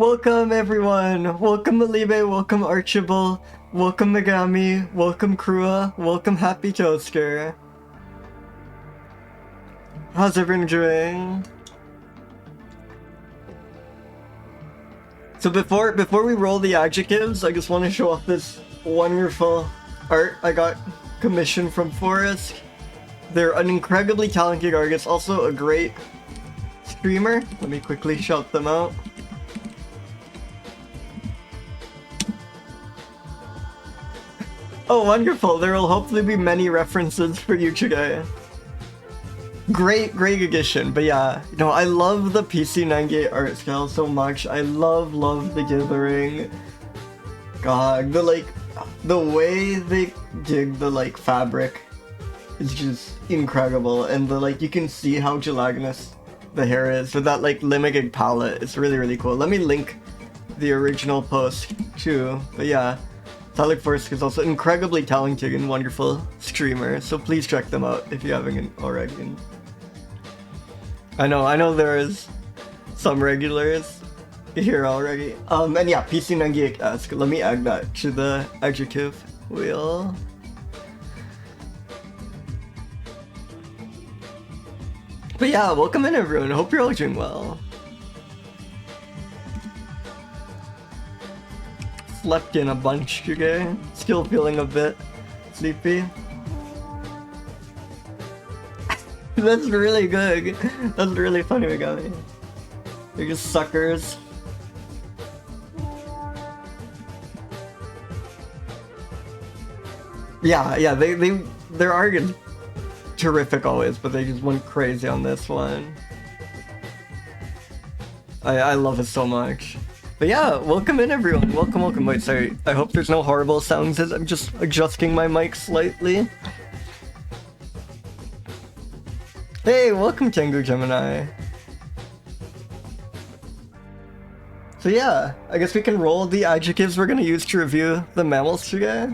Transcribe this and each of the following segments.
Welcome everyone! Welcome Malibe, welcome Archibald, welcome Megami, welcome Krua, welcome Happy Toaster. How's everyone doing? So before we roll the adjectives, I just want to show off this wonderful art I got commissioned from Forest. They're an incredibly talented artist, also a great streamer. Let me quickly shout them out. Oh, wonderful. There will hopefully be many references for you today. Great addition. But yeah, you know, I love the PC98 art style so much. I love the dithering. God, the way they dig the fabric is just incredible. And you can see how gelatinous the hair is with that limited palette. It's really cool. Let me link the original post too. But yeah, Forest is also incredibly talented and wonderful streamer, so please check them out if you haven't already. I know there is some regulars here already. And yeah, PC98esque. Let me add that to the adjective wheel. But yeah, welcome in everyone. Hope you're all doing well. Slept in a bunch today. Still feeling a bit sleepy. That's really good. That's really funny, Megami. They're just suckers. Yeah, their art is terrific always, but they just went crazy on this one. I love it so much. But yeah, welcome in everyone. Welcome. Wait, sorry. I hope there's no horrible sounds as I'm just adjusting my mic slightly. Hey, welcome Tengu Gemini. So yeah, I guess we can roll the adjectives we're gonna use to review the mammals today.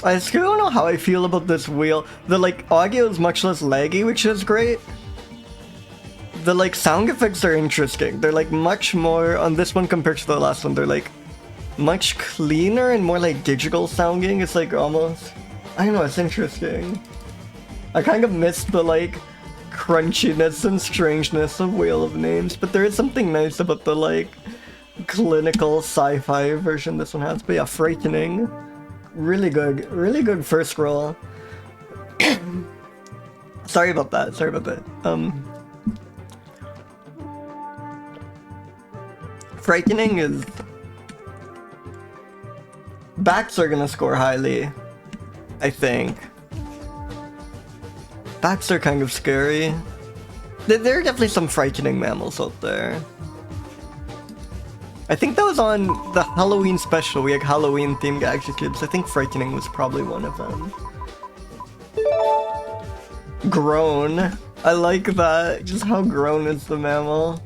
I still don't know how I feel about this wheel. The audio is much less laggy, which is great. The sound effects are interesting. They're much more on this one compared to the last one. They're much cleaner and more digital sounding. It's almost, I don't know, it's interesting. I kind of missed the crunchiness and strangeness of Wheel of Names, but there is something nice about the clinical sci-fi version this one has. But yeah, frightening. Really good first roll. Sorry about that. Frightening is... Bats are gonna score highly, I think. Bats are kind of scary. There are definitely some frightening mammals out there. I think that was on the Halloween special. We had Halloween themed adjectives. I think frightening was probably one of them. Grown. I like that. Just how grown is the mammal.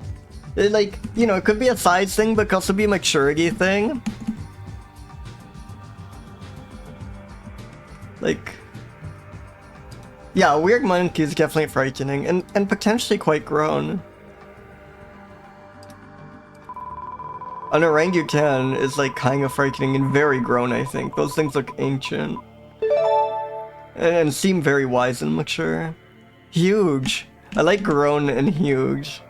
It you know, it could be a size thing, but it could also be a maturity thing. Yeah, a weird monkey is definitely frightening and potentially quite grown. An orangutan is kind of frightening and very grown, I think. Those things look ancient. And seem very wise and mature. Huge. I like grown and huge.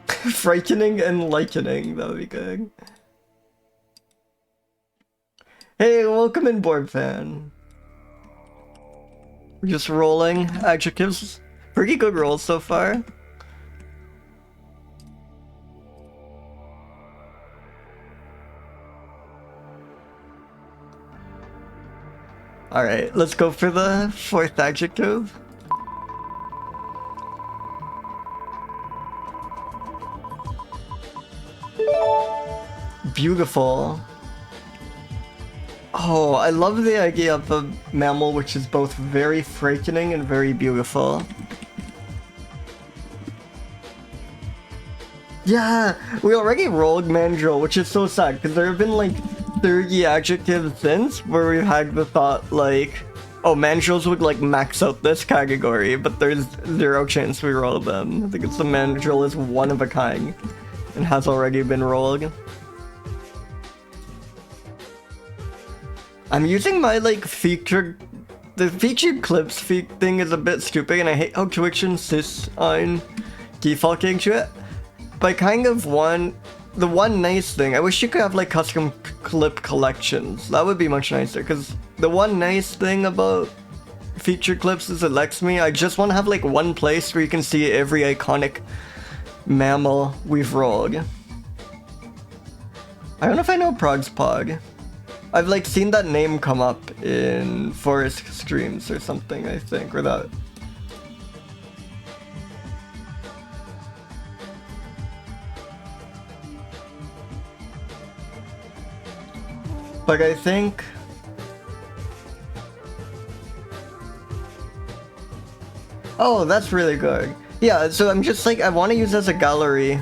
Frightening and likening, that would be good. Hey, welcome in, board fan. We're just rolling adjectives. Pretty good rolls so far. Alright, let's go for the fourth adjective. Beautiful. Oh, I love the idea of a mammal which is both very frightening and very beautiful. Yeah, we already rolled Mandrill, which is so sad, because there have been 30 adjectives since where we've had the thought like, oh, mandrills would like max out this category, but there's 0 chance we roll them. I think it's the mandrill is one of a kind and has already been rolled. I'm using my like the featured clips thing is a bit stupid, and I hate how Twitch insists on defaulting to it. But kind of the one nice thing, I wish you could have like custom clip collections. That would be much nicer, because the one nice thing about featured clips is it lets me, I just want to have like one place where you can see every iconic mammal we've rolled. I don't know if I know Prog's Pog. I've like seen that name come up in forest streams or something, I think, or that. But I think oh, that's really good. Yeah, so I'm just like, I want to use it as a gallery.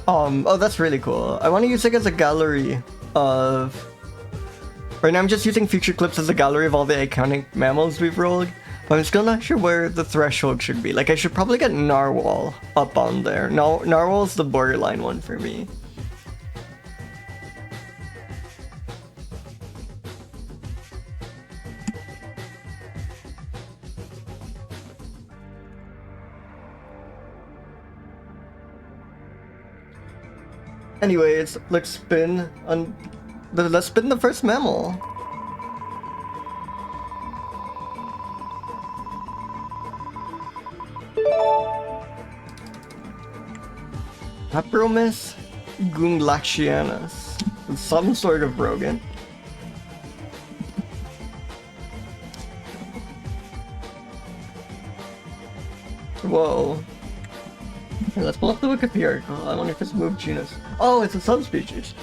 Oh, that's really cool. I want to use it as a gallery of... Right now I'm just using feature clips as a gallery of all the iconic mammals we've rolled, but I'm still not sure where the threshold should be. Like, I should probably get narwhal up on there. No, narwhal's the borderline one for me. Anyways, let's spin the first mammal. Capromys gundlachianus. Some sort of rodent. Whoa. Hey, let's pull up the Wikipedia article. I wonder if it's moved genus. Oh, it's a subspecies.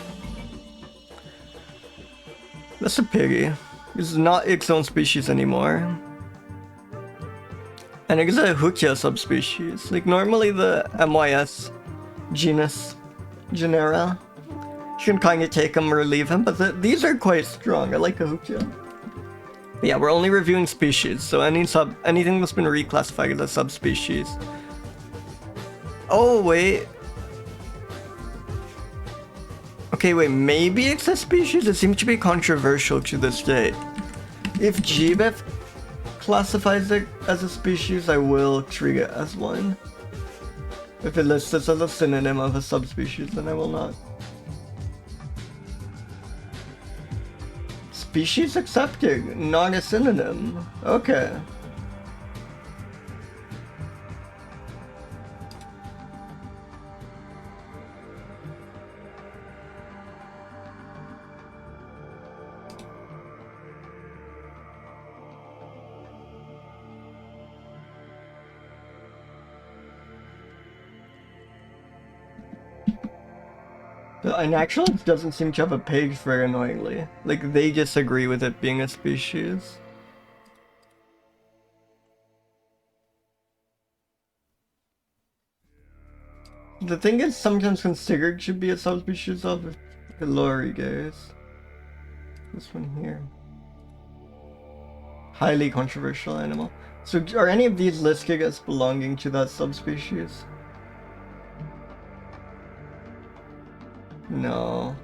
That's a pity. It's not its own species anymore. And it's a Hutia subspecies. Like, normally the MYS genera, you can kind of take them or leave them, but these are quite strong. I like a Hutia. But yeah, we're only reviewing species, so anything that's been reclassified as a subspecies. Oh, wait. Okay, wait, maybe it's a species? It seems to be controversial to this day. If GBIF classifies it as a species, I will treat it as one. If it lists this as a synonym of a subspecies, then I will not. Species accepted, not a synonym. Okay. And actually, it doesn't seem to have a page very annoyingly. Like, they disagree with it being a species. The thing is sometimes considered to be a subspecies of Philetor, guys. This one here. Highly controversial animal. So, are any of these listed as belonging to that subspecies? No.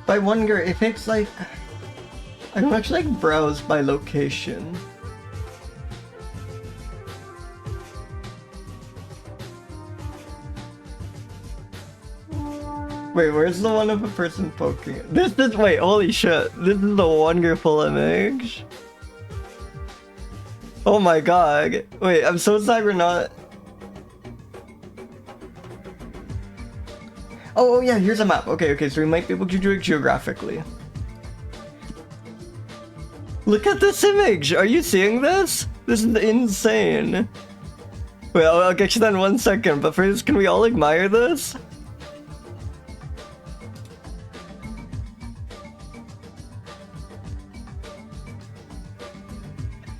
I wonder if it's like... I can actually like browse by location. Wait, where's the one of a person poking it? This is, wait, holy shit. This is a wonderful image. Oh my god. Wait, I'm so sad we're not... Oh yeah, here's a map. Okay, so we might be able to do it geographically. Look at this image! Are you seeing this? This is insane. Wait, I'll get you that in 1 second, but first, can we all admire this?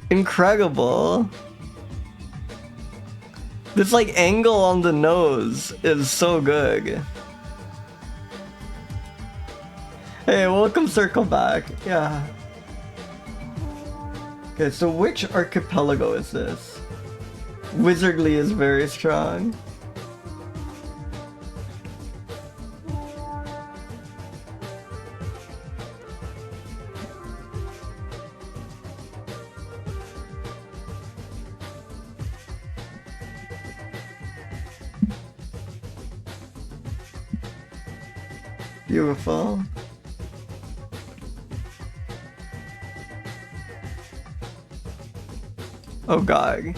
Incredible. This like angle on the nose is so good. Hey, welcome Circle back. Yeah. Okay, so which archipelago is this? Wizardly is very strong. Beautiful. Oh god.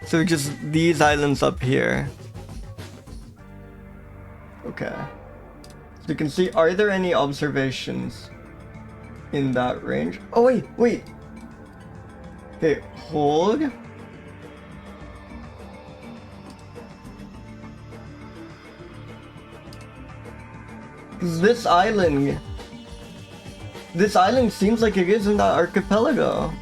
So just these islands up here. Okay. So you can see, are there any observations in that range? Oh wait, wait. Okay, hold. This island seems like it is in that archipelago.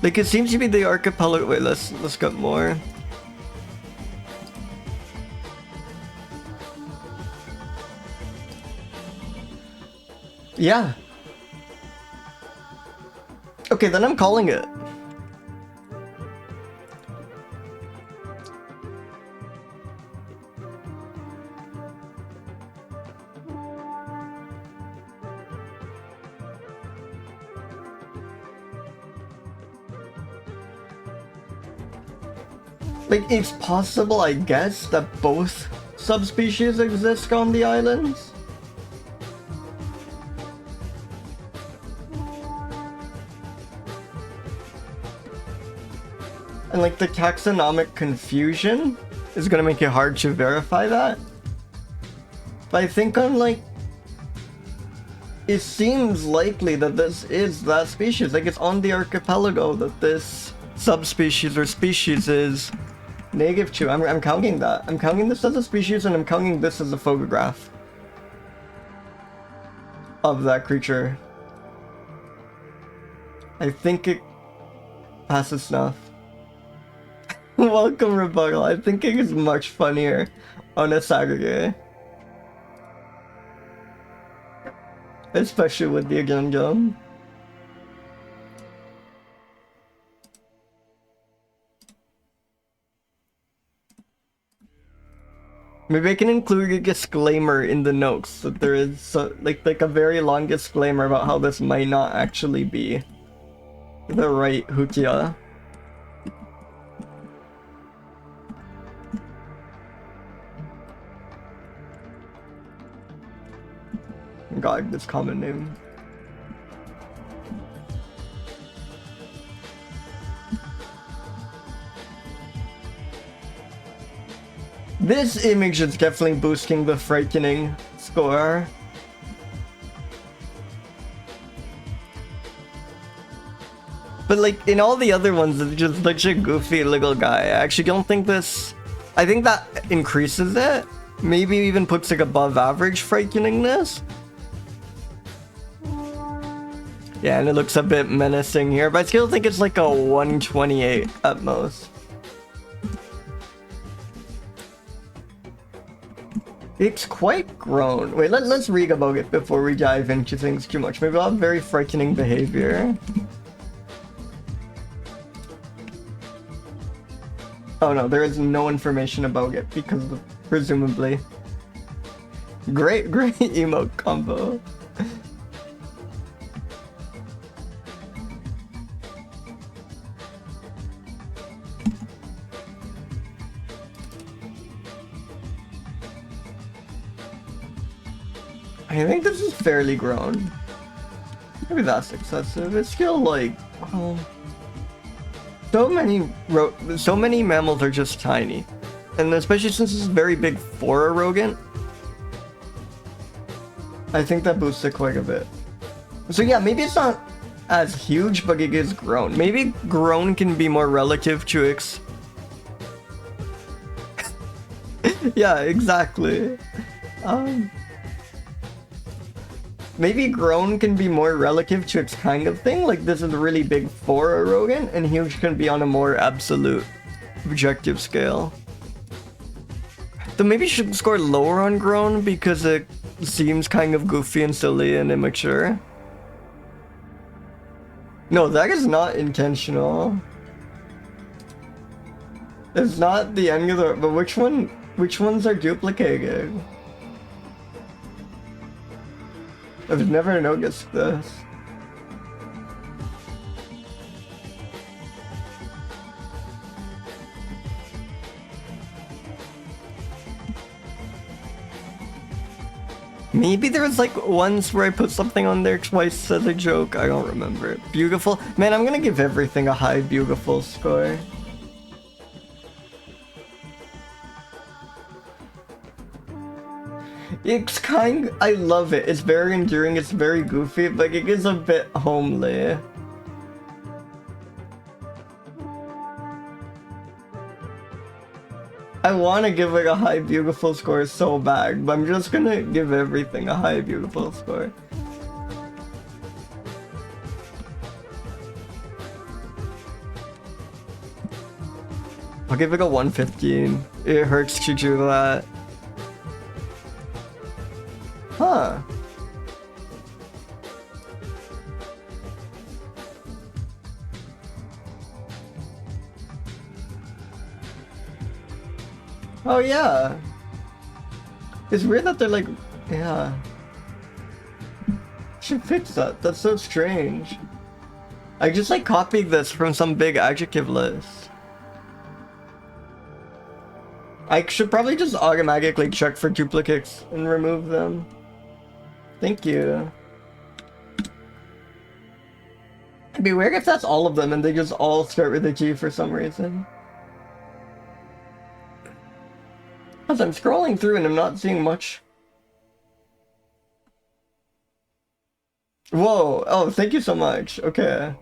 Like it seems to be the archipelago. Wait, let's get more. Yeah. Okay, then I'm calling it. Like, it's possible, I guess, that both subspecies exist on the islands? And like, the taxonomic confusion is gonna make it hard to verify that. But I think on like... It seems likely that this is that species. Like, it's on the archipelago that this subspecies or species is native to. I'm counting that. I'm counting this as a species and I'm counting this as a photograph of that creature. I think it passes snuff. Welcome, Rebuttal. I think it is much funnier on a Saturday. Especially with the agenda. Maybe I can include a disclaimer in the notes that there is like a very long disclaimer about how this might not actually be the right Hutia. God, this common name. This image is definitely boosting the frightening score. But like in all the other ones, it's just such a goofy little guy. I actually don't think this... I think that increases it. Maybe even puts it above average frighteningness. Yeah, and it looks a bit menacing here, but I still think it's like a 128 at most. It's quite grown. Wait, let's read about it before we dive into things too much. Maybe I'll have very frightening behavior. Oh no, there is no information about it because of, presumably. Great emote combo. I think this is fairly grown. Maybe that's excessive. It's still like, oh, so many mammals are just tiny, and especially since this is very big for a rodent, I think that boosts it quite a bit. So yeah, maybe it's not as huge, but it is grown. Maybe grown can be more relative to yeah, exactly. Maybe grown can be more relative to its kind of thing, like this is really big for a rodent, and huge can be on a more absolute objective scale. Though maybe you should score lower on grown because it seems kind of goofy and silly and immature. No, that is not intentional. It's not the angular, but which ones are duplicated? I've never noticed this. Maybe there was like once where I put something on there twice as a joke. I don't remember. Beautiful. Man, I'm gonna give everything a high beautiful score. It's I love it. It's very endearing, it's very goofy, but it is a bit homely. I want to give it a high beautiful score so bad, but I'm just gonna give everything a high beautiful score. I'll give it a 115. It hurts to do that. Huh. Oh yeah. It's weird that they're like, yeah. Should fix that. That's so strange. I just like copied this from some big adjective list. I should probably just automatically check for duplicates and remove them. Thank you. It'd be weird if that's all of them and they just all start with a G for some reason. As I'm scrolling through and I'm not seeing much. Whoa, oh, thank you so much. Okay.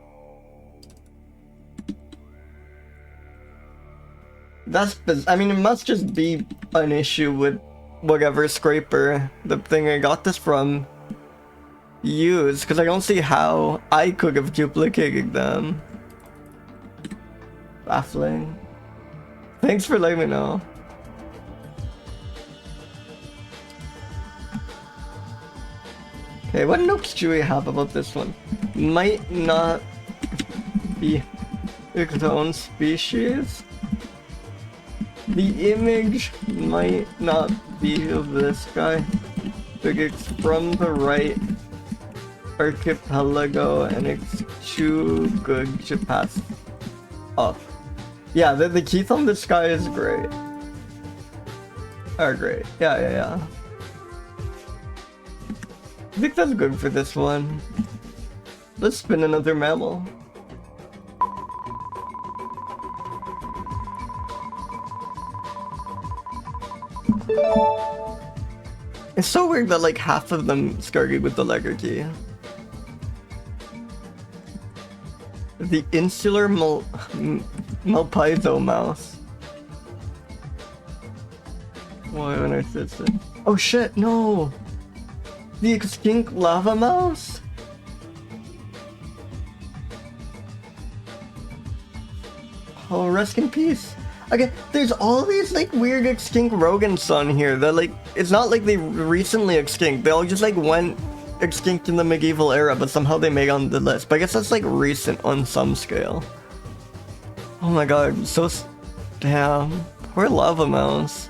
I mean, it must just be an issue with whatever scraper the thing I got this from used, because I don't see how I could have duplicated them. Baffling. Thanks for letting me know. Okay, what notes do we have about this one? Might not be its own species. The image might not be of this guy, but it's from the right archipelago and it's too good to pass up. Yeah, the teeth on this guy is great. Are great. Yeah. I think that's good for this one. Let's spin another mammal. It's so weird that like half of them started with the letter G. The insular Malpaiso mouse. Why on earth is it? Oh shit, no! The extinct lava mouse? Oh, rest in peace. Okay, there's all these like weird extinct rodents on here that like, it's not like they recently extinct. They all just like went extinct in the medieval era, but somehow they made on the list. But I guess that's like recent on some scale. Oh my god, damn. Poor lava mouse.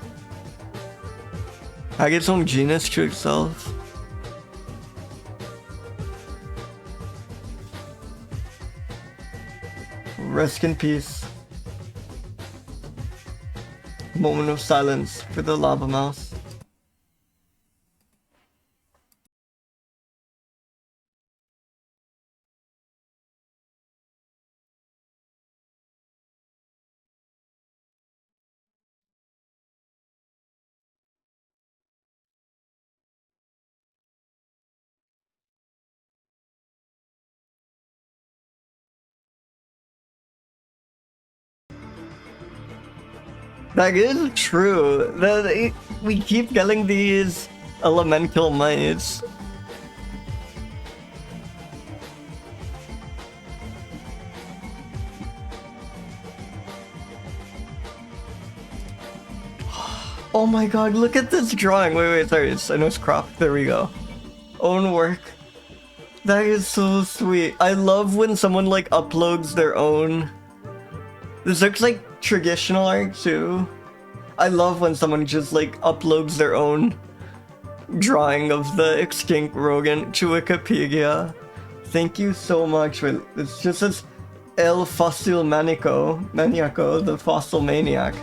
Had its own genus to itself. Rest in peace. Moment of silence for the lava mouse. That is true. We keep getting these elemental mites. Oh my god, look at this drawing. Wait, sorry, I know it's cropped. There we go. Own work. That is so sweet. I love when someone like uploads their own. This looks like traditional art too. I love when someone just like uploads their own drawing of the extinct rodent to Wikipedia. Thank you so much. It's just says El Fossil Maniaco, the fossil maniac.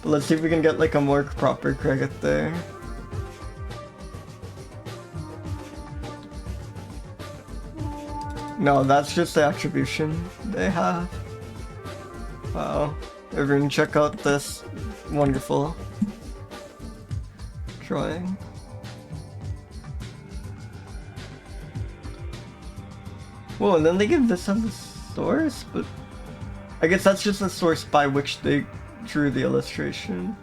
But let's see if we can get like a more proper credit there. No, that's just the attribution they have. Wow. Everyone check out this wonderful drawing. Whoa, and then they give this as a source, but I guess that's just the source by which they drew the illustration.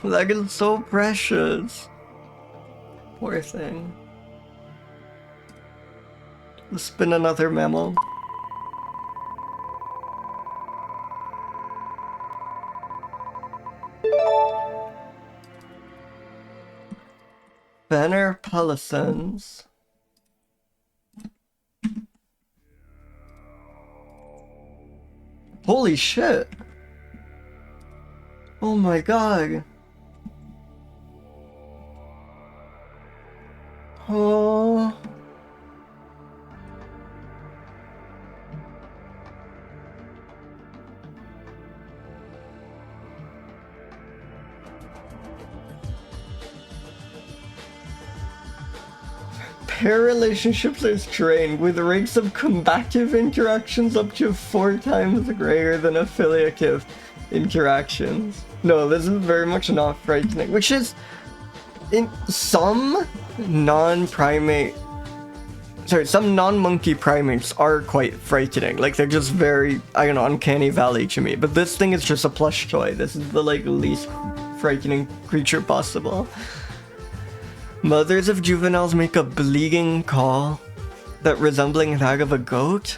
That is so precious. Poor thing. Let's spin another mammal. Phaner pallescens. Holy shit! Oh my god! Oh. Pair relationships are strained, with rates of combative interactions up to 4 times greater than affiliative interactions. No, this is very much not frightening, which is in some non-monkey primates are quite frightening. Like, they're just very, I don't know, uncanny valley to me. But this thing is just a plush toy. This is the, like, least frightening creature possible. Mothers of juveniles make a bleating call that resembling that of a goat?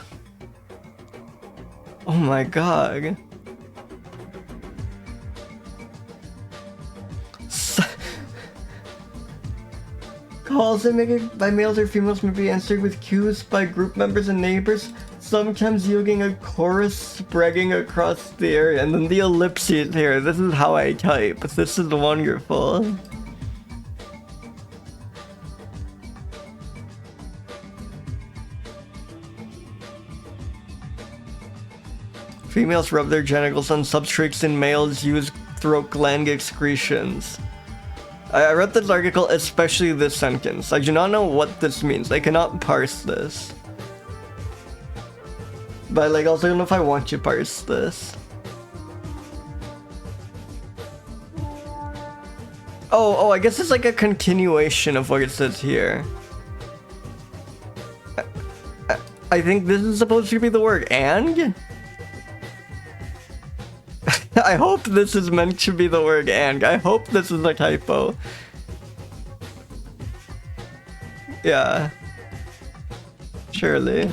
Oh my god. Calls made by males or females may be answered with cues by group members and neighbors, sometimes yielding a chorus spreading across the area. And then the ellipses here. This is how I type. This is wonderful. Females rub their genitals on substrates and males use throat gland excretions. I read this article, especially this sentence. I do not know what this means. I cannot parse this. But like, also don't know if I want to parse this. Oh, I guess it's like a continuation of what it says here. I think this is supposed to be the word and? I hope this is meant to be the word and. I hope this is a typo. Yeah. Surely.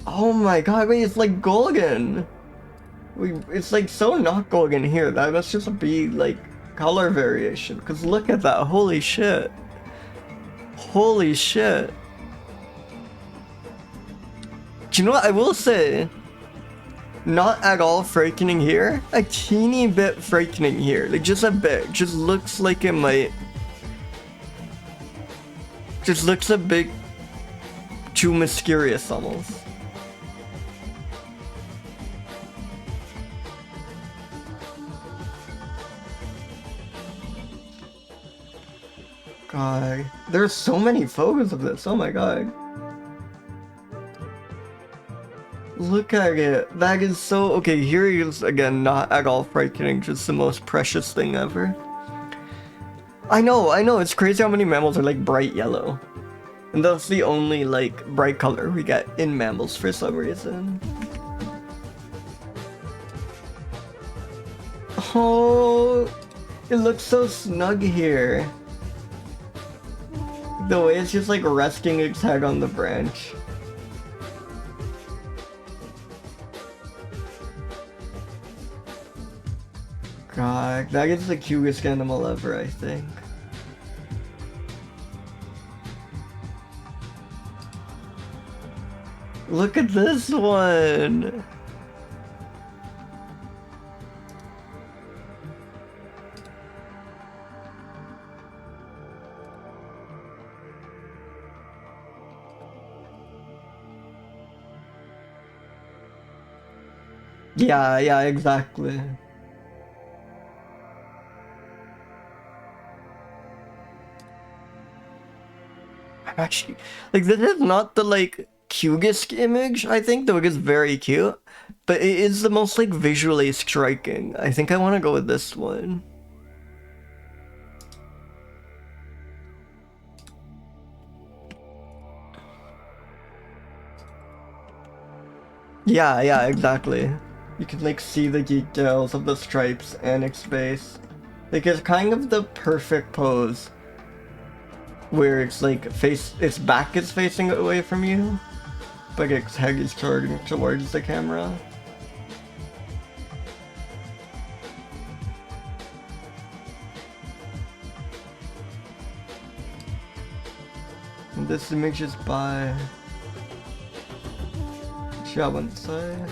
Oh my god, wait, it's like Golgan. It's like so not Golgan here. That must just be like color variation. Because look at that. Holy shit. Holy shit. Do you know what I will say? Not at all frightening here. A teeny bit frightening here. Like just a bit. Just looks like it might. Just looks a bit too mysterious almost. God. There's so many photos of this. Oh my god. Look at it. That is so... Okay, here he is again, not at all frightening, just the most precious thing ever. I know, it's crazy how many mammals are like bright yellow. And that's the only like bright color we get in mammals for some reason. Oh, it looks so snug here. The way it's just like resting its head on the branch. God, that is the cutest animal ever, I think. Look at this one! Yeah, exactly. Actually, like, this is not the like cutest image, I think, though it is very cute, but it is the most like visually striking. I think I want to go with this one. Yeah, exactly. You can like see the details of the stripes and its face. Like, it's kind of the perfect pose where it's like its back is facing away from you, but its head is turning towards the camera. And this image is by watasei.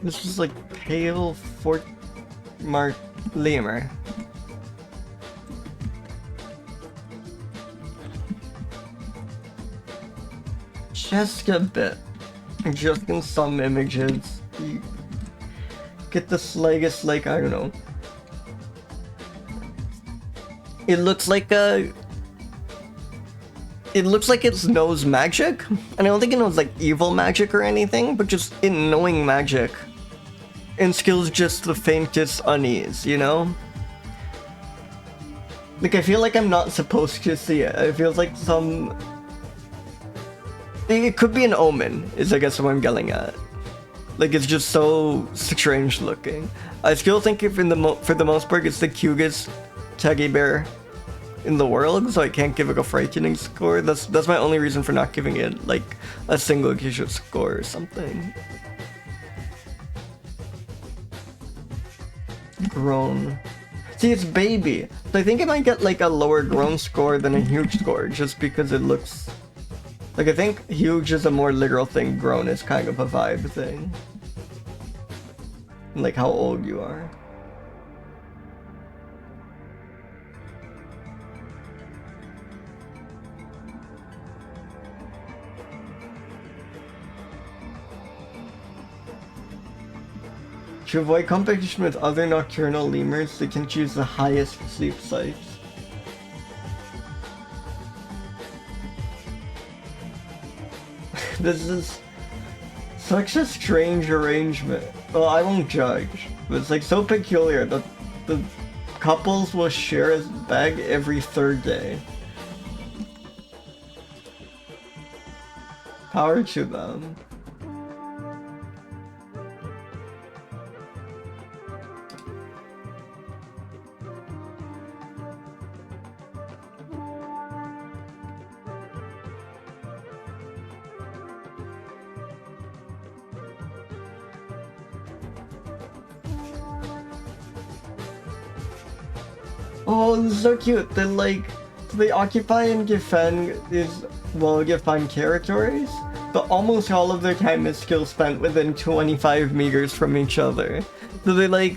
This is like pale Fort Mark lemur. Just a bit. Just in some images, you get the slightest, like, I don't know. It looks like it knows magic, and I don't think it knows like evil magic or anything, but just in knowing magic, instills just the faintest unease, you know? Like, I feel like I'm not supposed to see it. It feels like some... It could be an omen, is I guess what I'm getting at. Like, it's just so strange looking. I still think if for the most part, it's the cutest teddy bear in the world, so I can't give it a frightening score. That's my only reason for not giving it like a single digit score or something. Grown. See, it's baby, so I think it might get like a lower grown score than a huge score, just because it looks like, I think huge is a more literal thing, grown is kind of a vibe thing, and like how old you are. To avoid competition with other nocturnal lemurs, they can choose the highest sleep sites. This is such a strange arrangement. Well, I won't judge, but it's like so peculiar that the couples will share a bag every third day. Power to them. Oh, this is so cute. They occupy and defend these well-defined territories, but almost all of their time is still spent within 25 meters from each other. So they like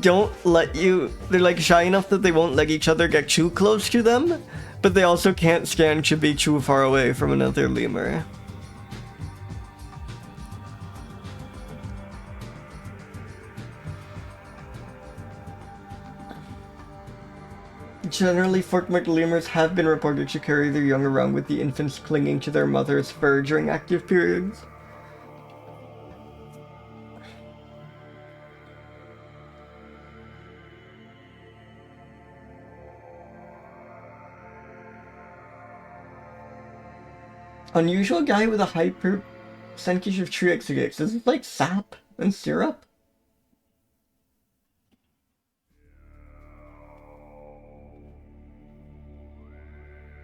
don't let you. They're like shy enough that they won't let each other get too close to them, but they also can't stand to be too far away from another lemur. Generally, fork-mucked lemurs have been reported to carry their young around with the infants clinging to their mother's fur during active periods. Unusual guy with a high percentage of tree exudates. Is it like sap and syrup?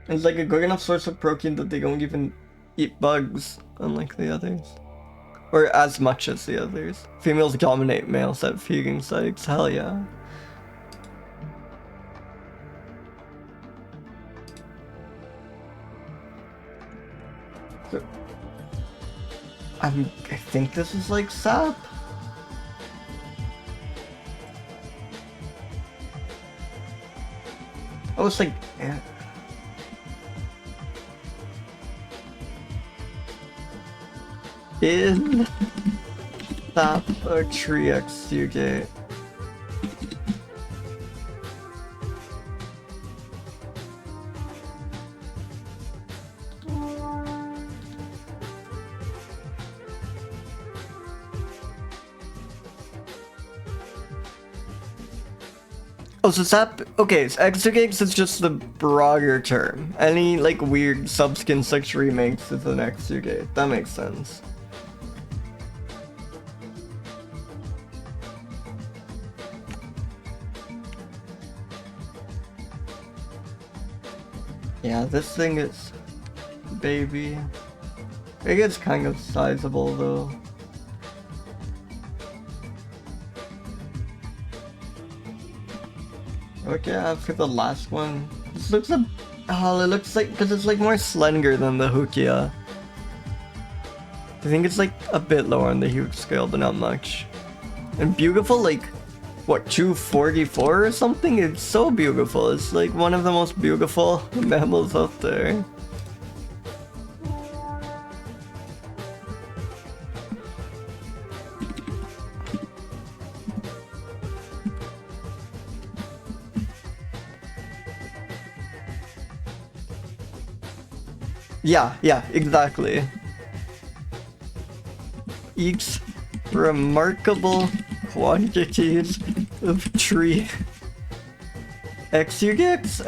It's like a good enough source of protein that they don't even eat bugs, unlike the others. Or as much as the others. Females dominate males at feeding sites, hell yeah. So, I think this is like sap. Oh, it's like... Yeah. Is sap a tree exudate? Oh, so sap, okay, so exudates is just the broader term. Any, like, weird substance like tree makes is an exudate. That makes sense. Yeah, this thing is baby. It gets kind of sizable though. Okay, after the last one, this looks a... Oh, it looks like, because it's like more slender than the Hukia. I think it's like a bit lower on the huge scale, but not much. And beautiful, like, what, 244 or something? It's so beautiful. It's like one of the most beautiful mammals out there. Yeah, exactly. Eats remarkable quantities of tree exudates,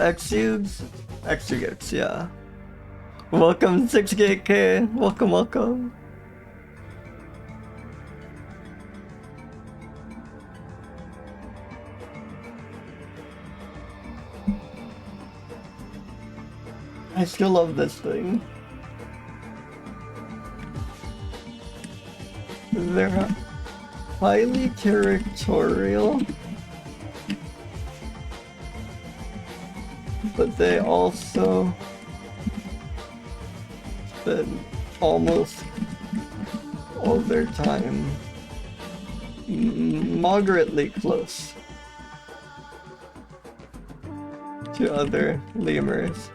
yeah. Welcome 68K, welcome. I still love this thing. They're highly territorial, but they also spend almost all their time moderately close to other lemurs.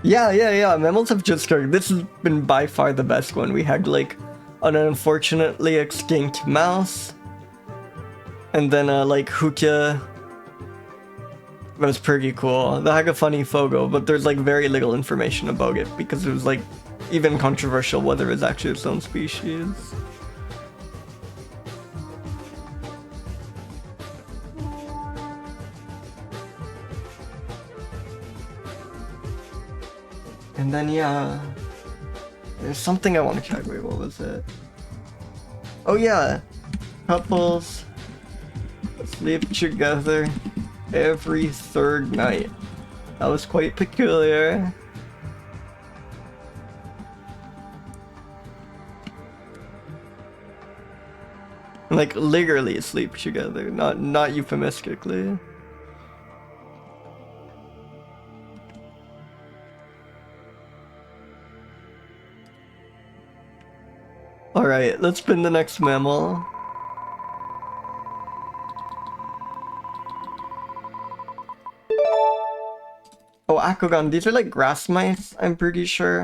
Yeah, mammals have just started. This has been by far the best one. We had like an unfortunately extinct mouse, and then like Hukia. That was pretty cool. They had a funny photo, but there's like very little information about it because it was like even controversial whether it's actually its own species. And then yeah, there's something I want to check. Wait, what was it? Oh yeah, couples sleep together every third night. That was quite peculiar. Like literally sleep together, not euphemistically. Alright, let's spin the next mammal. Oh, Akodon. These are like grass mice, I'm pretty sure.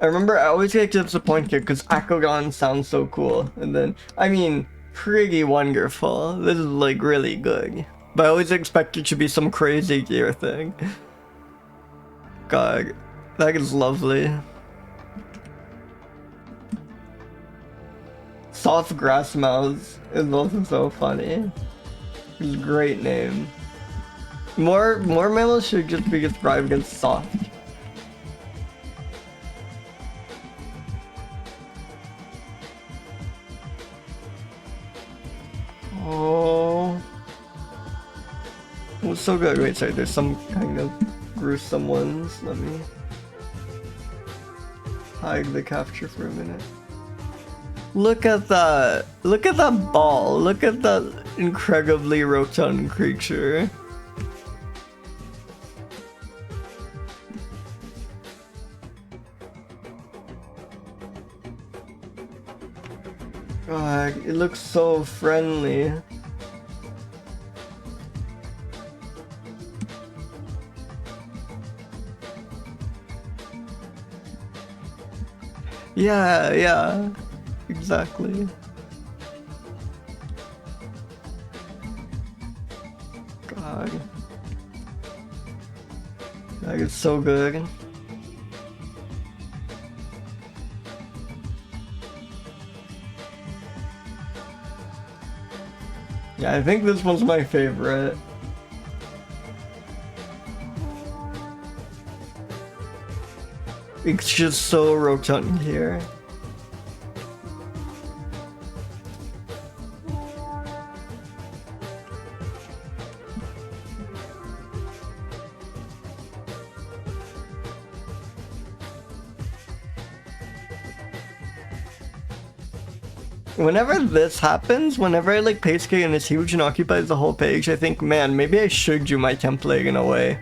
I remember I always get disappointed because Akodon sounds so cool. And then, I mean, pretty wonderful. This is like really good. But I always expect it to be some crazy gear thing. God, that is lovely. Soft grass mouse is also so funny. It's a great name. More mammals should just be described as soft. Oh, it was so good. Wait, sorry, there's some kind of gruesome ones. Let me hide the capture for a minute. Look at that! Look at that ball! Look at that incredibly rotund creature. God, it looks so friendly. Yeah, exactly. God. That is so good. Yeah, I think this one's my favorite. It's just so rotund here. Whenever this happens, whenever I like paste K and it's huge and occupies the whole page, I think, man, maybe I should do my template in a way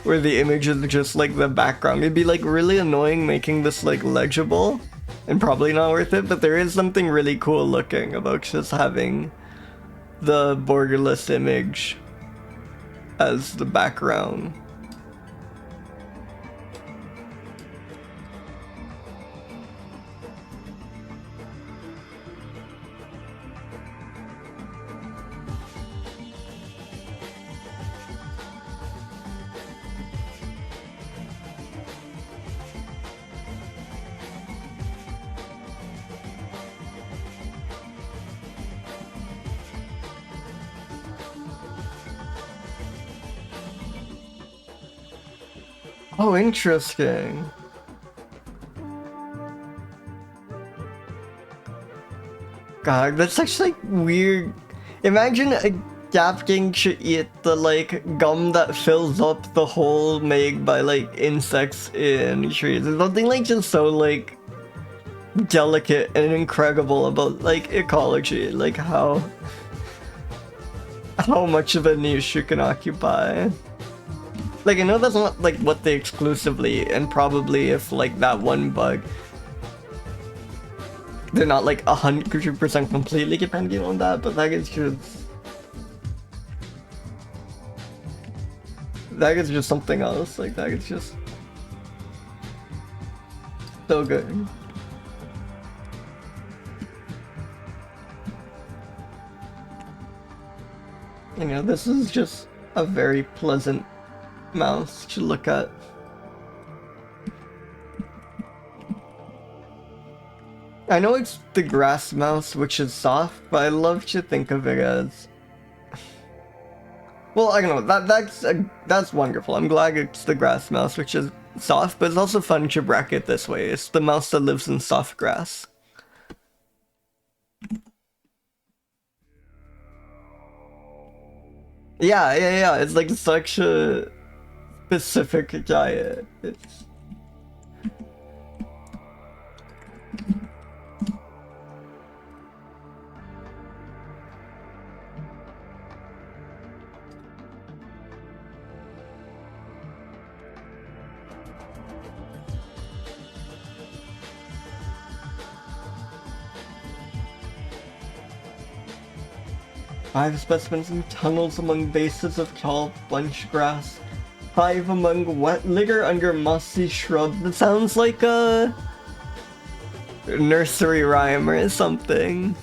where the image is just like the background. It'd be like really annoying making this like legible and probably not worth it, but there is something really cool looking about just having the borderless image as the background. Oh, interesting. God, that's actually weird. Imagine adapting to eat the like gum that fills up the whole meg by like insects in trees. There's something like just so like delicate and incredible about like ecology, like how much of a niche you can occupy. Like, I know that's not, like, what they exclusively, and probably if, like, that one bug, they're not, like, 100% completely depending on that, but that is just something else. Like, that is just so good. You know, this is just a very pleasant mouse to look at. I know it's the grass mouse, which is soft, but I love to think of it as, well, I don't know, that's wonderful. I'm glad it's the grass mouse, which is soft, but it's also fun to bracket this way. It's the mouse that lives in soft grass. Yeah, it's like such a specific diet. It's five specimens in tunnels among bases of tall bunch grass. 5 among wet litter under mossy shrubs. That sounds like a nursery rhyme or something.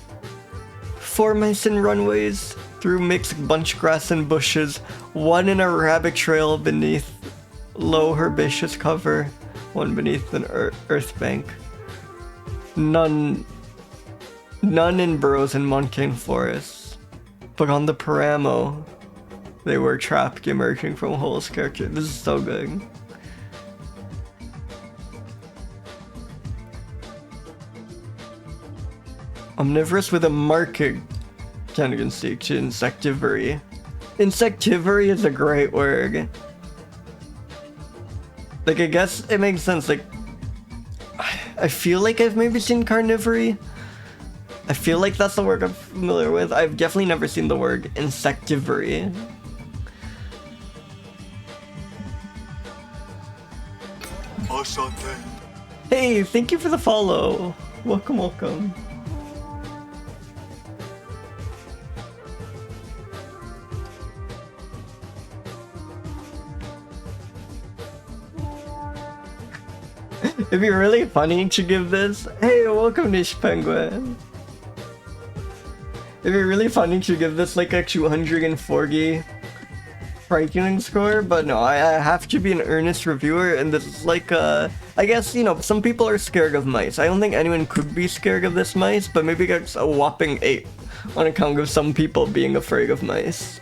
4 mice in runways, through mixed bunch grass and bushes, one in a rabbit trail beneath low herbaceous cover, one beneath an earth bank. None in burrows in montane forests, but on the Paramo, they were trapped, emerging from holes character. This is so good. Omnivorous with a marked tendency to insectivory. Insectivory is a great word. Like, I guess it makes sense. Like, I feel like I've maybe seen carnivory. I feel like that's the word I'm familiar with. I've definitely never seen the word insectivory. Hey, thank you for the follow. Welcome, welcome. It'd be really funny to give this. Hey, welcome, Niche Penguin. It'd be really funny to give this like a 240 frightening score, but no, I have to be an earnest reviewer, and this is like I guess, you know, some people are scared of mice. I don't think anyone could be scared of this mice, but maybe it's a whopping 8 on account of some people being afraid of mice.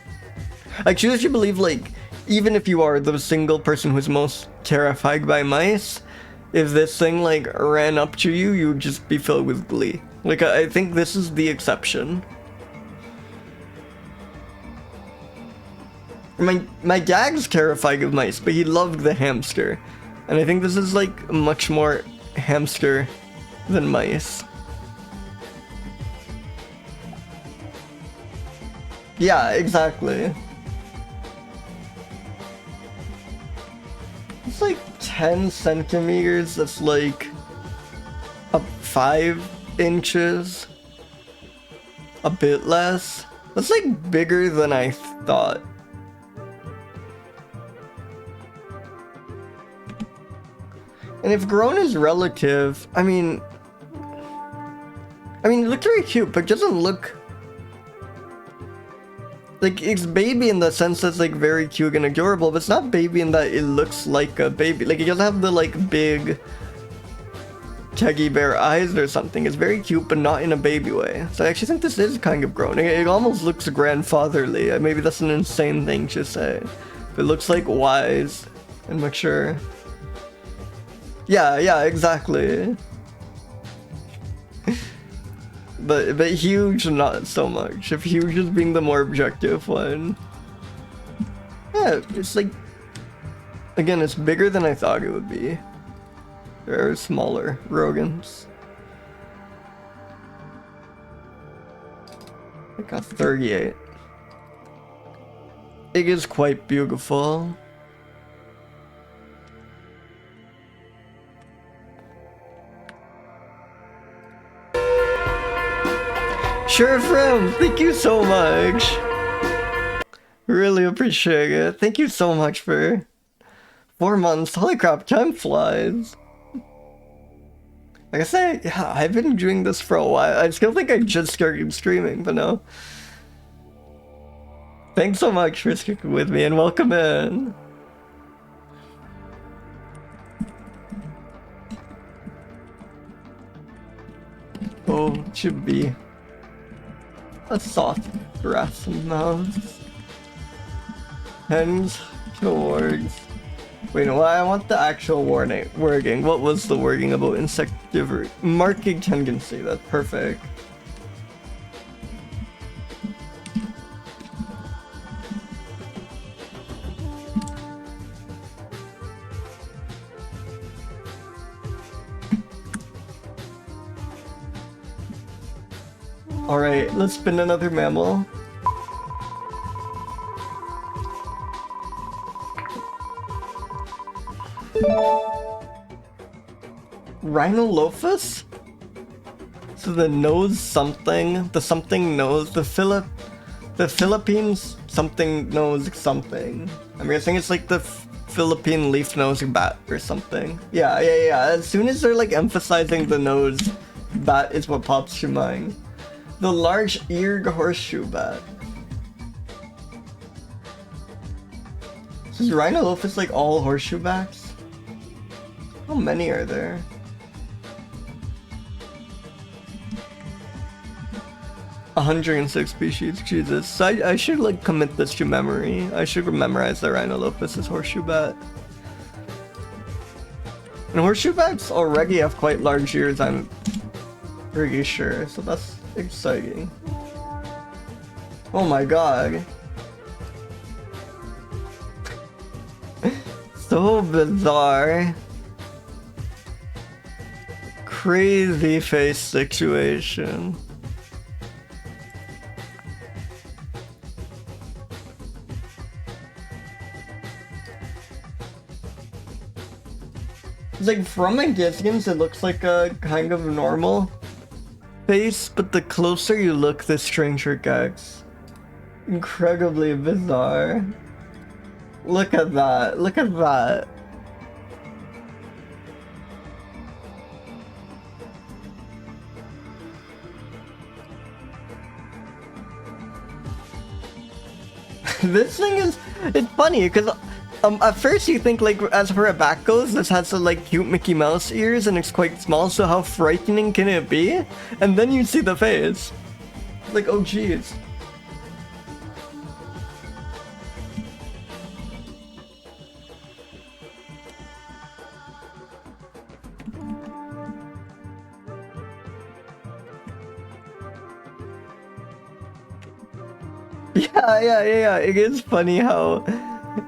I choose to believe, like, even if you are the single person who's most terrified by mice, if this thing like ran up to you, you would just be filled with glee. Like, I think this is the exception. My dad's terrified of mice, but he loved the hamster. And I think this is like much more hamster than mice. Yeah, exactly. It's like 10 centimeters, that's like 5 inches. A bit less. That's like bigger than I thought. And if grown is relative, I mean, it looks very cute, but it doesn't look like it's baby in the sense that's like very cute and adorable, but it's not baby in that it looks like a baby. Like, it doesn't have the like big teddy bear eyes or something. It's very cute, but not in a baby way. So I actually think this is kind of grown. It almost looks grandfatherly. Maybe that's an insane thing to say. But it looks like wise and mature. Yeah, exactly. But huge, not so much. If huge is being the more objective one. Yeah, it's like, again, it's bigger than I thought it would be. There are smaller rodents. I got 38. It is quite beautiful. Sure, friend, thank you so much. Really appreciate it. Thank you so much for 4 months. Holy crap, time flies. Like I said, yeah, I've been doing this for a while. I still think I just started streaming, but no. Thanks so much for sticking with me and welcome in. Oh, it should be a soft grass mouse. Hens towards. Wait, no, I want the actual wording. What was the wording about insectivory? Marking tendency, that's perfect. Alright, let's spin another mammal. Rhinolophus? So the nose something, the something nose, the Philippines something nose something. I'm guessing it's like the Philippine leaf nose bat or something. Yeah. As soon as they're like emphasizing the nose, that is what pops to mind. The large-eared horseshoe bat. Is Rhinolophus like all horseshoe backs? How many are there? A 106 species, Jesus. I should like commit this to memory. I should memorize that Rhinolophus is horseshoe bat. And horseshoe bats already have quite large ears, I'm pretty sure, so that's exciting. Oh my god. So bizarre. Crazy face situation. Like from a distance it looks like a kind of normal face, but the closer you look the stranger it gets. Incredibly bizarre. Look at that, look at that. This thing is, it's funny because at first you think like as far as back goes, this has some like cute Mickey Mouse ears and it's quite small, so how frightening can it be? And then you see the face. Like, oh jeez. Yeah. It is funny how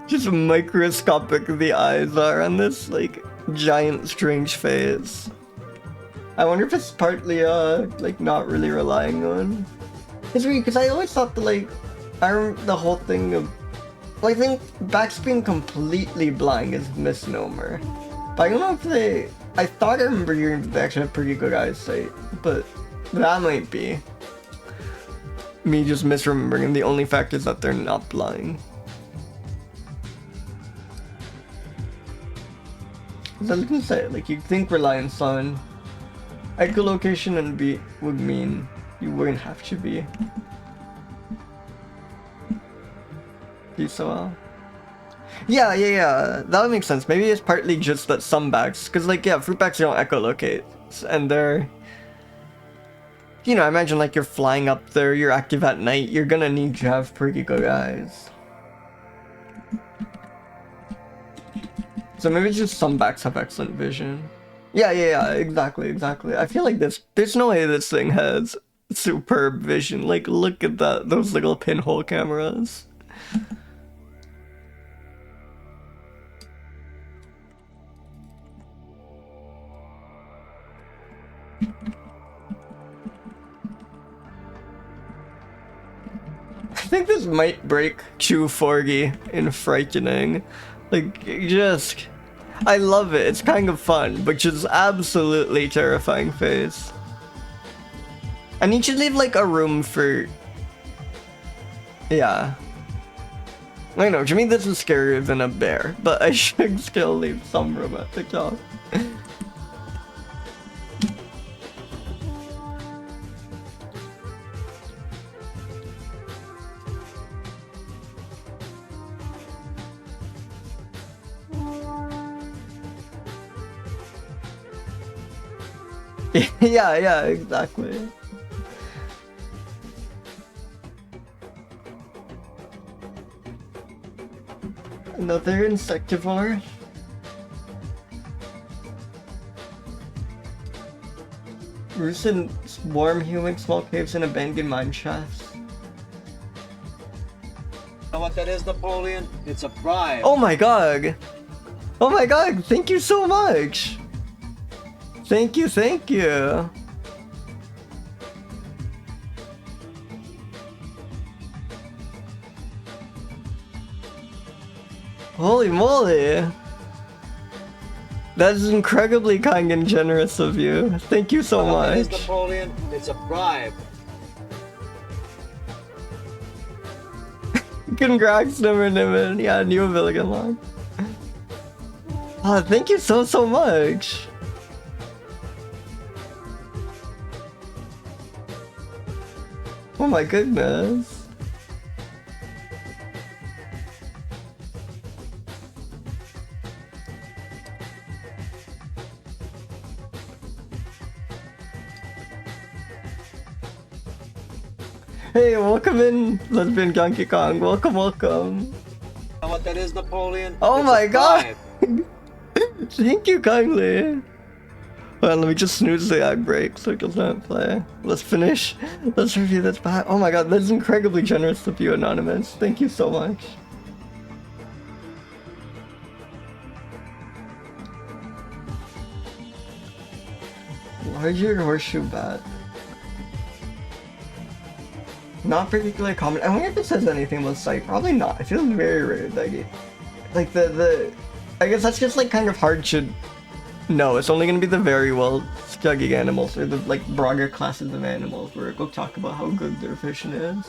just microscopic the eyes are on this, like, giant strange face. I wonder if it's partly, like, not really relying on... It's weird, because I always thought that, like, I remember the whole thing of... Well, I think backs being completely blind is a misnomer. But I don't know if they... I thought I remember hearing that they actually have pretty good eyesight, but that might be me just misremembering, and the only fact is that they're not blind. I was gonna say, like, you'd think reliance on echolocation and be would mean you wouldn't have to be. So, yeah, that would make sense. Maybe it's partly just that some backs, because, like, yeah, fruit backs don't echolocate, and they're... You know, I imagine, like, you're flying up there, you're active at night, you're gonna need to have pretty good eyes. So maybe it's just some backs have excellent vision. Yeah, exactly. I feel like there's no way this thing has superb vision. Like, look at that, those little pinhole cameras. I think this might break Q40 in frightening. Like, just... I love it, it's kind of fun, but just absolutely terrifying face. And you should leave, like, a room for... Yeah. I know, to me this is scarier than a bear, but I should still leave some room at the top. yeah, exactly. Another insectivore. Roosts in warm, humid, small caves and abandoned mine shafts. You know what that is, Napoleon? It's a bribe. Oh my god! Oh my god, thank you so much! Thank you. Holy moly! That is incredibly kind and generous of you. Thank you so much. It is, Napoleon. It's a bribe. Congrats, Nimmer. Yeah, new Villigan line. Oh, thank you so much. Oh my goodness. Hey, welcome in, lesbian Donkey Kong. Welcome, welcome. You know what that is, Napoleon? Oh It's my a god! bribe. Thank you kindly. Well, let me just snooze the ad break so it doesn't play. Let's finish. Let's review this back. Oh my god, that's incredibly generous of you, Anonymous. Thank you so much. Larger horseshoe bat. Not particularly common. I wonder if it says anything about sight. Probably not. I feel very rare that like the I guess that's just like kind of hard to know. It's only gonna be the very well studying animals or the like broader classes of animals where we'll talk about how good their vision is.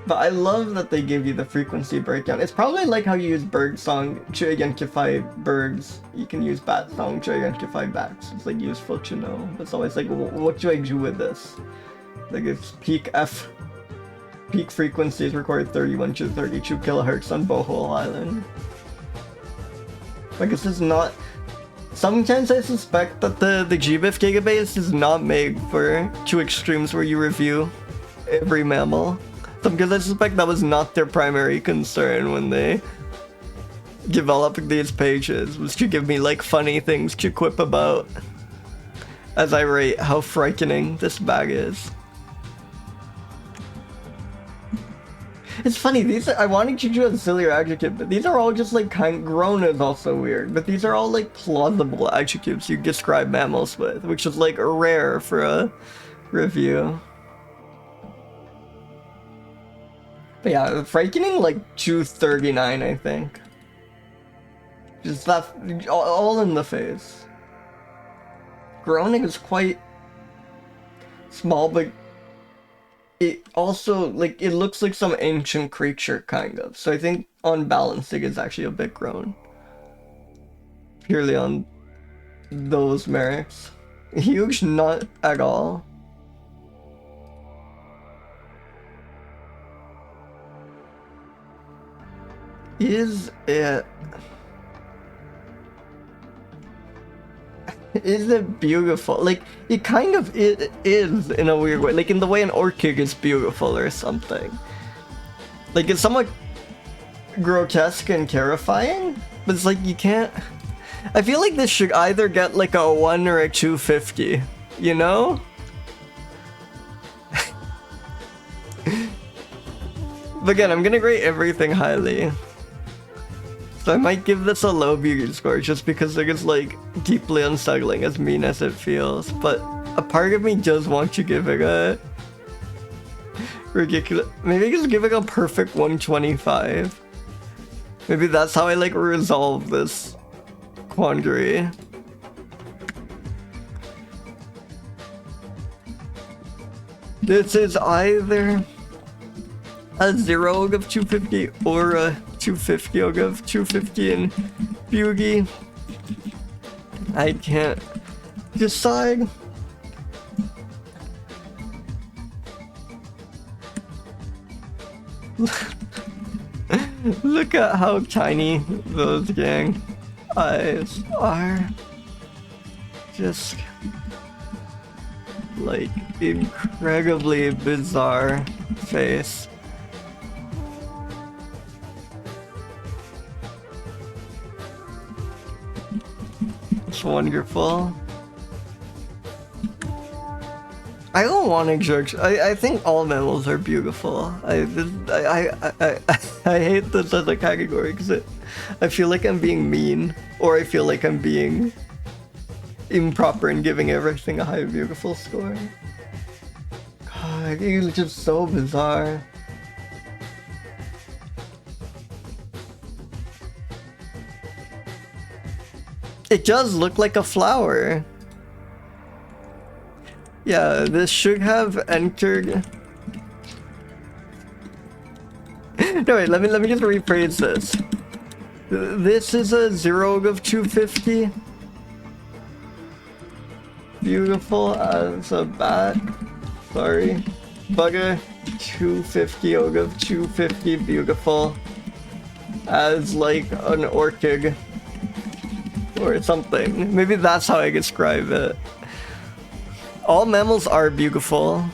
But I love that they give you the frequency breakdown. It's probably like how you use bird song to identify birds. You can use bat song to identify bats. It's like useful to know. It's always like, what do I do with this? Like it's peak frequencies recorded 31 to 32 kilohertz on Bohol Island. Like this is not. Sometimes I suspect that the GBIF database is not made for two extremes where you review every mammal. Because I suspect that was not their primary concern when they developed these pages, was to give me like funny things to quip about as I rate how frightening this bag is. It's funny, these are, I wanted to do a sillier adjective, but these are all just like grown is also weird, but these are all like plausible adjectives you describe mammals with, which is like rare for a review. But yeah, frightening like 239, I think. Just that, all in the face. Groaning is quite small, but it also, like, it looks like some ancient creature, kind of. So I think on balance, it is actually a bit grown. Purely on those merits. Huge, not at all. Is it beautiful? Like, it kind of it is in a weird way, like in the way an orchid is beautiful or something. Like, it's somewhat grotesque and terrifying, but it's like you can't. I feel like this should either get like a 1 or a 250, you know? But again, I'm gonna rate everything highly. So I might give this a low beauty score just because it is like deeply unsettling, as mean as it feels. But a part of me does want to give it a ridiculous. Maybe just give it a perfect 125. Maybe that's how I like resolve this quandary. This is either a 0 of 250 or a 250. I'll give 250 in beauty. I can't decide. Look at how tiny those gang eyes are. Just like incredibly bizarre face. It's wonderful. I don't want to judge. I think all mammals are beautiful. I hate this as a category because I feel like I'm being mean, or I feel like I'm being improper in giving everything a high beautiful score. God, it's just so bizarre. It does look like a flower. Yeah, this should have entered. No, wait, let me just rephrase this. This is a 0 of 250. Beautiful as a bat. Sorry. Bugger. 250 of 250. Beautiful as like an orchid. Or something. Maybe that's how I describe it. All mammals are beautiful.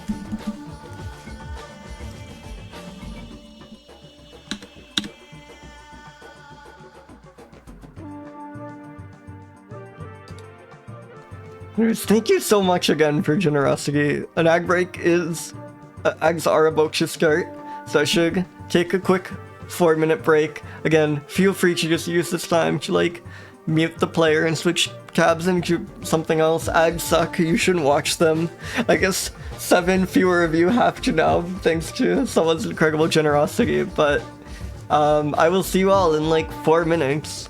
Anyways, thank you so much again for generosity. An ag break is... ags are about to start, so I should take a quick 4-minute break. Again, feel free to just use this time to like mute the player and switch cabs into something else. Ags suck, you shouldn't watch them. I guess 7 fewer of you have to now, thanks to someone's incredible generosity, but I will see you all in like 4 minutes.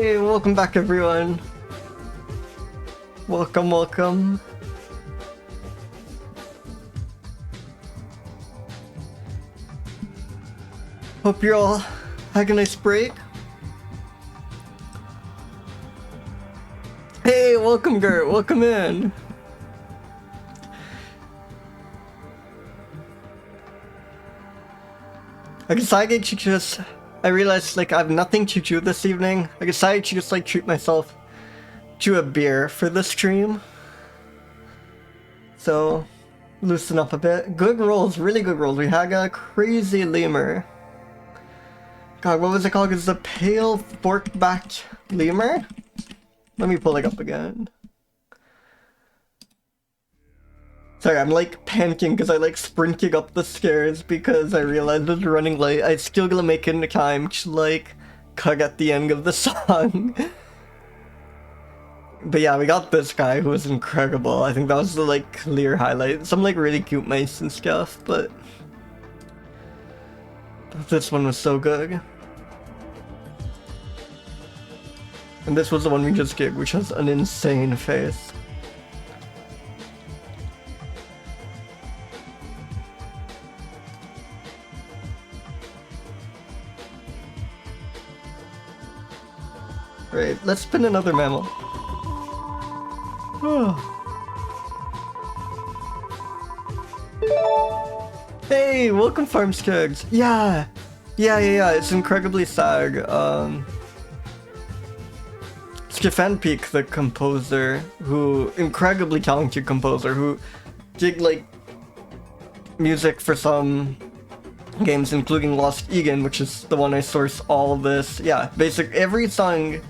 Hey, welcome back everyone. Welcome, welcome. Hope you're all having a nice break. Hey, welcome Gert, welcome in. I decided to just, I realized like I have nothing to do this evening. I decided to just like treat myself to a beer for the stream. So, loosen up a bit. Good rolls, really good rolls. We had a crazy lemur. God, what was it called? It's the pale fork-backed lemur? Let me pull it up again. Sorry, I'm like panicking because I like sprinting up the stairs because I realized I was running late. I still gonna make it in time to like cut at the end of the song. But yeah, we got this guy who was incredible. I think that was the like clear highlight. Some like really cute mice and stuff, but this one was so good. And this was the one we just did, which has an insane face. Right, let's spin another mammal. Hey, welcome Farmskegs. Yeah, it's incredibly sad. Stefan Peak, the composer, incredibly talented composer, who did like music for some games, including Lost Egan, which is the one I source all this. Yeah, basically every song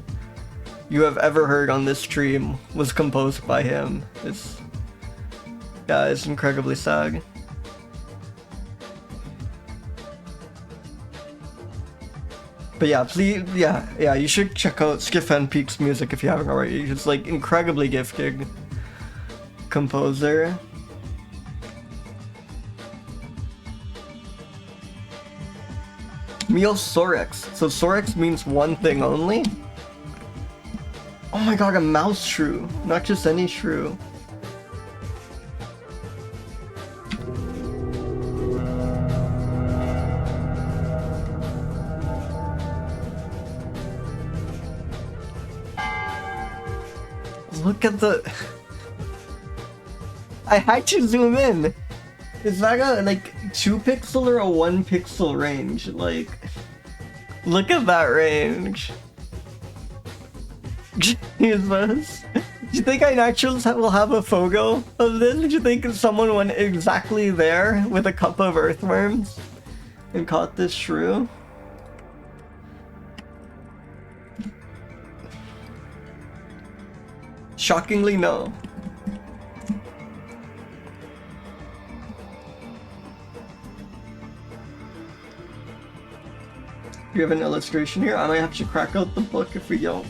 you have ever heard on this stream was composed by him. It's incredibly sad. But yeah, please, yeah, you should check out Stefan Peak's music if you haven't already. He's like incredibly gifted composer. Myosorex. So Sorex means one thing only? Oh my god, a mouse shrew. Not just any shrew. Look at the... I had to zoom in. Is that a like 2 pixel or a 1 pixel range? Like, look at that range. Jesus. Do you think iNaturals will have a photo of this? Do you think someone went exactly there with a cup of earthworms and caught this shrew? Shockingly, no. You have an illustration here? I might have to crack out the book if we don't.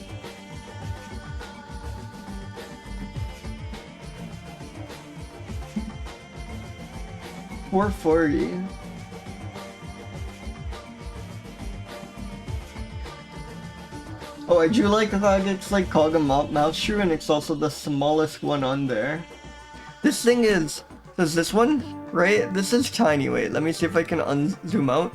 $4.40. Oh, I do like that it's like called a mouse shrew, and it's also the smallest one on there. This thing is this one, right? This is tiny. Wait, let me see if I can zoom out.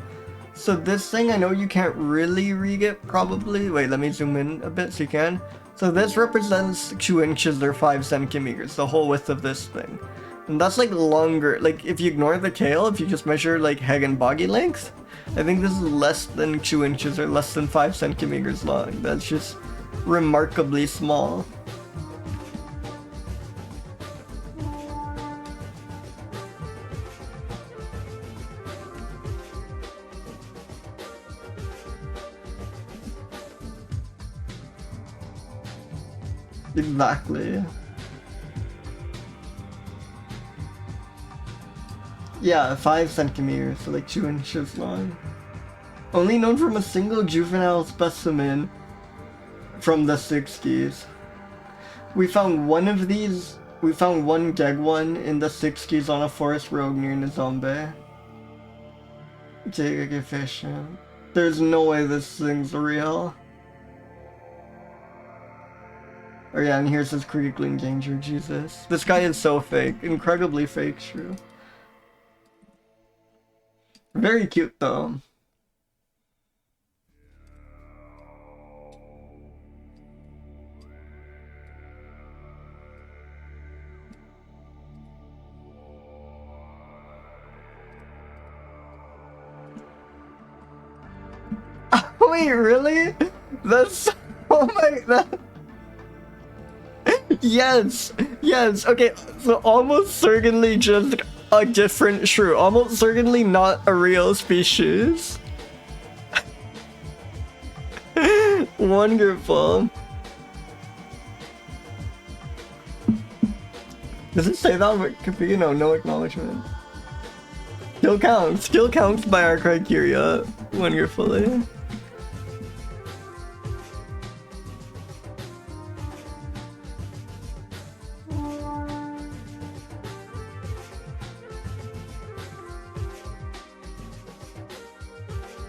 So this thing, I know you can't really read it probably. Wait, let me zoom in a bit so you can. So this represents 2 inches or 5 centimeters, the whole width of this thing. And that's like longer, like if you ignore the tail, if you just measure like head and body length, I think this is less than 2 inches or less than 5 centimeters long. That's just remarkably small. Exactly. Yeah, 5 centimeters, so like 2 inches long. Only known from a single juvenile specimen from the 60s. We found one of these, we found one dead one in the 60s on a forest road near Nzombe. Take a fish. There's no way this thing's real. Oh yeah, and here's this crinkling danger, Jesus. This guy is so fake. Incredibly fake, true. Very cute though. Wait, really? That's... Oh my... That... Yes! Yes! Okay, so almost certainly just a different shrew. Almost certainly not a real species. Wonderful. Does it say that on Wikipedia? No acknowledgement. Still counts by our criteria. Wonderfully.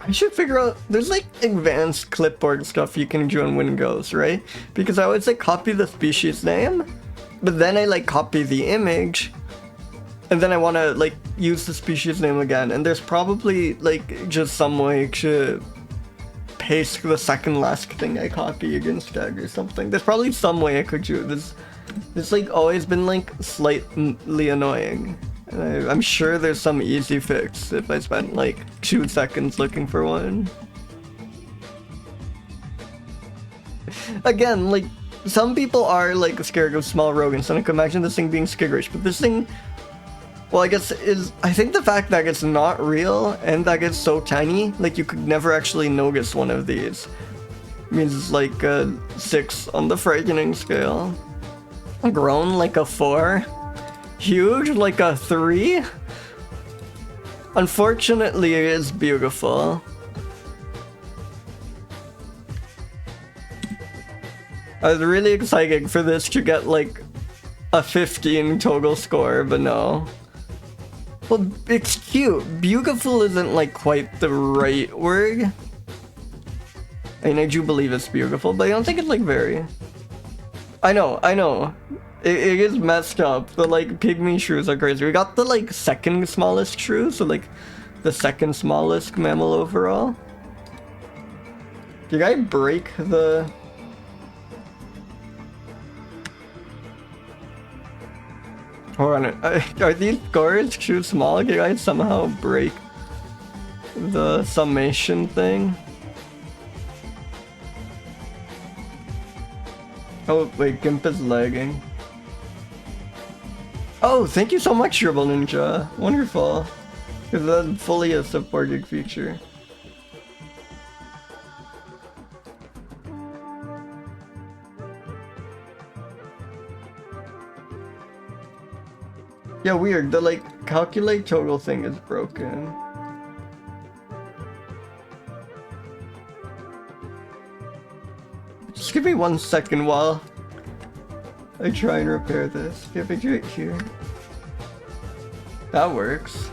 I should figure out, there's like advanced clipboard stuff you can do on Windows, right? Because I always like copy the species name, but then I like copy the image, and then I want to like use the species name again, and there's probably like just some way to paste the second last thing I copied instead or something. There's probably some way I could do this. It's like always been like slightly annoying. I'm sure there's some easy fix if I spent like 2 seconds looking for one. Again, like, some people are like scared of small rodents, and I can imagine this thing being skittish, but this thing, well, I guess I think the fact that it's not real and that it's so tiny, like you could never actually notice one of these, means it's like a 6 on the frightening scale. Grown like a 4. Huge like a 3? Unfortunately, it is beautiful. I was really excited for this to get like a 15 total score, but no. Well, it's cute. Beautiful isn't like quite the right word. I mean, I do believe it's beautiful, but I don't think it's like very... I know. It is messed up. The like pygmy shrews are crazy. We got the like second smallest shrew, so like the second smallest mammal overall. Did I break the... Hold on, are these scores too small? Did I somehow break the summation thing? Oh wait, GIMP is lagging. Oh, thank you so much, Dribble Ninja. Wonderful. Because that's fully a supported feature. Yeah, weird. The like calculate total thing is broken. Just give me 1 second while I try and repair this. Give it right here. That works.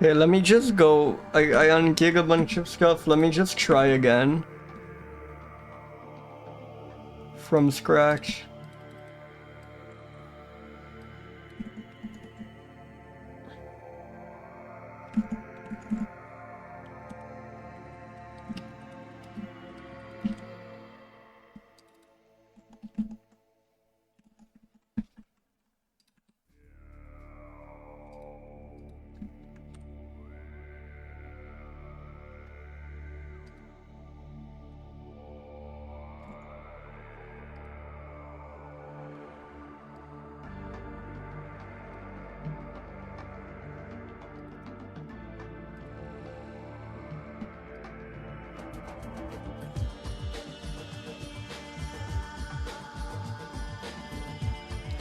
Okay, let me just go. I ungig a bunch of stuff. Let me just try again. From scratch.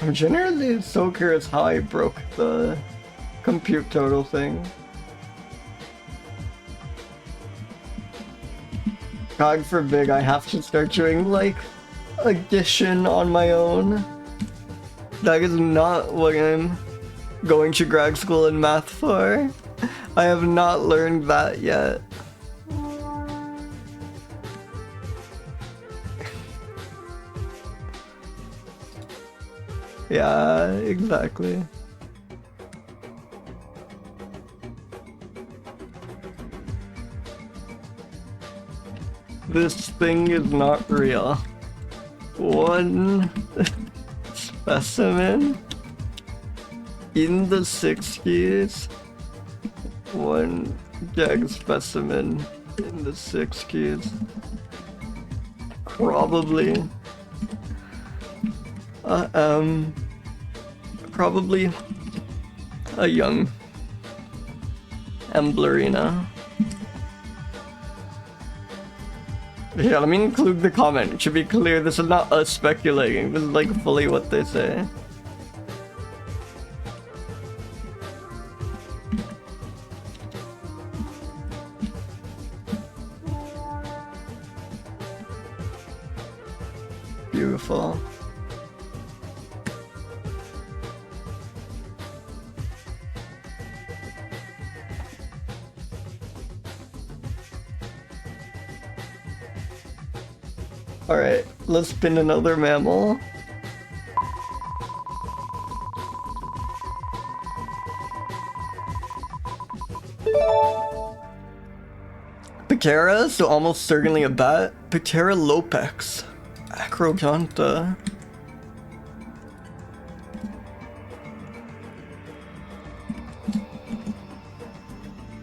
I'm generally so curious how I broke the compute total thing. God forbid I have to start doing like addition on my own. That is not what I'm going to grad school in math for. I have not learned that yet. Yeah, exactly. This thing is not real. One specimen in the 60s. One jag specimen in the 60s. Probably. Probably a young Emblerina. Yeah, let me include the comment. It should be clear this is not us speculating. This is like fully what they say. Beautiful. Alright, let's spin another mammal. Ptera, so almost certainly a bat. Pteralopex. Acrodonta.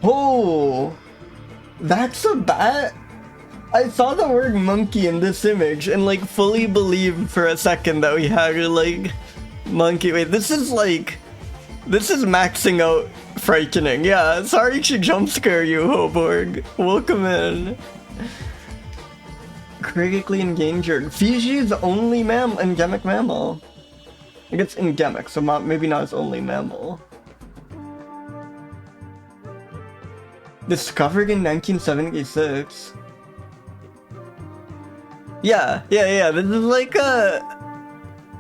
Oh! That's a bat? I saw the word monkey in this image and like fully believed for a second that we had like monkey. Wait, this is maxing out frightening. Yeah, sorry to jump scare you, Hoborg. Welcome in. Critically endangered. Fiji's only endemic mammal. I think it's endemic, so maybe not its only mammal. Discovered in 1976. Yeah. This is like a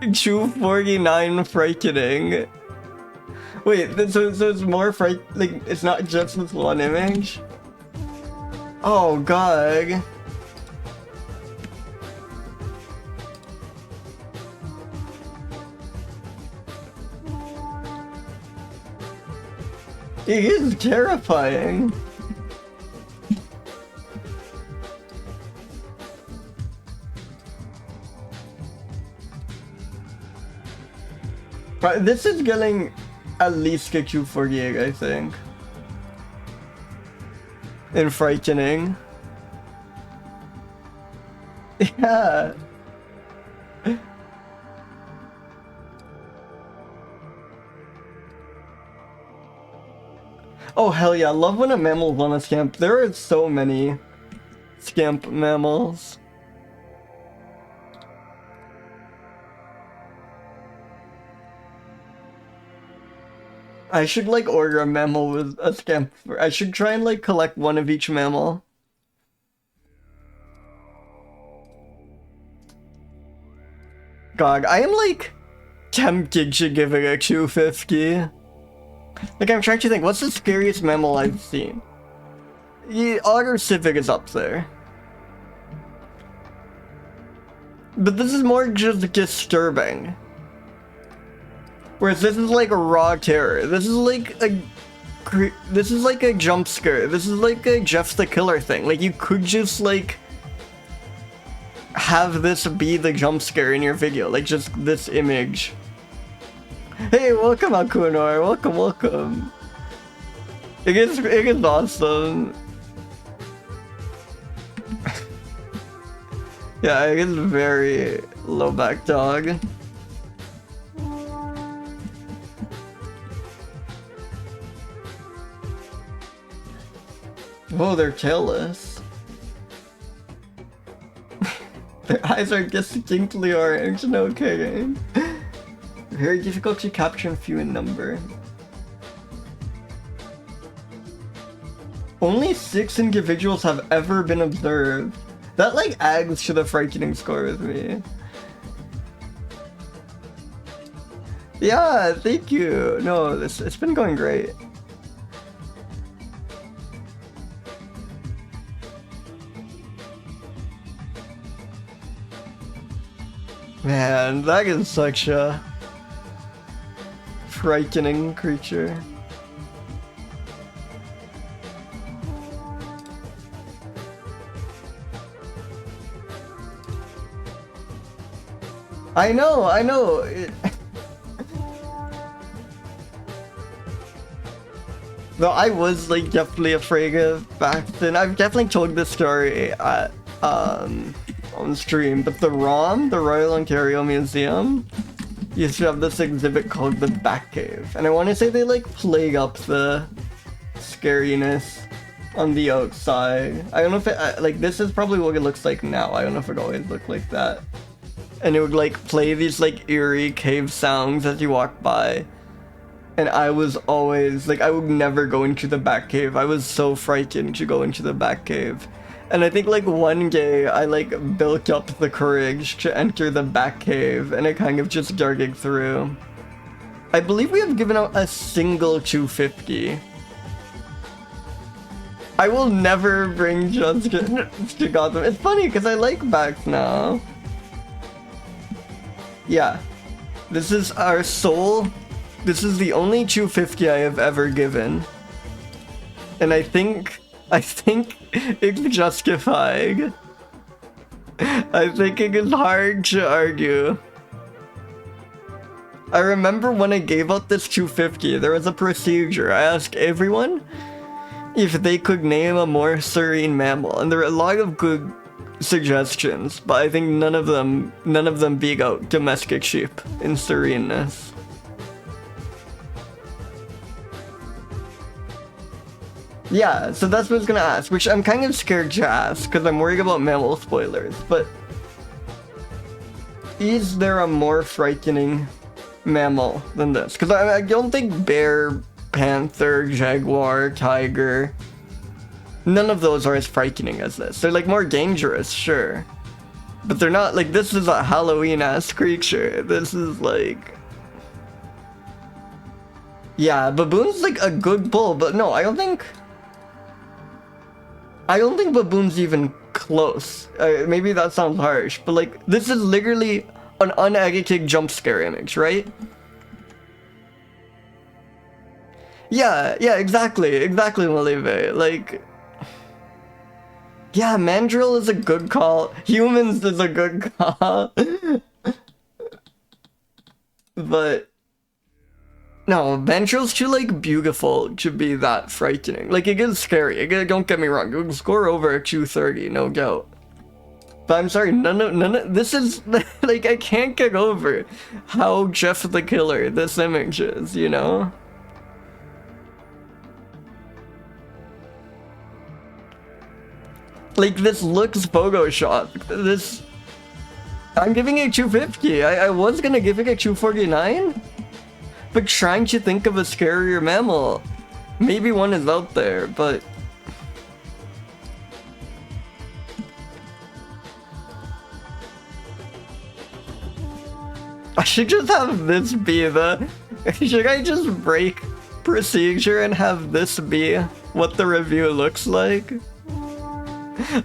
249 frightening. Wait, so it's more like it's not just this one image? Oh god. It is terrifying. But this is getting at least a Q48, I think. And frightening. Yeah. Oh hell yeah, I love when a mammal's on a scamp. There are so many scamp mammals. I should like order a mammal with a scamp. I should try and like collect one of each mammal. God, I am like tempted to give it a 250. Like I'm trying to think, what's the scariest mammal I've seen? Yeah, Otter Civic is up there. But this is more just disturbing. Whereas this is like a raw terror. This is like a jump scare. This is like a Jeff the Killer thing. Like you could just like have this be the jump scare in your video, like just this image. Hey, welcome Akunor. Welcome. It is awesome. Yeah, it is very low back dog. Oh, they're tailless. Their eyes are distinctly orange, no kidding. Very difficult to capture and few in number. Only 6 individuals have ever been observed. That like adds to the frightening score with me. Yeah, thank you. No, it's been going great. Man, that is such a frightening creature. I know. Though I was like definitely afraid of back then. I've definitely told this story at on stream, but the ROM, the Royal Ontario Museum, used to have this exhibit called the Batcave, and I want to say they like play up the scariness on the outside. I don't know if it like this is probably what it looks like now. I don't know if it always looked like that. And it would like play these like eerie cave sounds as you walk by. And I was always like, I would never go into the Batcave. I was so frightened to go into the Batcave. And I think like one day I like built up the courage to enter the Batcave, and I kind of just darted through. I believe we have given out a single 250. I will never bring just to Gotham. It's funny because I like bats now. Yeah, this is our soul. This is the only 250 I have ever given. And I think it's justified. I think it is hard to argue. I remember when I gave out this 250, there was a procedure. I asked everyone if they could name a more serene mammal, and there were a lot of good suggestions, but I think none of them beat out domestic sheep in sereneness. Yeah, so that's what I was gonna ask, which I'm kind of scared to ask because I'm worried about mammal spoilers, but is there a more frightening mammal than this? Because I don't think bear, panther, jaguar, tiger, none of those are as frightening as this. They're like more dangerous, sure, but they're not like, this is a Halloween-ass creature. This is like, yeah, baboon's like a good bull, but no, I don't think baboon's even close. Maybe that sounds harsh, but like, this is literally an unedited jump scare image, right? Yeah, exactly, Malive. Like, yeah, mandrill is a good call. Humans is a good call. But no, mandrill's too like beautiful to be that frightening. Like, it is scary. Don't get me wrong. It would score over a 230, no doubt. But I'm sorry, none of this is like, I can't get over how Jeff the Killer this image is, you know? Like, this looks photoshopped. This, I'm giving it 250. I was gonna give it a 249, but trying to think of a scarier mammal. Maybe one is out there, but I should just have this be the, should I just break procedure and have this be what the review looks like?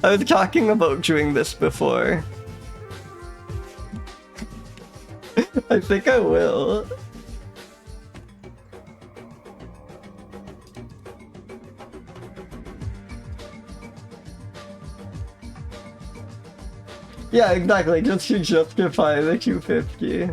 I was talking about doing this before. I think I will. Yeah, exactly, just to justify the 250.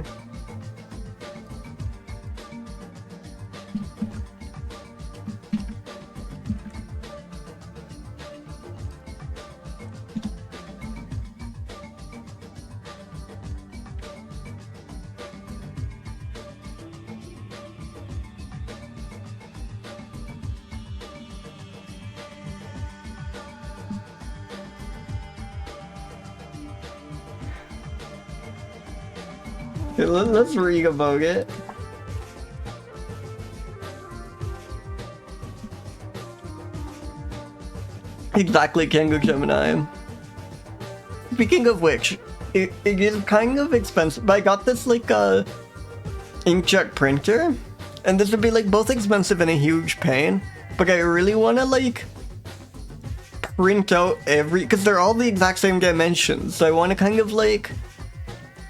Let's re-evoke it. Exactly, Kango Gemini. Speaking of which, it is kind of expensive, but I got this like inkjet printer, and this would be like both expensive and a huge pain, but I really want to like print out because they're all the exact same dimensions, so I want to kind of like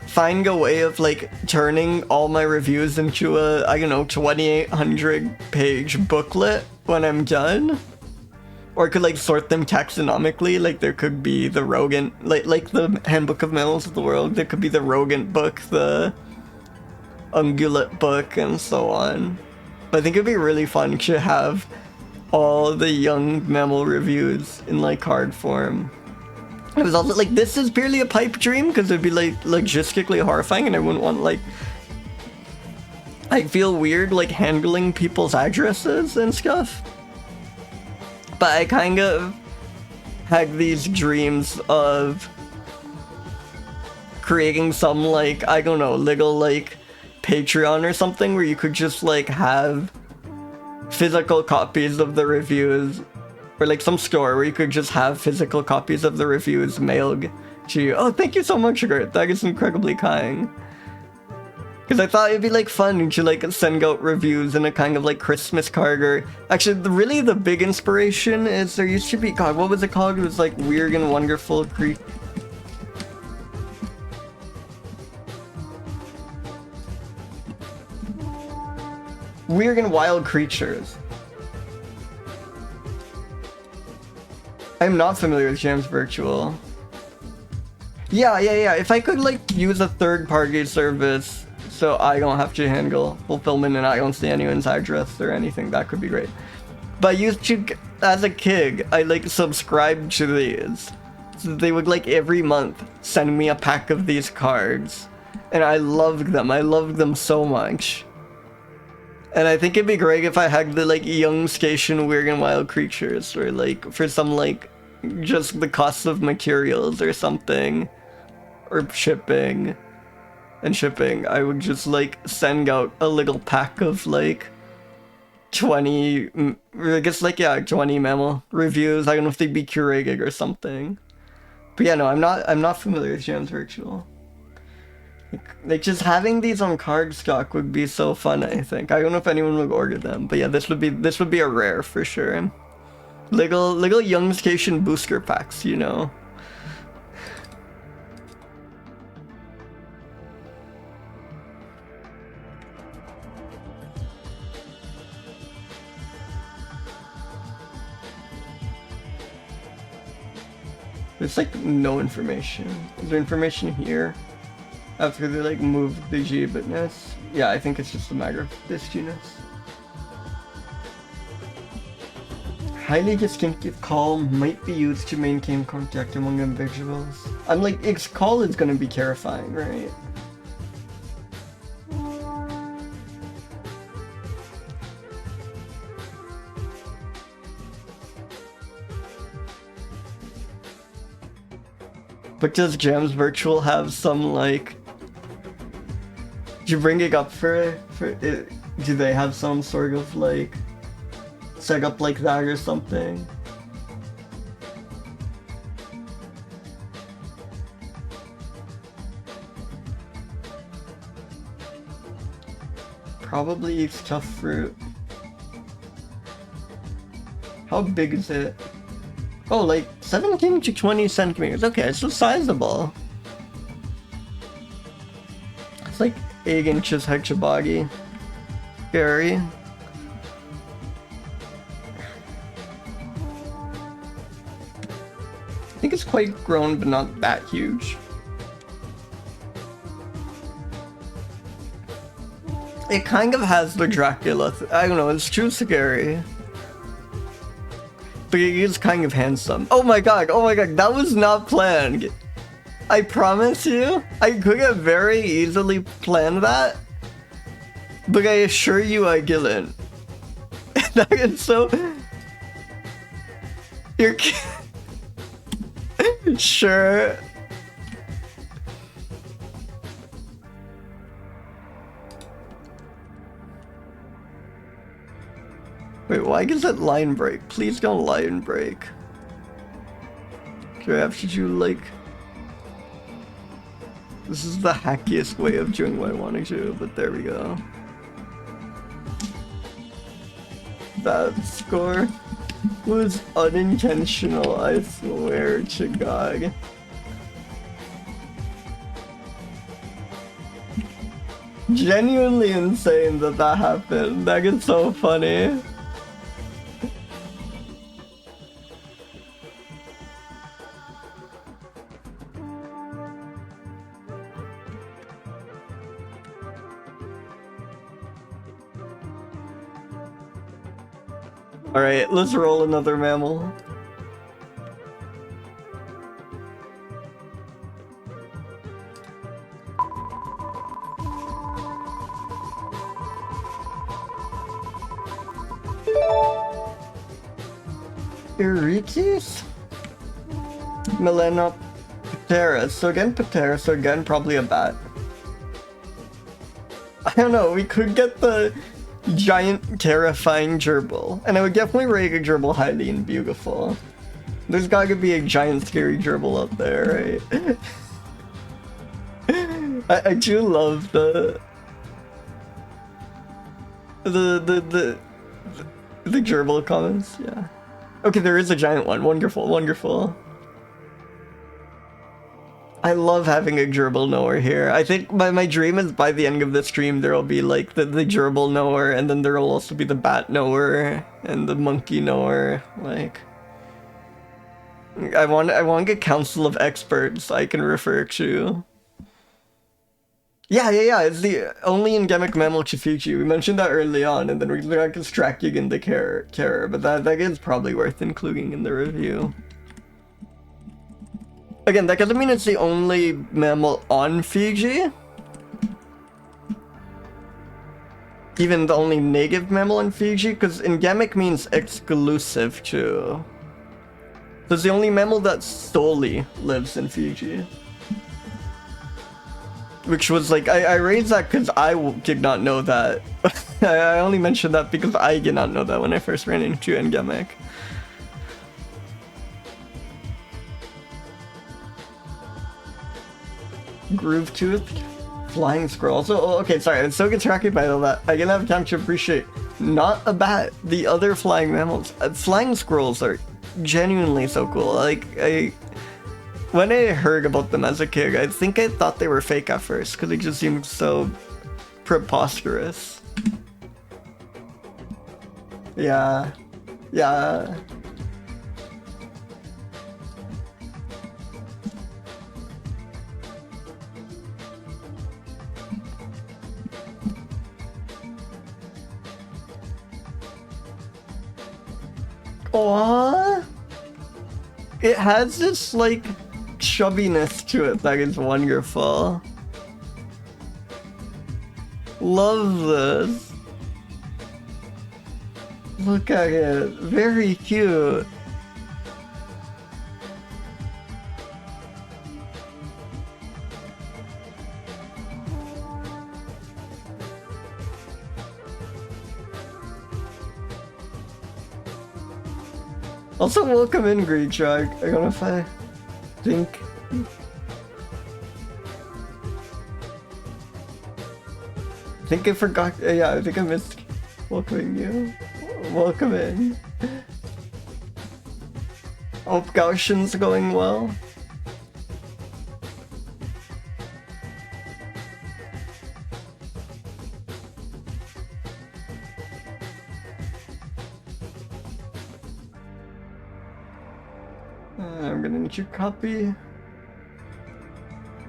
find a way of like turning all my reviews into a, I don't know, 2,800 page booklet when I'm done. Or I could like sort them taxonomically, like there could be the rodent, like the Handbook of Mammals of the World, there could be the rodent book, the ungulate book, and so on. But I think it'd be really fun to have all the young mammal reviews in like card form. It was also like, this is purely a pipe dream because it'd be like logistically horrifying, and I wouldn't want like, I feel weird like handling people's addresses and stuff. But I kind of had these dreams of creating some like, I don't know, little like Patreon or something where you could just like have physical copies of the reviews, or like some store where you could just have physical copies of the reviews mailed to you. Oh, thank you so much, Gert. That is incredibly kind. Because I thought it'd be like fun to like send out reviews in a kind of like Christmas card, or actually really the big inspiration is there used to be, God, what was it called? It was like Weird and Wonderful Weird and Wild Creatures. I'm not familiar with Jams Virtual. Yeah. If I could like use a third-party service so I don't have to handle fulfillment and I don't see anyone's address or anything, that could be great. But I used to, as a kid, I like subscribed to these. So they would like every month send me a pack of these cards. And I loved them. I loved them so much. And I think it'd be great if I had the like young station Weird and Wild Creatures, or like for some like just the cost of materials or something, or shipping. I would just like send out a little pack of like 20, I guess like, yeah, 20 mammal reviews. I don't know if they'd be curated or something. But yeah, no, I'm not familiar with Jams Virtual. Like just having these on card stock would be so fun, I think. I don't know if anyone would order them, but yeah, this would be a rare for sure. Little young station booster packs, you know. There's like no information. Is there information here? After they like moved the G-bitness? Yeah, I think it's just the Macrophyllum genus. Highly distinctive call might be used to maintain contact among individuals. I'm like, its call is gonna be terrifying, right? But does Jams Virtual have some like... Did you bring it up for it? Do they have some sort of like set up like that or something? Probably eats tough fruit. How big is it? Oh, like 17 to 20 centimeters. Okay, it's so sizable. It's like 8 inches height to body. Scary. I think it's quite grown, but not that huge. It kind of has the Dracula. I don't know, it's too scary. But he is kind of handsome. Oh my god, that was not planned. I promise you, I could have very easily planned that. But I assure you I didn't. That is so... You're... Sure. Wait, why is it line break? Please don't line break. Giraffe, should you like... This is the hackiest way of doing what I want to do, but there we go. That score was unintentional, I swear to God. Genuinely insane that that happened. That is so funny. Alright, let's roll another mammal. Aeretes? Melanopterus. So again, Pterus, so again, probably a bat. I don't know, we could get the giant terrifying gerbil. And I would definitely rate a gerbil highly and beautiful. There's gotta be a giant scary gerbil up there, right? I do love the gerbil comments, yeah. Okay, there is a giant one. Wonderful, wonderful. I love having a gerbil knower here. I think my dream is by the end of the stream there will be like the gerbil knower, and then there will also be the bat knower and the monkey knower. Like, I want a council of experts I can refer to. Yeah. It's the only endemic mammal to Fiji. We mentioned that early on, and then we got distracted in the care, but that is probably worth including in the review. Again, that doesn't mean it's the only mammal on Fiji. Even the only native mammal on Fiji, because endemic means exclusive to. So it's the only mammal that solely lives in Fiji. Which was like, I raised that because I did not know that. I only mentioned that because I did not know that when I first ran into endemic. Groove-toothed flying squirrel. So, okay, sorry, I'm so distracted by all that. I didn't have time to appreciate not a bat, the other flying mammals. Flying squirrels are genuinely so cool. Like, when I heard about them as a kid, I think I thought they were fake at first because they just seemed so preposterous. Yeah. Aww. It has this like chubbiness to it that is wonderful. Love this. Look at it. Very cute. Also, welcome in, Greek Shark. I don't know if I think. I think I forgot. Yeah, I think I missed welcoming you. Welcome in. Hope Gaussian's going well. I'm gonna need you to copy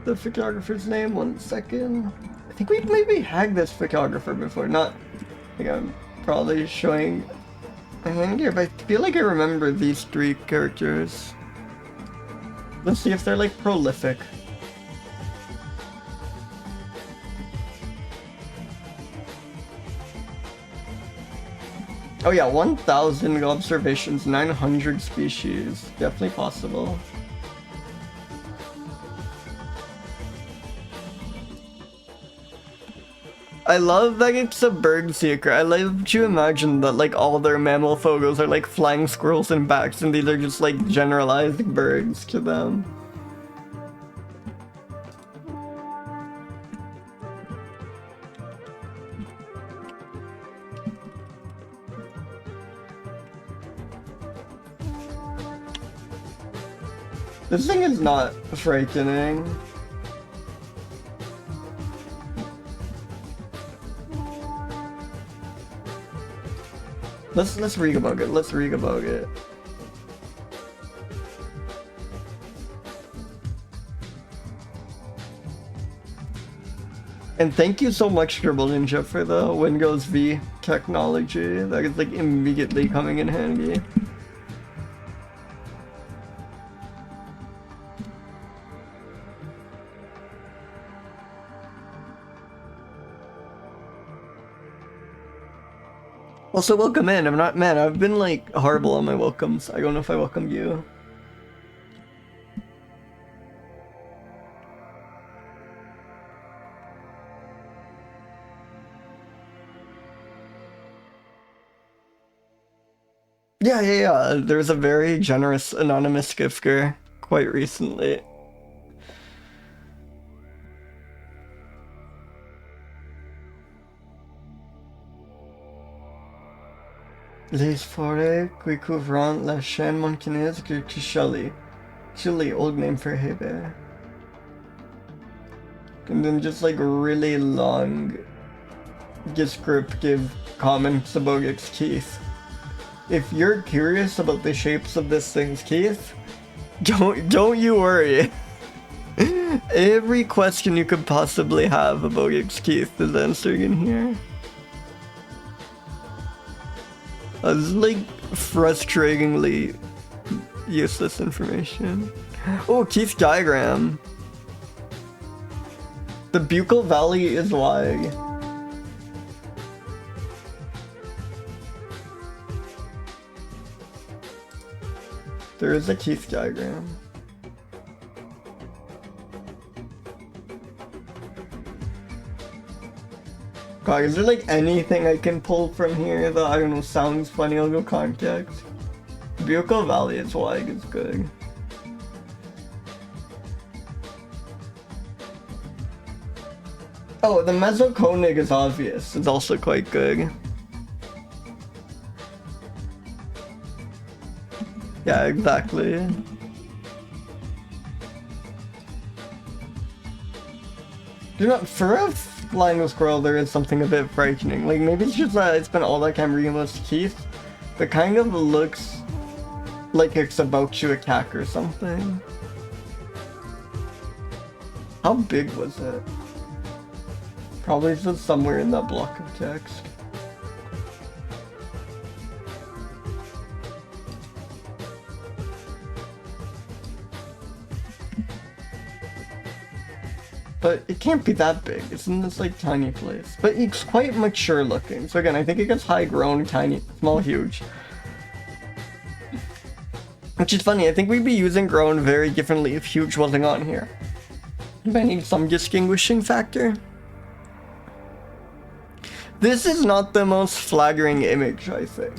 the photographer's name. 1 second. I think we've maybe hacked this photographer before. Not. I think I'm probably showing a hand here, but I feel like I remember these 3 characters. Let's see if they're like prolific. Oh yeah, 1,000 observations, 900 species. Definitely possible. I love that it's a bird seeker. I love to imagine that like all their mammal photos are like flying squirrels and bats, and these are just like generalized birds to them. This thing is not frightening. Let's read about it. Let's read about it. And thank you so much, Dribble Ninja, for the Windows V technology. That is like immediately coming in handy. Also, welcome in. I've been like horrible on my welcomes. I don't know if I welcomed you. Yeah. There's a very generous anonymous gifter quite recently. Les forêts qui couvrent la chaîne montagneuse de Chili. Chili, old name for hay bear. And then just like really long descriptive comments about its teeth. If you're curious about the shapes of this thing's teeth, don't you worry. Every question you could possibly have about its teeth is answered in here. It's like frustratingly useless information. Oh, teeth diagram. The buccal valley is wide. There is a teeth diagram. God, is there like anything I can pull from here that, I don't know, sounds funny? I'll go context. Buccal valley is wide, is good. Oh, the mesoconig is obvious. It's also quite good. Yeah, exactly. Do not, for a flying squirrel, there is something a bit frightening. Like, maybe it's just that it's been all that time reading those teeth, but kind of looks like it's about to attack or something. How big was it? Probably just somewhere in that block of text. But it can't be that big. It's in this like tiny place. But it's quite mature looking. So again, I think it gets high grown, tiny, small, huge. Which is funny, I think we'd be using grown very differently if huge wasn't on here. If I need some distinguishing factor. This is not the most flattering image, I think.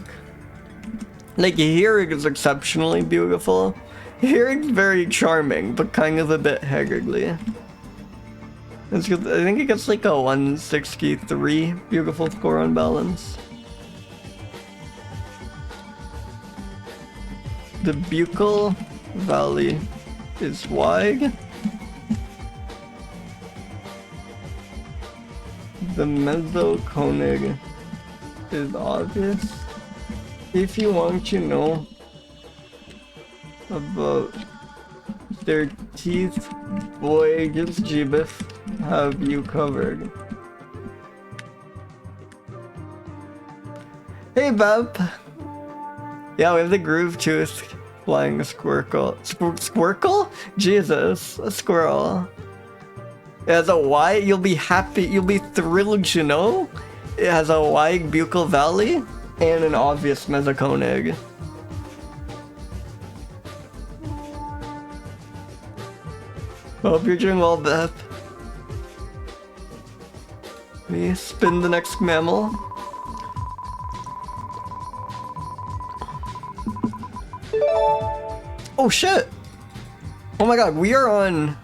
Like here it is exceptionally beautiful. Here it's very charming, but kind of a bit haggardly. I think it gets like a 163 beautiful score on balance. The buccal valley is wide. The mesoconig is obvious. If you want to know about their teeth, boy, just Jeebus have you covered. Hey, Bub! Yeah, we have the groove tooth flying squircle. Squircle? Jesus, a squirrel. It has a wide, you'll be happy, you'll be thrilled to know. It has a wide buccal valley and an obvious mesoconig. Hope you're doing well, Beth. We spin the next mammal. Oh shit! Oh my god, we are on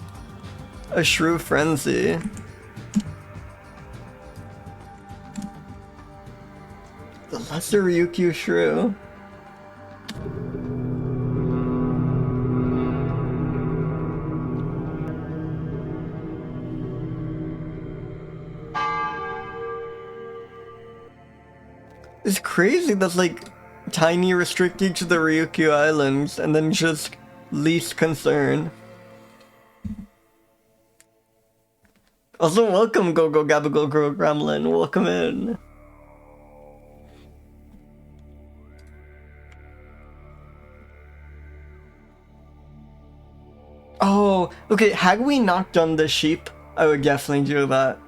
a shrew frenzy. The lesser Ryukyu shrew. It's crazy that's like tiny restricted to the Ryukyu Islands and then just least concern. Also, welcome Go Gabago Grow Gremlin, welcome in. Oh, okay, had we not done the sheep, I would definitely do that.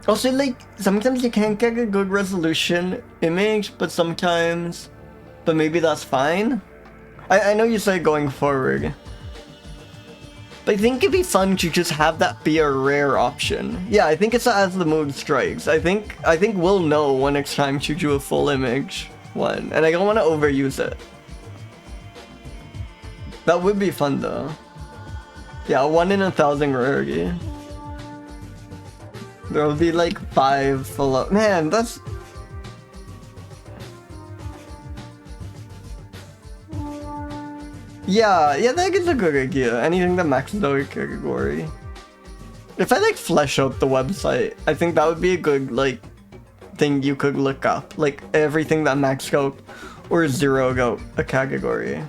Also, like, sometimes you can't get a good resolution image, but sometimes... But maybe that's fine? I know you said going forward. But I think it'd be fun to just have that be a rare option. Yeah, I think it's as the mood strikes. I think we'll know when it's time to do a full image one. And I don't want to overuse it. That would be fun though. Yeah, 1 in 1,000 rarity. There'll be like 5 full up. Man, that's... Yeah, that is a good idea. Anything that maxes out your category. If I like flesh out the website, I think that would be a good like thing you could look up. Like everything that maxed out or zeroed out a category.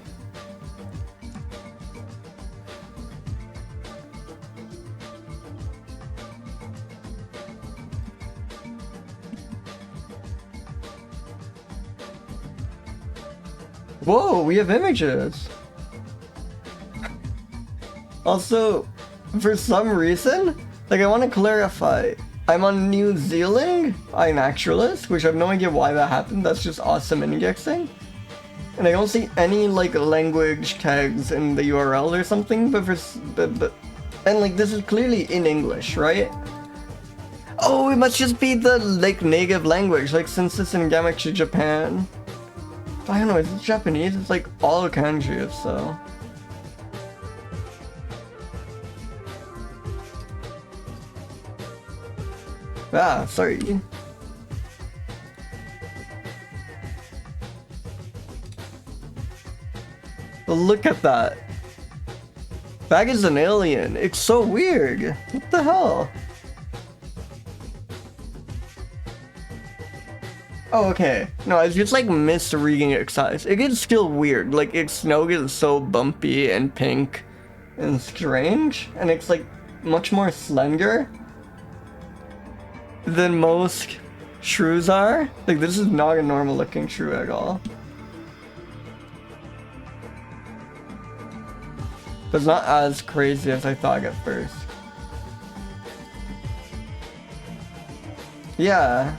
Whoa, we have images! Also, for some reason, like I want to clarify, I'm on New Zealand iNaturalist, which I have no idea why that happened, that's just awesome indexing. And I don't see any like language tags in the URL or something, but and like this is clearly in English, right? Oh, it must just be the like native language, like since it's endemic to Japan. I don't know, is it Japanese? It's like all kanji, so. Ah, sorry. But look at that. That is an alien. It's so weird. What the hell? Oh, okay. No, it's just like misreading its size. It is still weird. Like, its nose is so bumpy and pink and strange. And it's like much more slender than most shrews are. Like, this is not a normal looking shrew at all. But it's not as crazy as I thought at first. Yeah.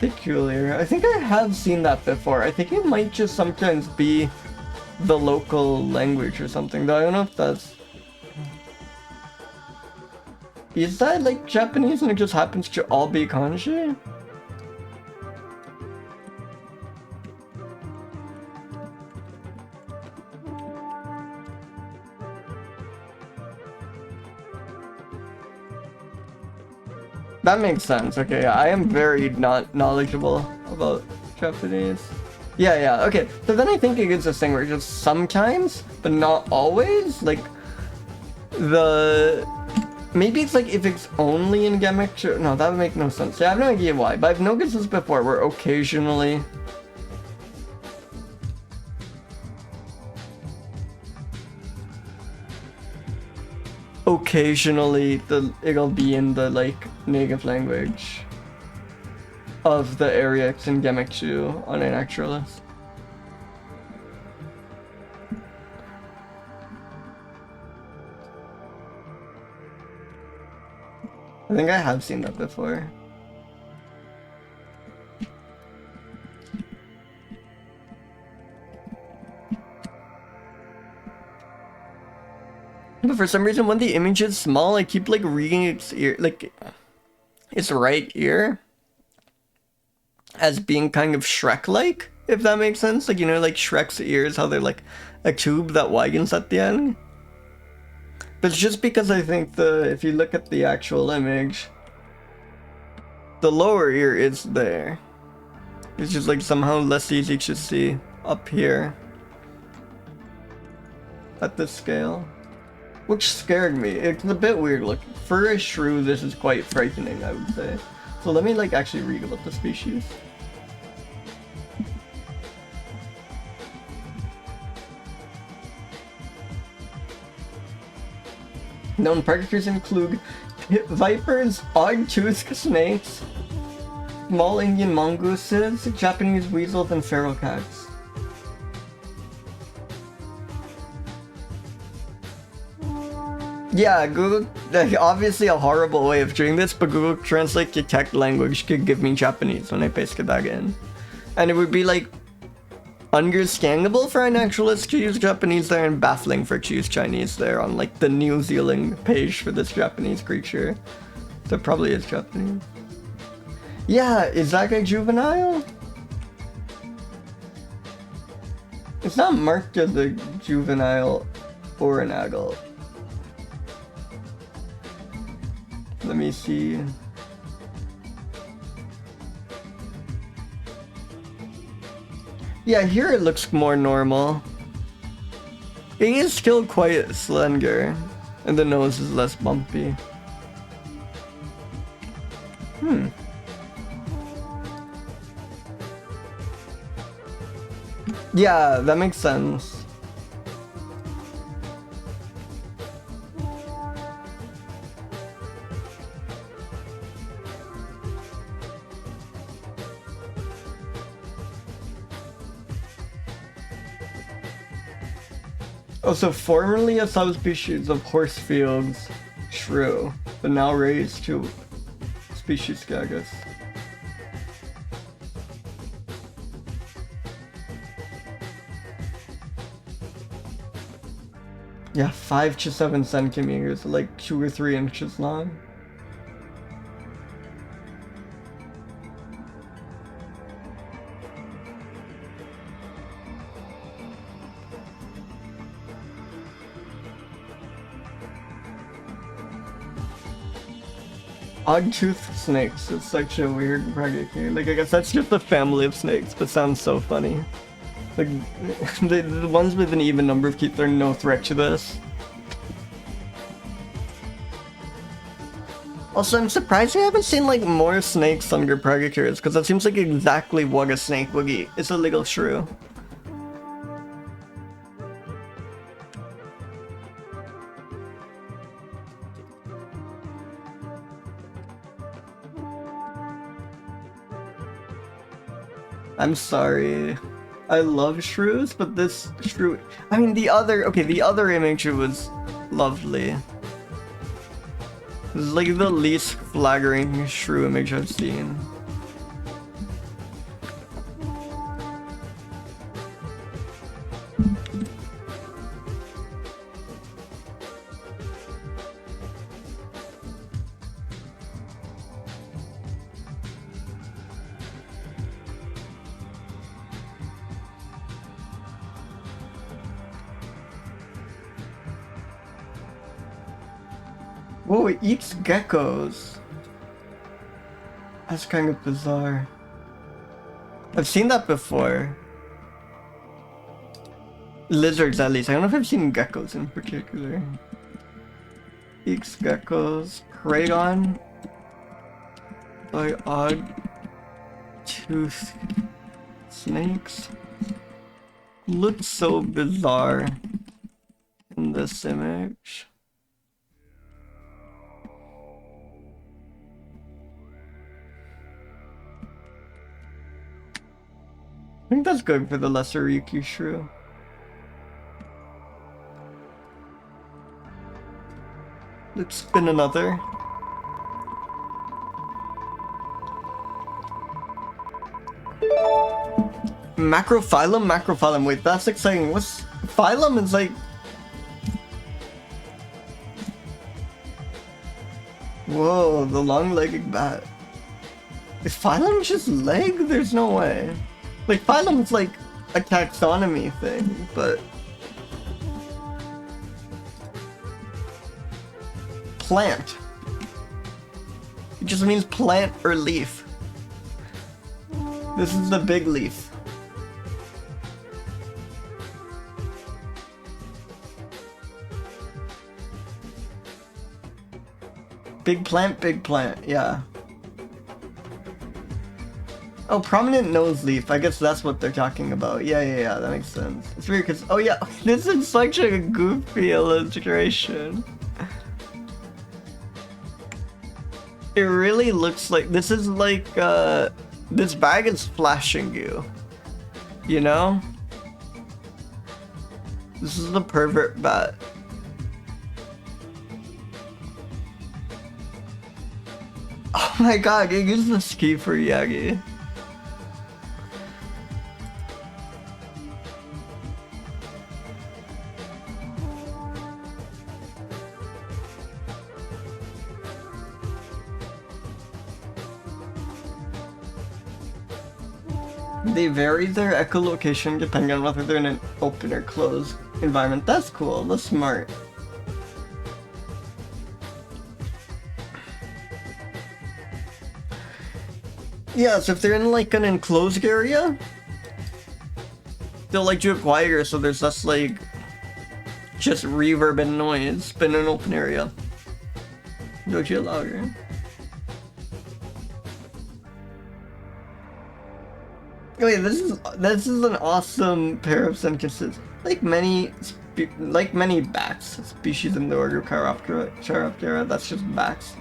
Peculiar. I think I have seen that before. I think it might just sometimes be the local language or something, though I don't know if that's... Is that like Japanese and it just happens to all be kanji? That makes sense. Okay, yeah, I am very not knowledgeable about Japanese. Yeah, okay. So then I think it is this thing where just sometimes, but not always, like, maybe it's like if it's only endemic to... No, that would make no sense. Yeah, I have no idea why, but I've noticed this before, where occasionally... it'll be in the like native language of the area it's endemic to on a naturalist. I think I have seen that before. but for some reason when the image is small, I keep like reading its ear, like its right ear, as being kind of Shrek-like, if that makes sense. Like, you know, like Shrek's ears, how they're like a tube that widens at the end. But it's just because I think if you look at the actual image, the lower ear is there. It's just like somehow less easy to see up here at this scale, which scared me. It's a bit weird looking. For a shrew, this is quite frightening, I would say. So let me like actually read about the species. Known predators include pit vipers, odd-toothed snakes, small Indian mongooses, Japanese weasels, and feral cats. Yeah, Google, obviously a horrible way of doing this, but Google Translate detect language could give me Japanese when I pasted that in. And it would be like understandable for a naturalist to use Japanese there and baffling for to use Chinese there on like the New Zealand page for this Japanese creature. So it probably is Japanese. Yeah, is that a juvenile? It's not marked as a juvenile or an adult. Let me see. Yeah, here it looks more normal. It is still quite slender, and the nose is less bumpy. Yeah, that makes sense. Also, formerly a subspecies of horsefields shrew, but now raised to species Gagus. Yeah, 5 to 7 centimeters, like 2 or 3 inches long. Odd-toothed snakes is such a weird predator. Like, I guess that's just a family of snakes, but sounds so funny. Like, the ones with an even number of teeth are no threat to this. Also, I'm surprised I haven't seen, like, more snakes under predators, because that seems like exactly what a snake would eat. It's a legal shrew. I'm sorry. I love shrews, but this shrew... I mean, the other image was lovely. This is like the least flattering shrew image I've seen. Whoa, it eats geckos. That's kind of bizarre. I've seen that before. Lizards, at least. I don't know if I've seen geckos in particular. Eats geckos. Preyed on by odd-toothed snakes. Looks so bizarre in this image. I think that's good for the lesser Ryukyu shrew. Let's spin another. Macrophyllum? Macrophyllum. Wait, that's exciting. What's... Phylum is like... Whoa, the long-legged bat. Is phylum just leg? There's no way. Like, phylum's like a taxonomy thing, but... Plant. It just means plant or leaf. This is the big leaf. Big plant, yeah. Oh, prominent nose leaf. I guess that's what they're talking about. Yeah, that makes sense. It's weird because, oh yeah, this is such a goofy illustration. It really looks like, this is like, this bag is flashing you. You know? This is the pervert bat. Oh my god, it uses the ski for Yagi. They vary their echolocation depending on whether they're in an open or closed environment. That's cool, that's smart. Yeah, so if they're in like an enclosed area, they'll like do it quieter so there's less like just reverb and noise, but in an open area, they'll do it louder. Wait, this is an awesome pair of sentences. Like many bats, species in the order Chiroptera, that's just bats.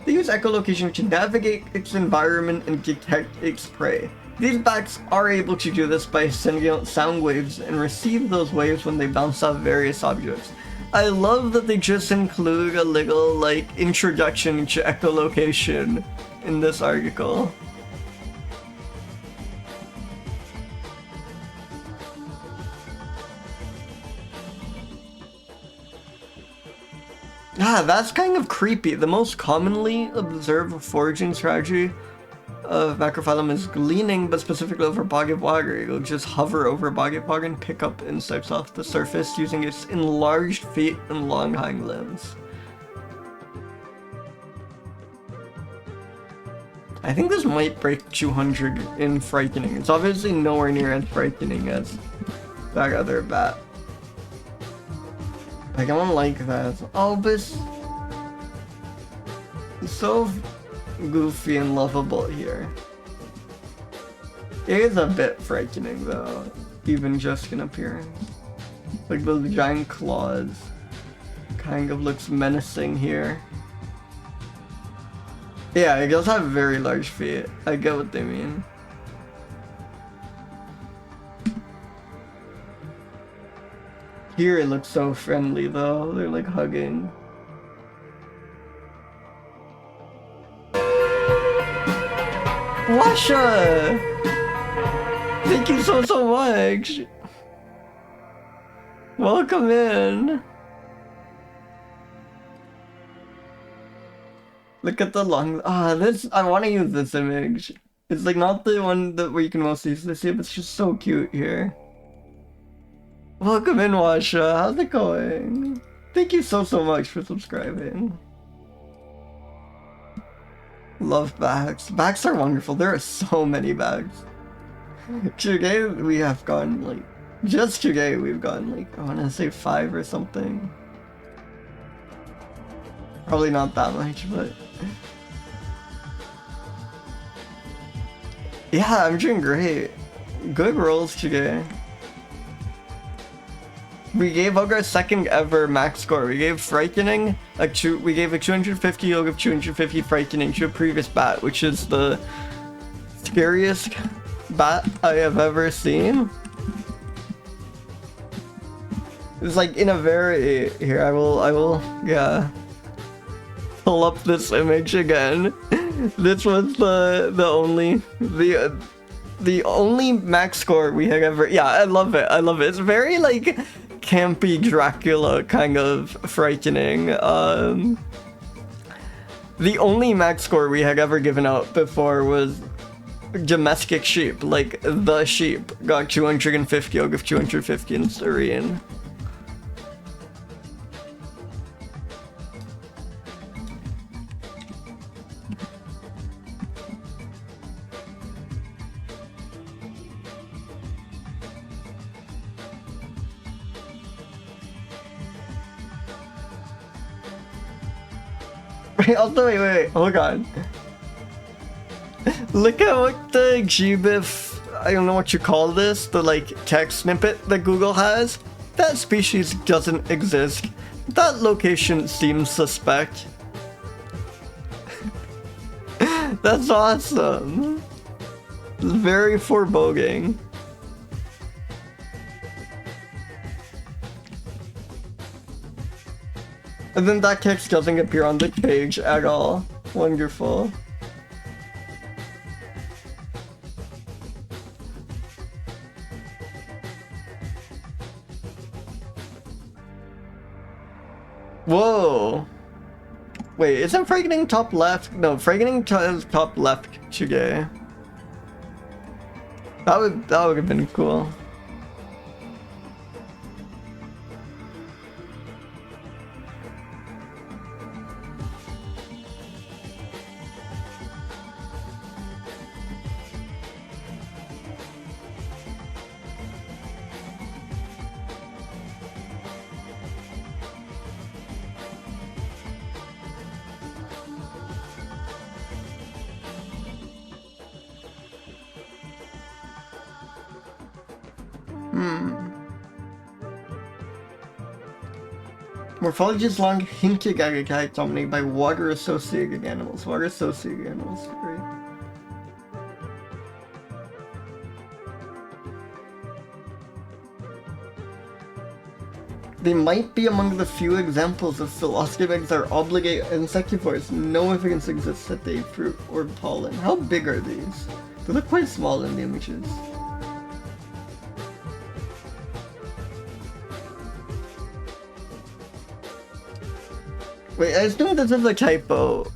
They use echolocation to navigate its environment and detect its prey. These bats are able to do this by sending out sound waves and receive those waves when they bounce off various objects. I love that they just include a little like introduction to echolocation in this article. Ah, that's kind of creepy. The most commonly observed foraging strategy of Macrophyllum is gleaning, but specifically over body of water. It'll just hover over a body of water and pick up insects off the surface using its enlarged feet and long hind limbs. I think this might break 200 in frightening. It's obviously nowhere near as frightening as that other bat. Like, I don't like that. Albus is so goofy and lovable here. It is a bit frightening though, even just in appearance. Like those giant claws kind of looks menacing here. Yeah, it does have very large feet. I get what they mean. Here it looks so friendly though, they're like hugging. Washa! Thank you so much! Welcome in! Look at the long, this, I want to use this image. It's like not the one that where you can mostly see it, but it's just so cute here. Welcome in, Washa. How's it going? Thank you so much for subscribing. Love bags. Bags are wonderful. There are so many bags. Today we have gone like, just today we've gone like, I want to say 5 or something. Probably not that much, but yeah, I'm doing great. Good rolls today. We gave our second ever max score. We gave frightening we gave a 250 out of 250 frightening to a previous bat, which is the scariest bat I have ever seen. It's like in a very, here I will yeah, pull up this image again. This was the only max score we had ever, yeah, I love it. It's very like campy Dracula kind of frightening. The only max score we had ever given out before was domestic sheep, like the sheep got 250, I'll give 250 in Serene. Also, wait, hold on. Look at what the GBIF, I don't know what you call this, the like text snippet that Google has. That species doesn't exist. That location seems suspect. That's awesome. Very foreboding. And then that text doesn't appear on the page at all. Wonderful. Whoa! Wait, isn't frightening top left? No, frightening top left, Shige. That would have been cool. Morphology is long, hinted aggregate dominated by water-associated animals. Water-associated animals, great. They might be among the few examples of phyllostomegs that are obligate insectivores. No evidence exists that they eat fruit or pollen. How big are these? They look quite small in the images. Wait, I assume this is a typo,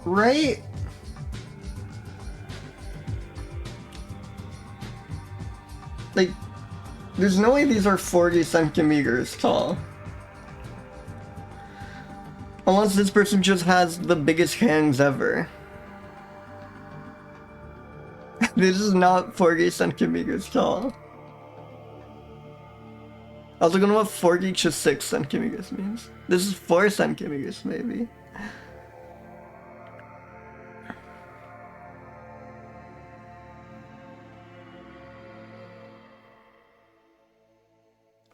right? Like, there's no way these are 40 centimeters tall. Unless this person just has the biggest hands ever. This is not 40 centimeters tall. I was looking at what 40 to 6 centimeters means. This is 4 centimeters, maybe.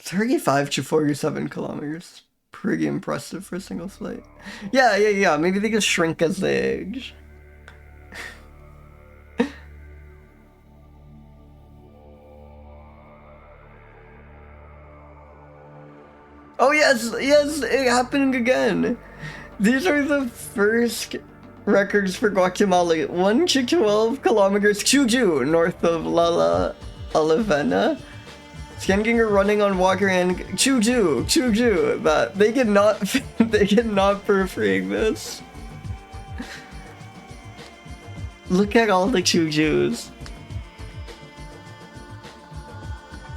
$35 to 47 kilometers. Pretty impressive for a single flight. Yeah. Maybe they just shrink as they age. Oh yes, it happened again. These are the first records for Guatemala. 1 to 12 kilometers Chuju, north of Lala Alivena. Scanginger running on water and Chuju. That they cannot perforate this. Look at all the Chujus.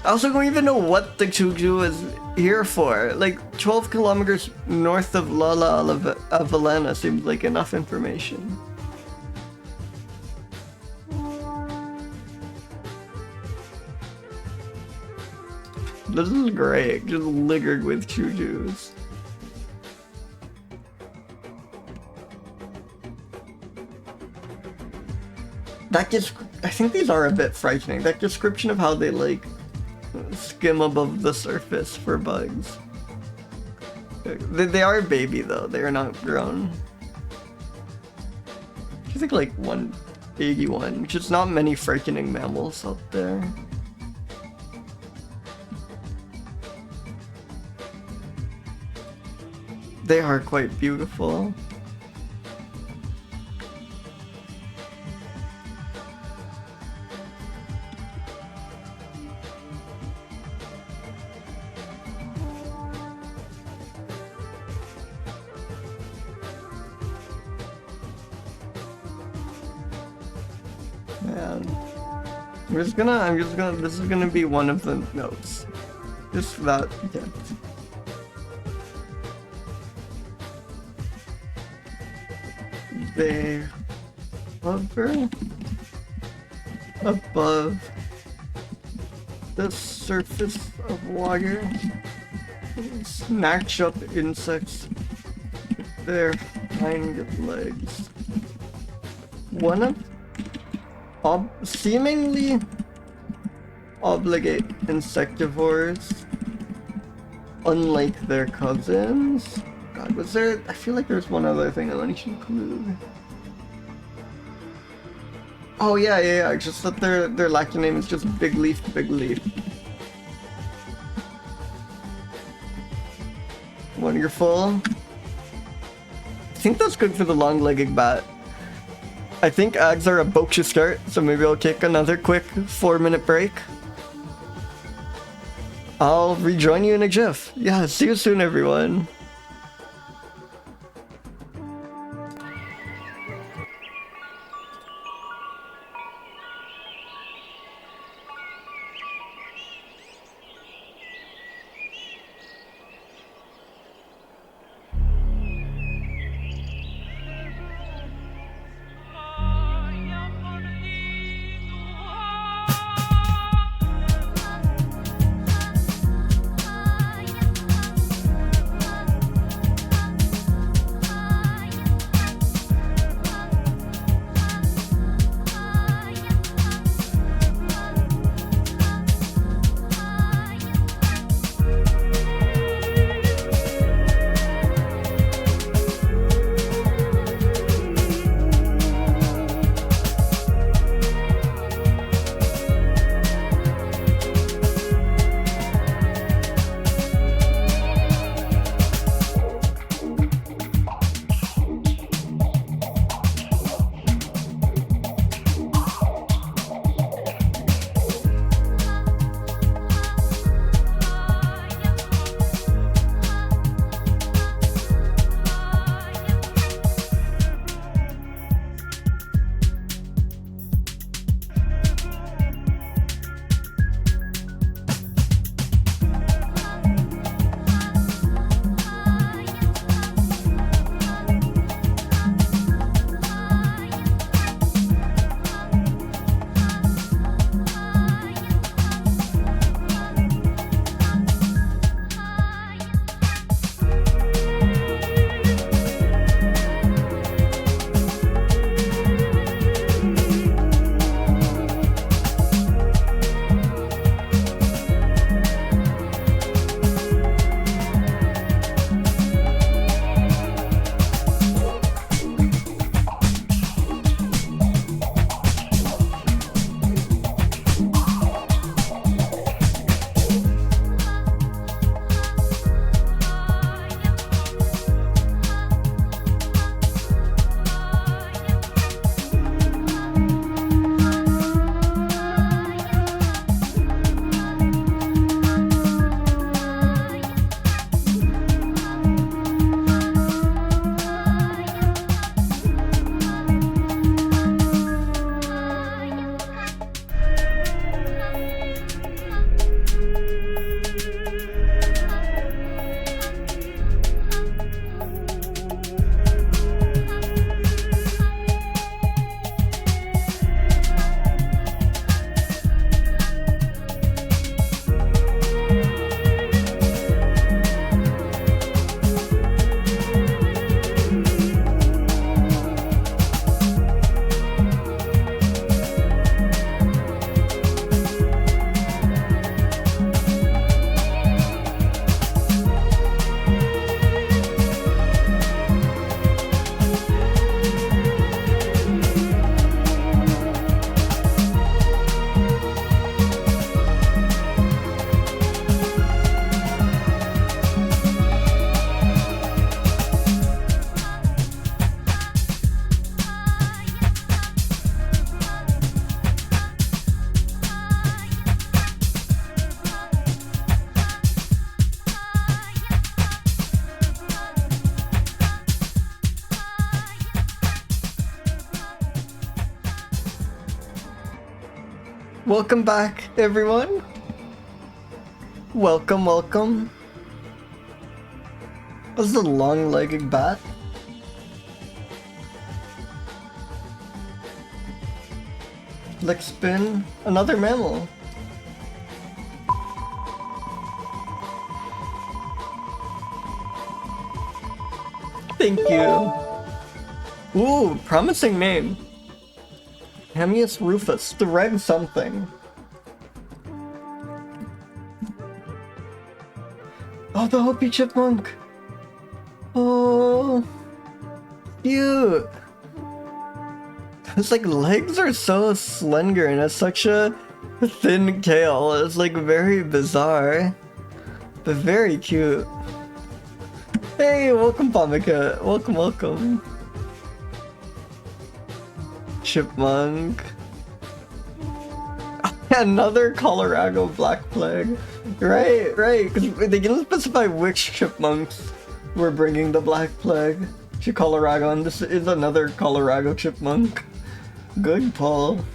I also don't even know what the Chuju is here for. Like 12 kilometers north of Lala Avelana seems like enough information. This is great, just littered with Chujus. I think these are a bit frightening. That description of how they like skim above the surface for bugs. They are a baby though, they are not grown. I think like 181, just not many frightening mammals out there. They are quite beautiful. man. This is gonna be one of the notes. Just that, yeah. They hover above the surface of water, snatch up insects with their hind legs. One of seemingly obligate insectivores, unlike their cousins. God, was there? I feel like there's one other thing I wanted to include. Oh yeah. Just that their Latin name is just big leaf. Wonderful. I think that's good for the long-legged bat. I think ags are about to start, so maybe I'll take another quick 4-minute break. I'll rejoin you in a jiff. Yeah, see you soon, everyone. Welcome back, everyone. Welcome, welcome. This is a long-legged bat. Lick spin, another mammal. Thank you. Ooh, promising name. Hemius rufus, the red something. Oh, the Hopi chipmunk. Oh, cute. His like legs are so slender and has such a thin tail. It's like very bizarre, but very cute. Hey, welcome Pamika. Welcome, welcome. Chipmunk. Another Colorado black plague. Right, because they didn't specify which chipmunks were bringing the black plague to Colorado, and this is another Colorado chipmunk. Good pull.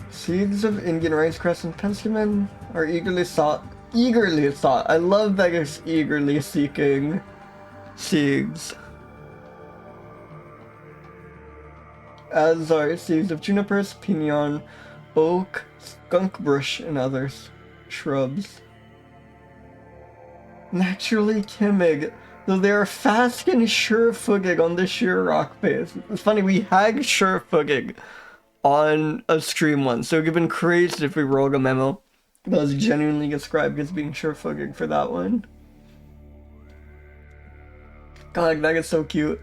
Seeds of Indian rice grass and penstemon are eagerly sought. Eagerly sought. I love that it's eagerly seeking seeds. As are seeds of junipers, pinon, oak, skunk bush, and other shrubs. Naturally timid, though they are fast and sure-footed on the sheer rock face. It's funny, we had sure-footed on a stream once, so it would have been crazy if we rolled a memo that was genuinely described as being sure-footed for that one. God, that is so cute.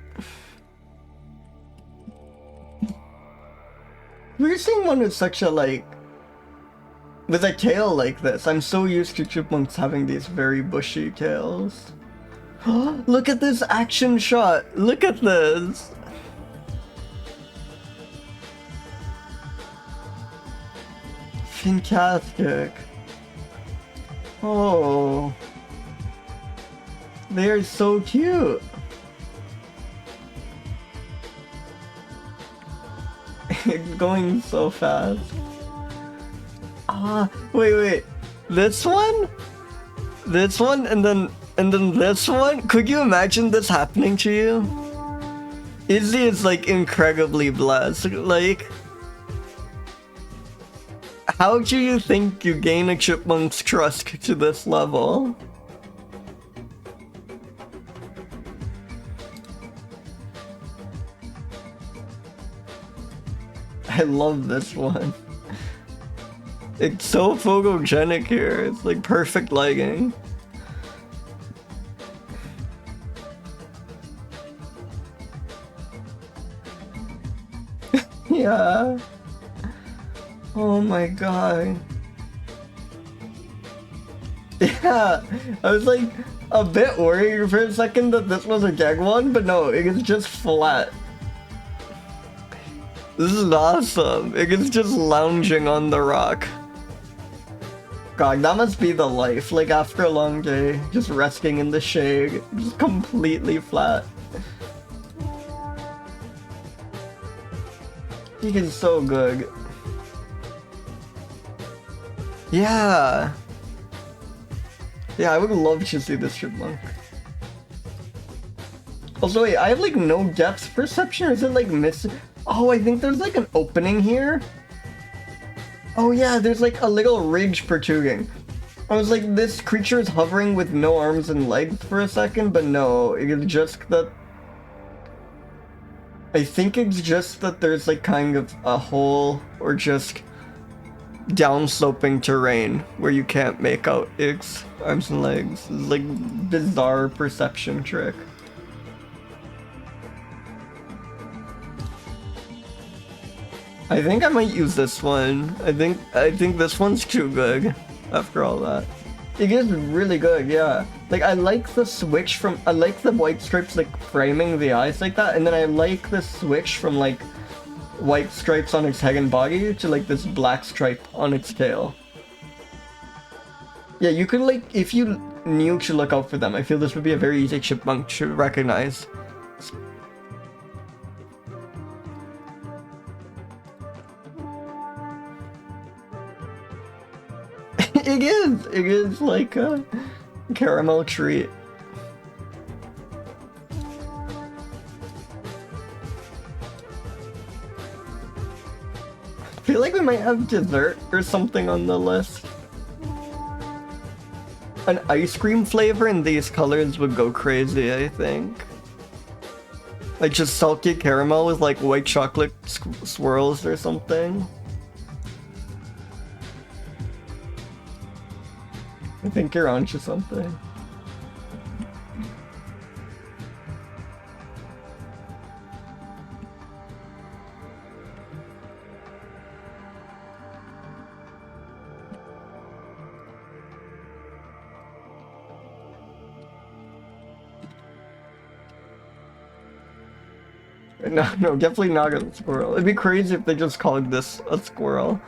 We're seeing one with such a, like, with a tail like this. I'm so used to chipmunks having these very bushy tails. Look at this action shot! Look at this! Fantastic. Oh. They are so cute. It's going so fast. Ah, wait. This one? This one and then this one? Could you imagine this happening to you? Izzy is like incredibly blessed. Like, how do you think you gain a chipmunk's trust to this level? I love this one. It's so photogenic here. It's like perfect lighting. Yeah. Oh my god. Yeah. I was like a bit worried for a second that this was a gag one, but no, it is just flat. This is awesome. It is just lounging on the rock. God, that must be the life. Like after a long day, just resting in the shade, just completely flat. He is so good. Yeah. Yeah, I would love to see this chipmunk. Also, wait, I have like no depth perception, or is it like missing? Oh, I think there's like an opening here. Oh yeah, there's like a little ridge protruding. I was like, this creature is hovering with no arms and legs for a second, but no, it's just that... I think it's just that there's like kind of a hole or just downsloping terrain where you can't make out its arms and legs. It's like bizarre perception trick. I think I might use this one. I think this one's too good after all that. It is really good, yeah. Like I like the switch from, I like the white stripes like framing the eyes like that, and then I like the switch from like white stripes on its head and body to like this black stripe on its tail. Yeah, you could like, if you knew to look out for them, I feel this would be a very easy chipmunk to recognize. It is. It is like a caramel treat. I feel like we might have dessert or something on the list. An ice cream flavor in these colors would go crazy, I think. Like just salty caramel with like white chocolate swirls or something. I think you're onto something. No, definitely not a squirrel. It'd be crazy if they just called this a squirrel.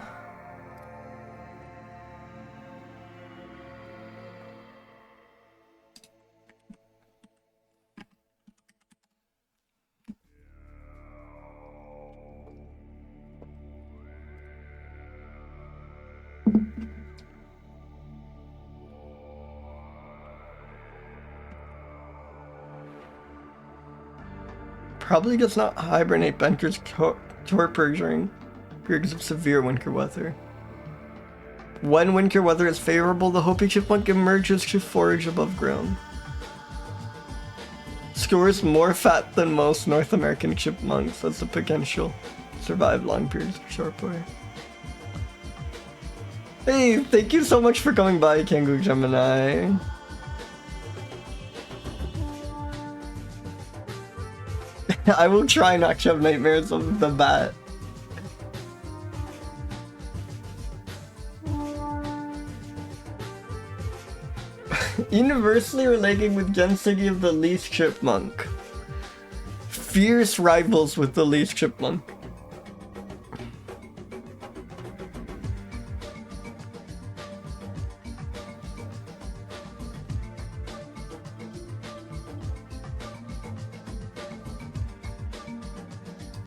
Probably does not hibernate, but enters torpor during periods of severe winter weather. When winter weather is favorable, the Hopi chipmunk emerges to forage above ground. Stores more fat than most North American chipmunks. That's the potential to survive long periods of short wear. Hey, thank you so much for coming by, Kangoo Gemini. I will try not to have nightmares of the bat. Universally relating with density of the least chipmunk. Fierce rivals with the least chipmunk.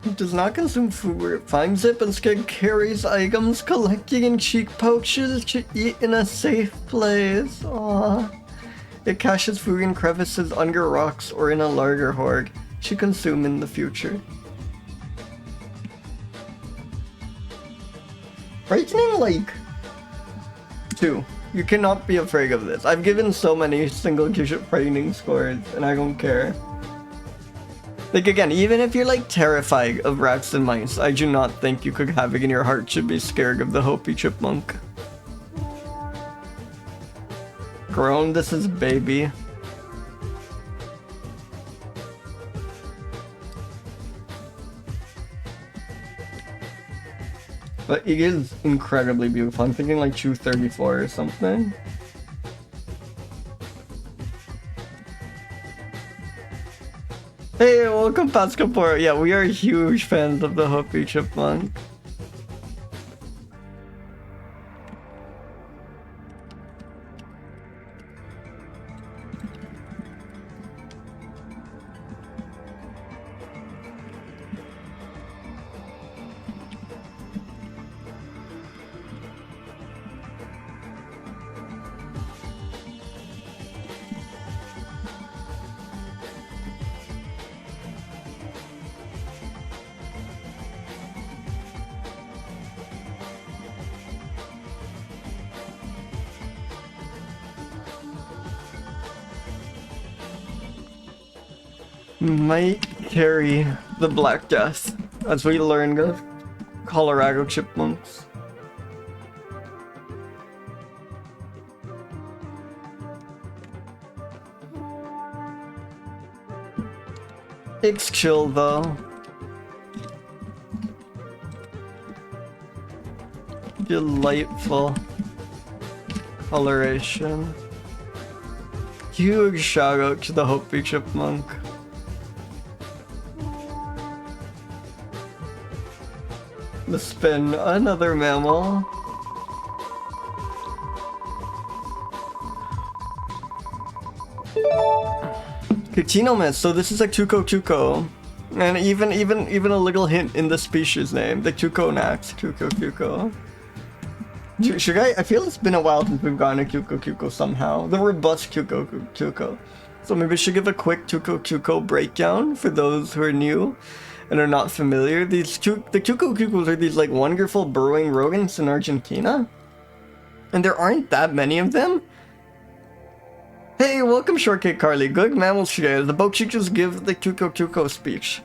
It does not consume food where it finds it, but instead carries items collecting in cheek pouches to eat in a safe place. Aww. It caches food in crevices under rocks or in a larger hoard to consume in the future. Frightening like 2. You cannot be afraid of this. I've given so many single digit frightening scores and I don't care. Like again, even if you're like terrified of rats and mice, I do not think you could have it in your heart to be scared of the Hopi chipmunk. Grown, this is baby. But it is incredibly beautiful. I'm thinking like 234 or something. Hey, welcome Pascaport. Yeah, we are huge fans of the Hopi chipmunk. Might carry the Black Death, as we learned of Colorado chipmunks. It's chill though. Delightful coloration. Huge shout out to the Hopi chipmunk. The spin, another mammal. Ctenomys, so this is a tuco. And even a little hint in the species name, the tuconax, tuco. Should I feel it's been a while since we've gotten a Cuco somehow. The robust Cuco. So maybe I should give a quick Cuco breakdown for those who are new and are not familiar. The Cucos are these like wonderful burrowing rodents in Argentina. And there aren't that many of them. Hey, welcome Shortcake Carly. Good mammals today. The boat should just give the Cuco speech.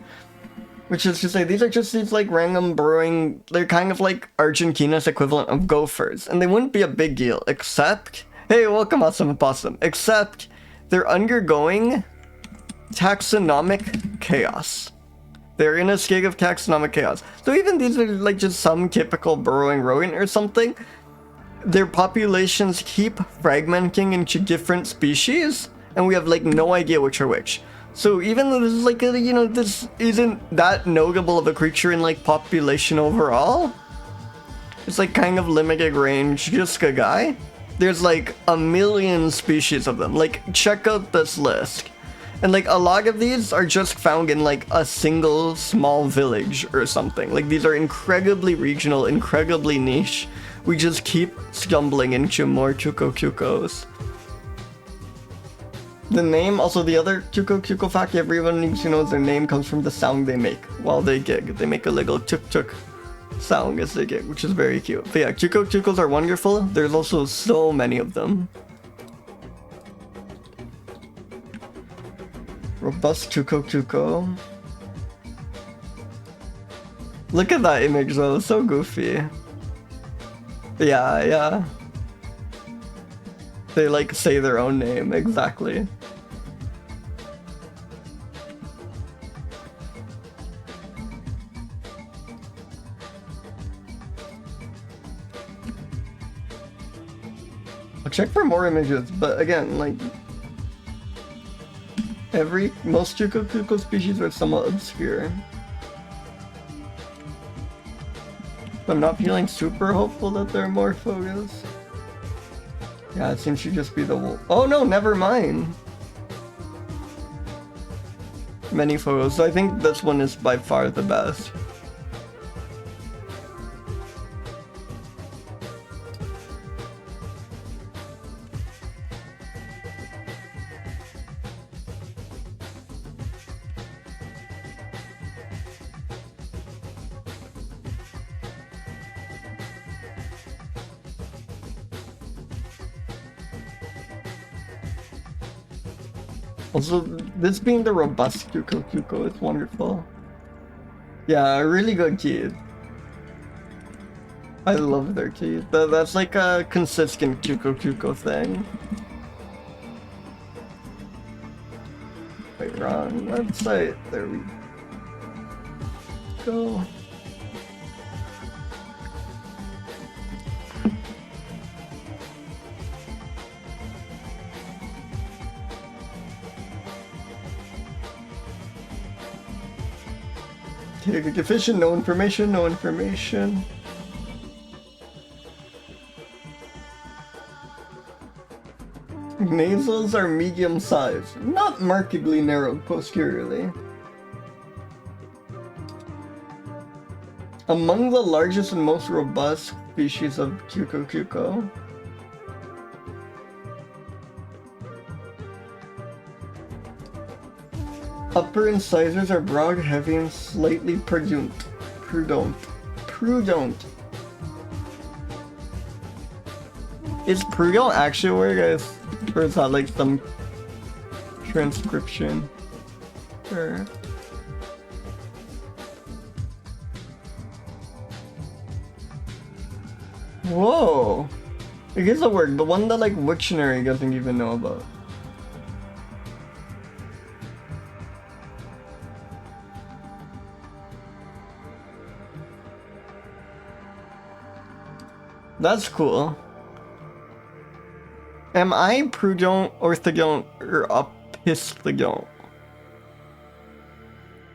Which is to say, these are just these like random burrowing, they're kind of like Argentina's equivalent of gophers. And they wouldn't be a big deal, except, hey, welcome Awesome Opossum. Except, they're undergoing taxonomic chaos. They're in a state of taxonomic chaos. So even these are like just some typical burrowing rodent or something. Their populations keep fragmenting into different species, and we have like no idea which are which. So even though this is like a, this isn't that notable of a creature in like population overall, it's like kind of limited range, just a guy. There's like a million species of them. Like check out this list. And like a lot of these are just found in like a single small village or something. Like these are incredibly regional, incredibly niche. We just keep stumbling into more Cucos. The name, also the other Cuco fact everyone needs to know is their name comes from the sound they make while they gig. They make a little tuk sound as they gig, which is very cute. But yeah, Cucos are wonderful. There's also so many of them. Robust Cuco. Look at that image though, it's so goofy. Yeah. They like say their own name, exactly. I'll check for more images, but again, like most Cuco species are somewhat obscure. I'm not feeling super hopeful that there are more photos. Yeah, it seems to just be the wolf. Oh no, never mind. Many photos. So I think this one is by far the best. Also, this being the robust Cuco is wonderful. Yeah, really good teeth. I love their teeth. That's like a consistent Cuco thing. Wait, wrong website. There we go. Deficient, no information. Nasals are medium sized, not markedly narrowed posteriorly. Among the largest and most robust species of Cuco. Upper incisors are broad, heavy, and slightly prudent. Is prudent actually a word, guys? Or is that like some transcription? Sure. Whoa! It is a word, the one that like Wiktionary doesn't even know about. That's cool. Am I prudent, orthodont, or opisthodont?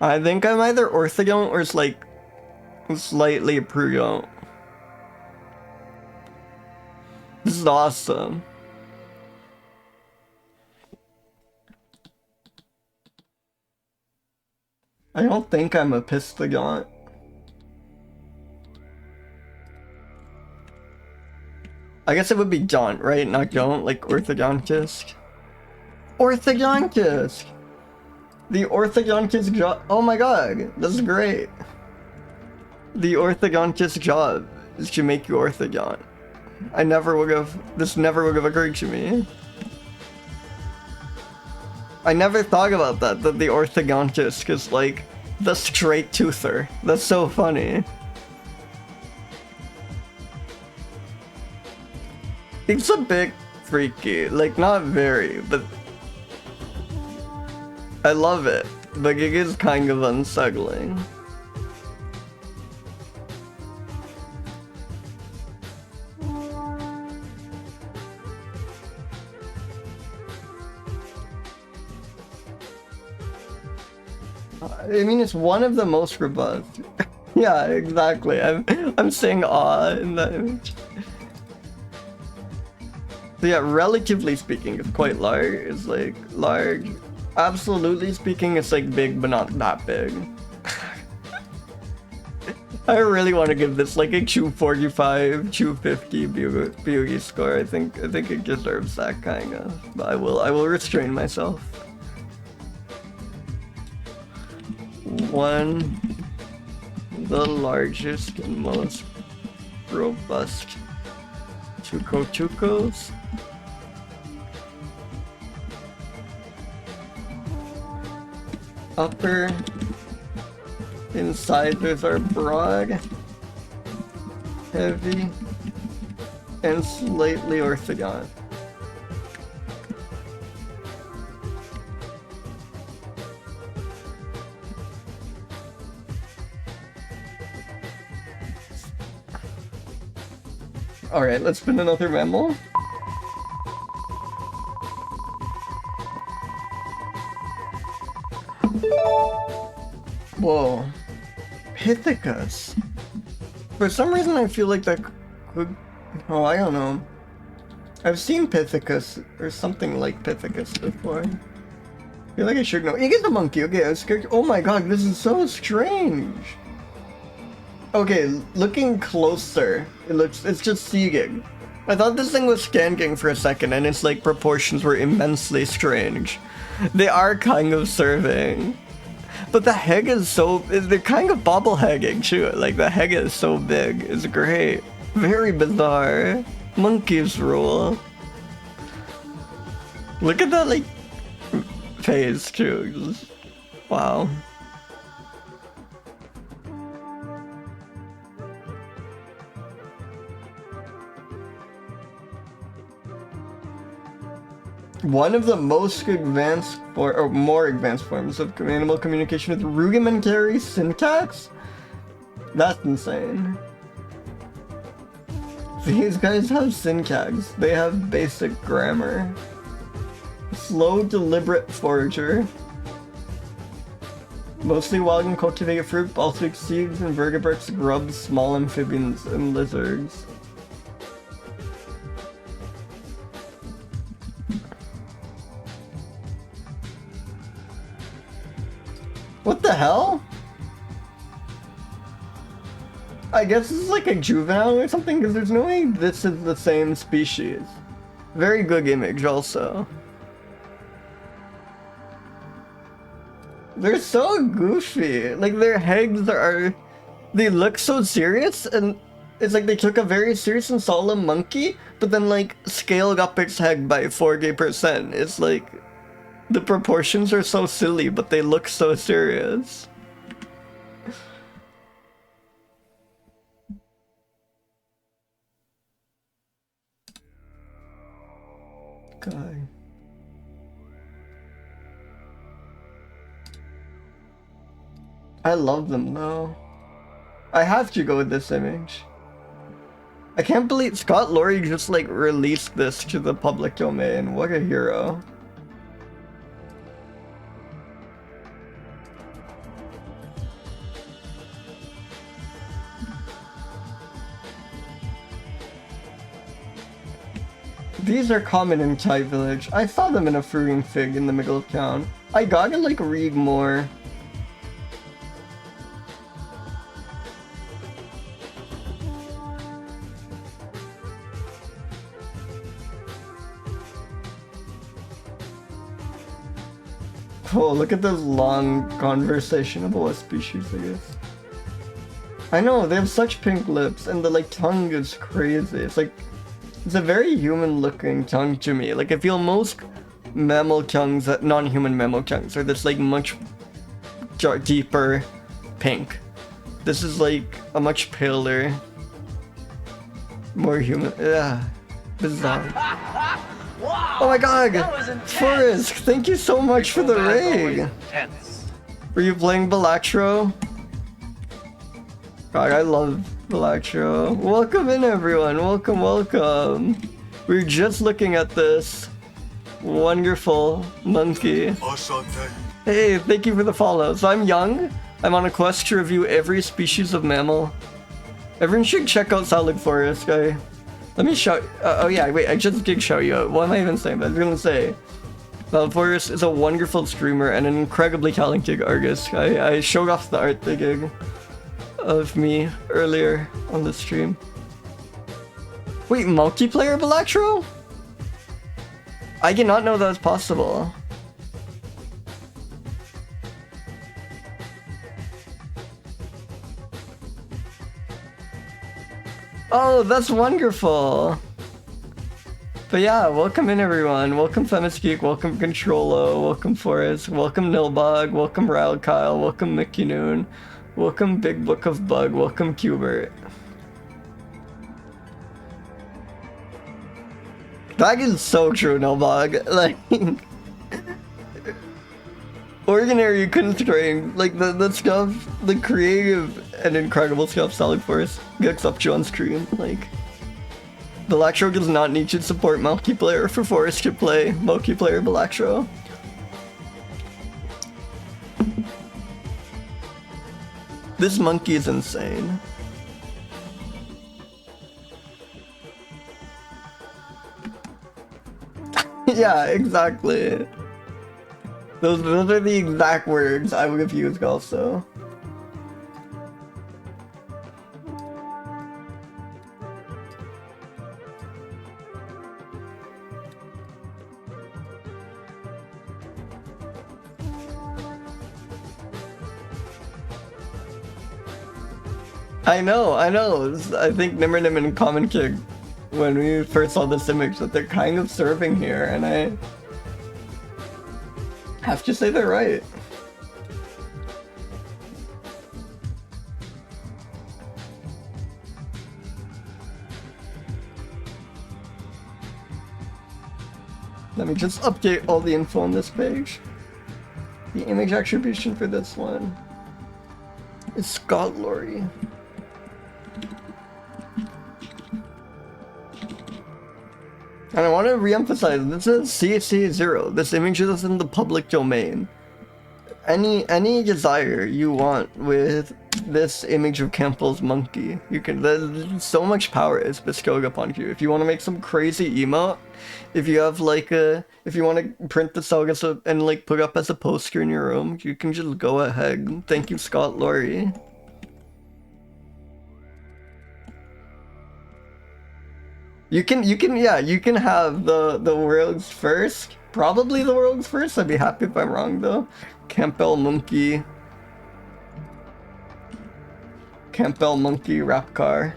I think I'm either orthodont or it's like slightly prudent. This is awesome. I don't think I'm opisthodont. I guess it would be Jaunt, right? Not Jaunt, like Orthodontisk. Orthodontisk! The Orthodontisk job. Oh my god, that's great. The Orthodontist job is to make you orthodont. This never would have occurred to me. I never thought about that the orthodontist is like the straight toother. That's so funny. It's a bit freaky, like not very, but I love it. But it is kind of unsettling. I mean, it's one of the most robust. Yeah, exactly. I'm saying awe in that image. So yeah, relatively speaking, it's quite large. It's like large. Absolutely speaking, it's like big, but not that big. I really want to give this like a 245, 250 beauty score. I think it deserves that kind of. But I will restrain myself. One, the largest and most robust tucos. Upper incisors are broad, heavy, and slightly orthodont. Alright, let's spin another mammal. Whoa. Pithecus. For some reason I feel like that could... Oh, I don't know. I've seen Pithecus, or something like Pithecus before. I feel like I should know. You get the monkey, okay, I was scared. Oh my god, this is so strange. Okay, looking closer, it's just Seagig. I thought this thing was skanking for a second and its like proportions were immensely strange. They are kind of serving. But the head is so, they're kind of bobbleheading too. Like the head is so big, it's great. Very bizarre. Monkeys rule. Look at that like face too. Just, wow. One of the most advanced or more advanced forms of animal communication with rudimentary syntax? That's insane. These guys have syntax. They have basic grammar. Slow, deliberate forager. Mostly wild and cultivated fruit, but also seeds, invertebrates, grubs, small amphibians, and lizards. What the hell? I guess this is like a juvenile or something, because there's no way this is the same species. Very good image also. They're so goofy. Like their heads are... They look so serious, and it's like they took a very serious and solemn monkey, but then like scaled up its head by 40%. It's like... The proportions are so silly, but they look so serious. God. I love them though. I have to go with this image. I can't believe Scott Laurie just like released this to the public domain. What a hero. These are common in Thai village. I saw them in a fruiting fig in the middle of town. I gotta like read more. Oh, look at this long conversation about what species it is. I know, they have such pink lips, and the like tongue is crazy. It's like, it's a very human looking tongue to me. Like, I feel most mammal tongues, non-human mammal tongues, are this like much deeper pink. This is like a much paler, more human. Yeah, bizarre. Oh my god! Forrest, thank you so much for the raid! Were you playing Balatro? God, I love Balatro. Welcome in everyone, welcome, welcome. We're just looking at this wonderful monkey. Hey, thank you for the follow. So I'm young, I'm on a quest to review every species of mammal. Everyone should check out Solid Forest, guy. Let me show. Oh yeah, wait. I just did show you. What am I even saying? I was gonna say, Forrest is a wonderful streamer and an incredibly talented artist. I showed off the art they did of me earlier on the stream. Wait, multiplayer Balatro? I did not know that was possible. Oh, that's wonderful! But yeah, welcome in everyone. Welcome Femisgeek, welcome Controlo, welcome Forrest, welcome Nilbog, welcome Ral Kyle, welcome Mickey Noon, welcome Big Book of Bug, welcome Cubert. That is so true, Nilbog. Like, ordinary you couldn't train. Like the stuff, the creative and incredible stuff Solid Force gets up to on screen. Like, Balatro does not need to support multiplayer for Forest to play multiplayer Balatro. This monkey is insane. Yeah, exactly. Those are the exact words I would have used also. I know. I think Nimmernim and Common King, when we first saw this image, that they're kind of serving here, and I have to say they're right. Let me just update all the info on this page. The image attribution for this one is schalleri. And I want to re-emphasize, this is CC0. This image is in the public domain. Any desire you want with this image of Campbell's monkey, you can. There's so much power is bestowed upon you. If you want to make some crazy emote, if you have like if you want to print this out as and like put up as a poster in your room, you can just go ahead. Thank you, Scott Laurie. You can have the world's first, probably the world's first. I'd be happy if I'm wrong though. Campbell monkey rap car.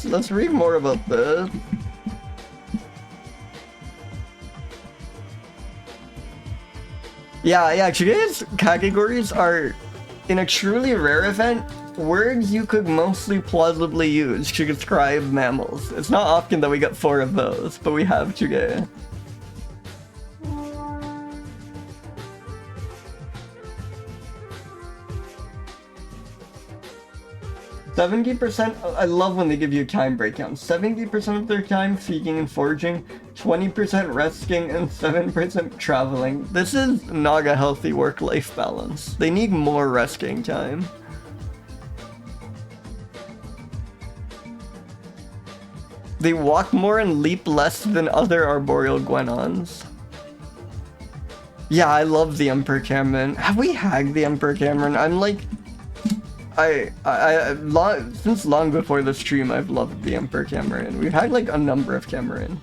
Let's read more about this. Yeah, today's categories are, in a truly rare event, words you could mostly plausibly use to describe mammals. It's not often that we get 4 of those, but we have today. 70%, I love when they give you a time breakdown. 70% of their time feeding and foraging, 20% resting, and 7% traveling. This is not a healthy work-life balance. They need more resting time. They walk more and leap less than other arboreal guenons. Yeah, I love the Emperor Cameron. Have we hacked the Emperor Cameron? since long before the stream, I've loved the Emperor Cameron. We've had like a number of Cameron.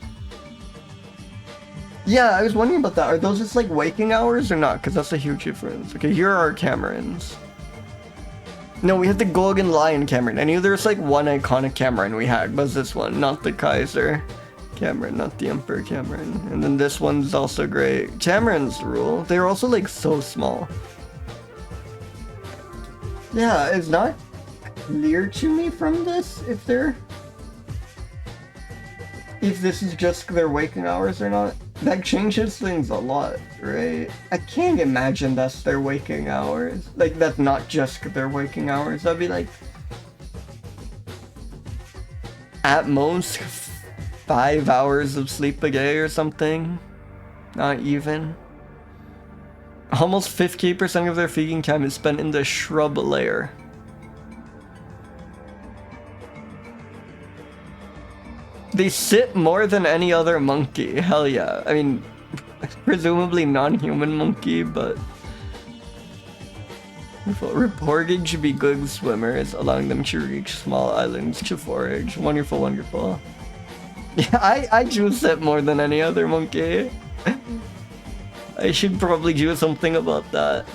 Yeah, I was wondering about that. Are those just like waking hours or not? Because that's a huge difference. Okay, here are our Camerons. No, we had the Golden Lion Cameron. I knew there was like one iconic Cameron we had, but this one, not the Kaiser Cameron, not the Emperor Cameron. And then this one's also great. Camerons rule. They're also like so small. Yeah, it's not clear to me from this if this is just their waking hours or not. That changes things a lot, right? I can't imagine that's their waking hours. Like, that's not just their waking hours. That'd be like, at most, 5 hours of sleep a day or something. Not even. Almost 50% of their feeding time is spent in the shrub layer. They sit more than any other monkey. Hell yeah. I mean, presumably non-human monkey, but... Reported to be good swimmers, allowing them to reach small islands to forage. Wonderful, wonderful. Yeah, I do sit more than any other monkey. I should probably do something about that.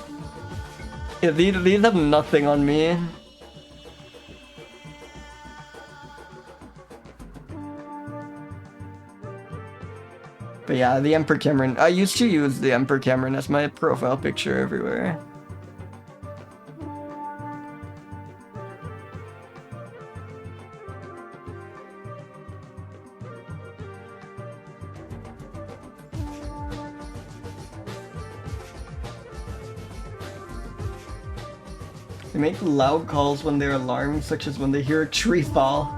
Yeah, these have nothing on me. But yeah, the Emperor Cameron. I used to use the Emperor Cameron as my profile picture everywhere. They make loud calls when they're alarmed, such as when they hear a tree fall.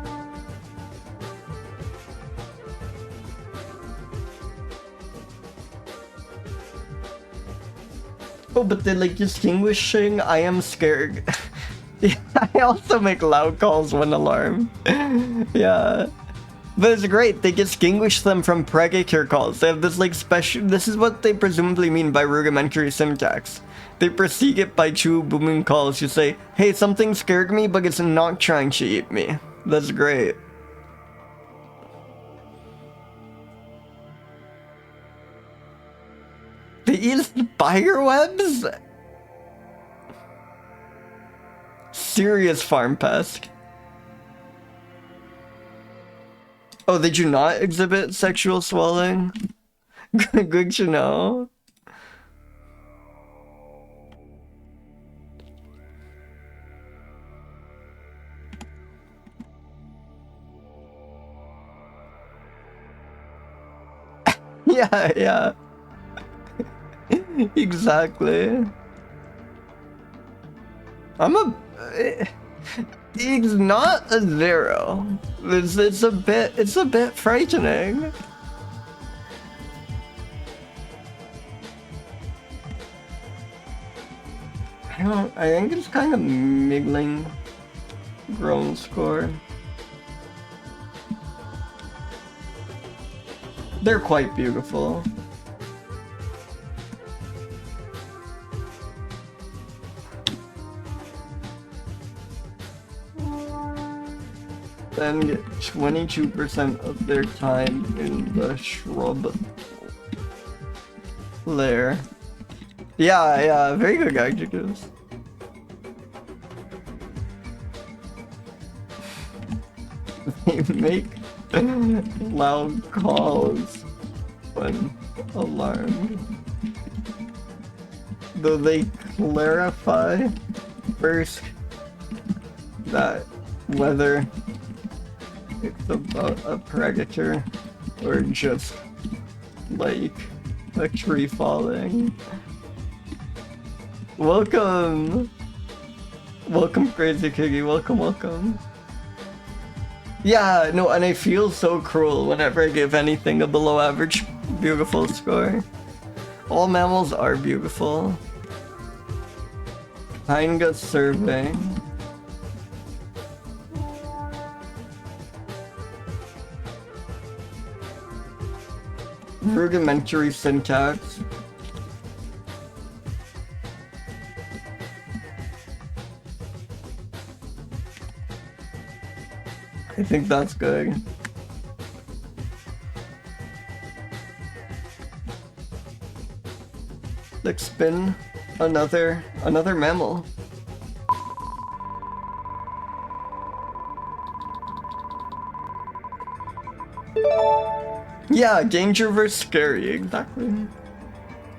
Oh, but they're like distinguishing, I am scared. Yeah, I also make loud calls when alarmed. Yeah. But it's great, they distinguish them from predator calls. They have this like special, this is what they presumably mean by rudimentary syntax. They precede it by two booming calls. You say, hey, something scared me, but it's not trying to eat me. That's great. They eat spider webs? Serious farm pest. Oh, they do not exhibit sexual swelling? Good to know. Yeah. Exactly. He's not a zero. It's a bit frightening. I think it's kind of middling grown score. They're quite beautiful. Then get 22% of their time in the shrub lair. Yeah, very good adjectives. They make loud calls when alarmed. Though they clarify first that whether it's about a predator or just like a tree falling. Welcome! Welcome, Crazy Kiggy. Welcome. Yeah, no, and I feel so cruel whenever I give anything a below average beautiful score. All mammals are beautiful. Kinda survey. Rudimentary syntax. I think that's good. Let's spin another mammal. Yeah, danger versus scary, exactly.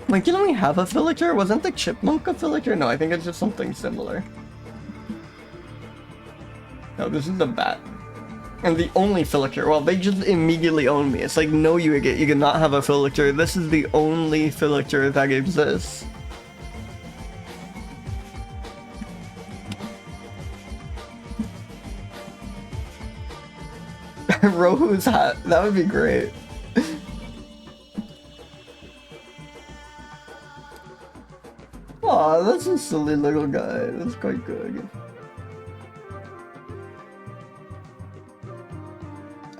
Like, didn't we have a Philetor? Wasn't the chipmunk a Philetor? No, I think it's just something similar. No, this is the bat. And the only Philetor. Well, they just immediately own me. It's like, no, you cannot have a Philetor. This is the only Philetor that exists. Rohu's hat. That would be great. Aw, that's a silly little guy. That's quite good.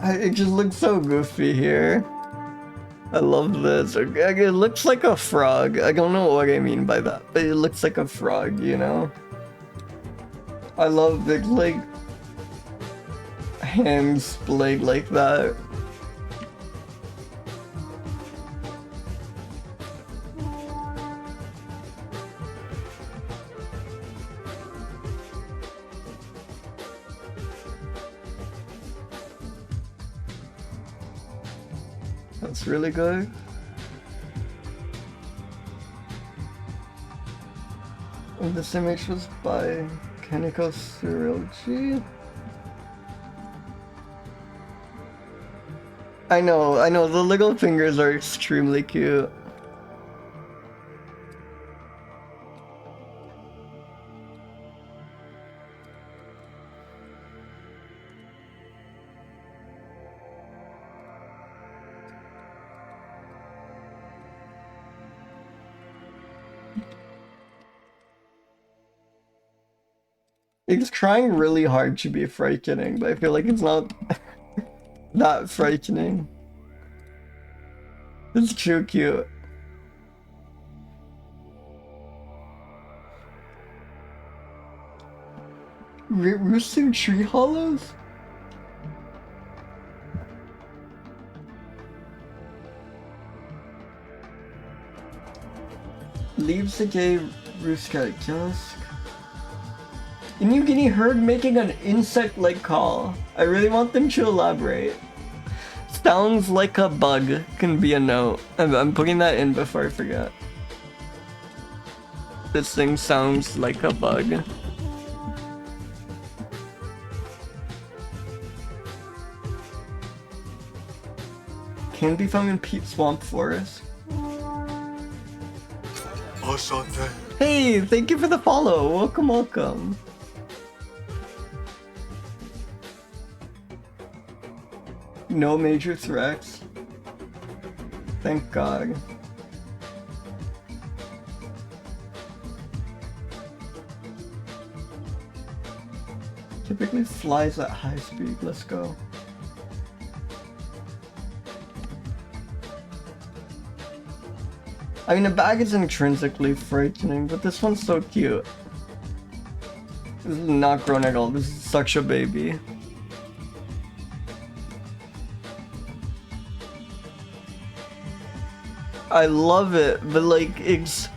It just looks so goofy here. I love this. It looks like a frog. I don't know what I mean by that, but it looks like a frog, you know? I love the, like, hands splayed like that. That's really good. And this image was by Kaneko Suroji. I know, the little fingers are extremely cute. It's trying really hard to be frightening, but I feel like it's not that frightening. It's too cute. Roosting tree hollows? Leaves the gay Rhinolophus. A New Guinea herd making an insect-like call. I really want them to elaborate. Sounds like a bug can be a note. I'm putting that in before I forget. This thing sounds like a bug. Can be found in peat swamp forest. Hey, thank you for the follow. Welcome, welcome. No major threats. Thank God. Typically flies at high speed. Let's go. I mean, the bag is intrinsically frightening, but this one's so cute. This is not grown at all. This is such a baby. I love it, but like, it's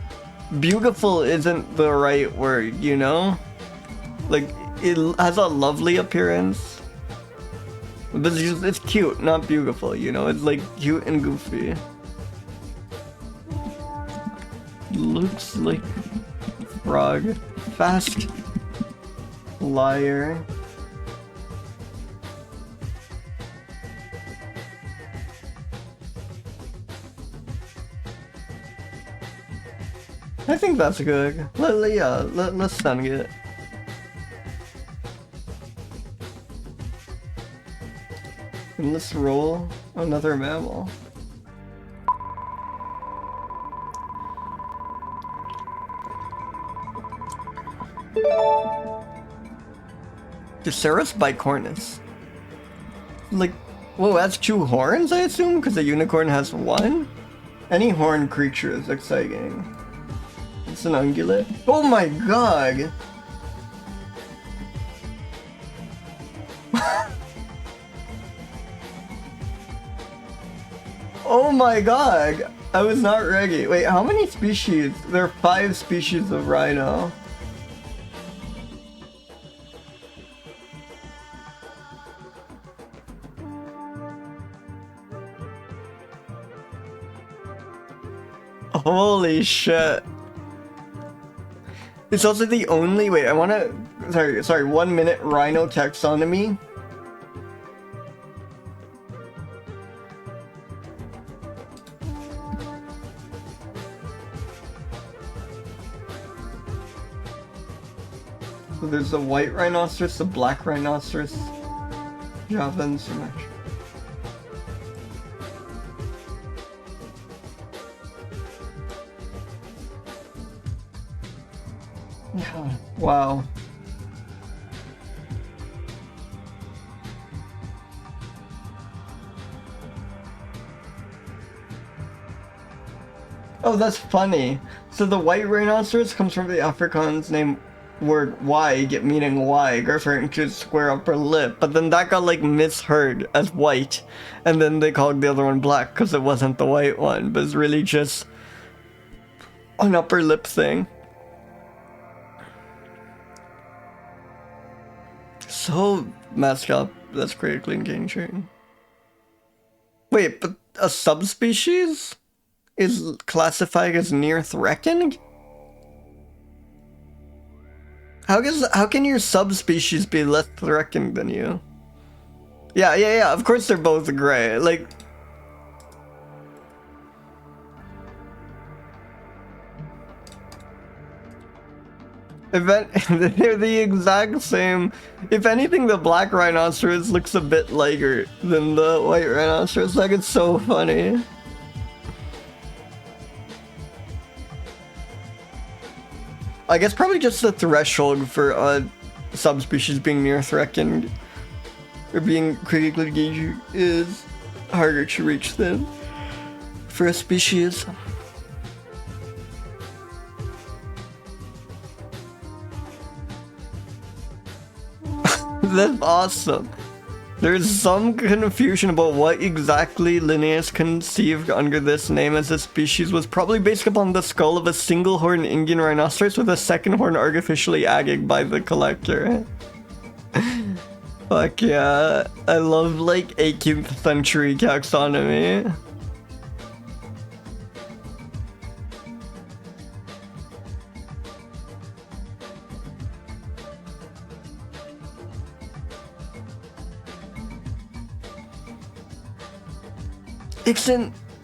beautiful isn't the right word, you know? Like, it has a lovely appearance, but it's cute, not beautiful, you know? It's like cute and goofy. Looks like frog. Fast liar. I think that's good. Let's send it. And let's roll another mammal. Diceros bicornis. Like, whoa, that's 2 horns, I assume? Because the unicorn has 1? Any horned creature is exciting. It's an ungulate. Oh my god! Oh my god! I was not ready. Wait, how many species? There are 5 species of rhino. Holy shit. It's also the only, wait, I wanna, sorry, 1 minute rhino taxonomy. So there's the white rhinoceros, the black rhinoceros, Javan, Sumatra. Wow. Oh, that's funny. So the white rhinoceros comes from the Afrikaans name word "waig," meaning wide, referring to its square upper lip. But then that got like misheard as white, and then they called the other one black because it wasn't the white one, but it's really just an upper lip thing. So messed up. That's critically endangered. Wait, but a subspecies is classified as near threatened? How can your subspecies be less threatened than you? Yeah, of course they're both gray. Like, they're the exact same. If anything, the black rhinoceros looks a bit lighter than the white rhinoceros. Like, it's so funny. I guess probably just the threshold for a subspecies being near threatened or being critically endangered is harder to reach than for a species. That's awesome. There's some confusion about what exactly Linnaeus conceived under this name, as the species was probably based upon the skull of a single-horned Indian rhinoceros with a second horn artificially added by the collector. Fuck yeah. I love, like, 18th century taxonomy.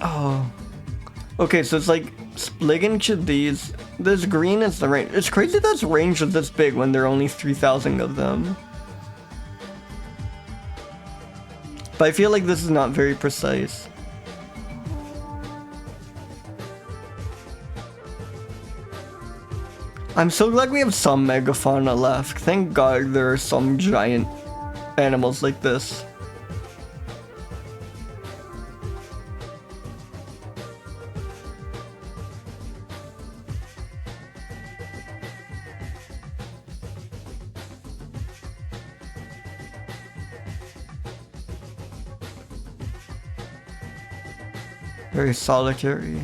Oh. Okay, so it's like split into these. This green is the range. It's crazy that's range is this big when there are only 3,000 of them. But I feel like this is not very precise. I'm so glad we have some megafauna left. Thank God there are some giant animals like this. Very solitary.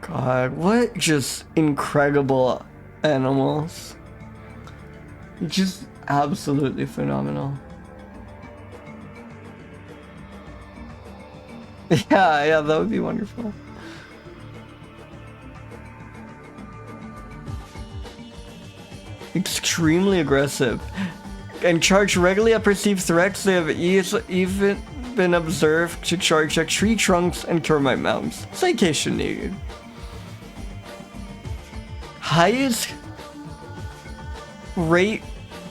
God, what just incredible animals. Just absolutely phenomenal. Yeah, that would be wonderful. Extremely aggressive. And charge regularly at perceived threats. They have even been observed to charge at tree trunks and termite mounds. Citation needed. Highest rate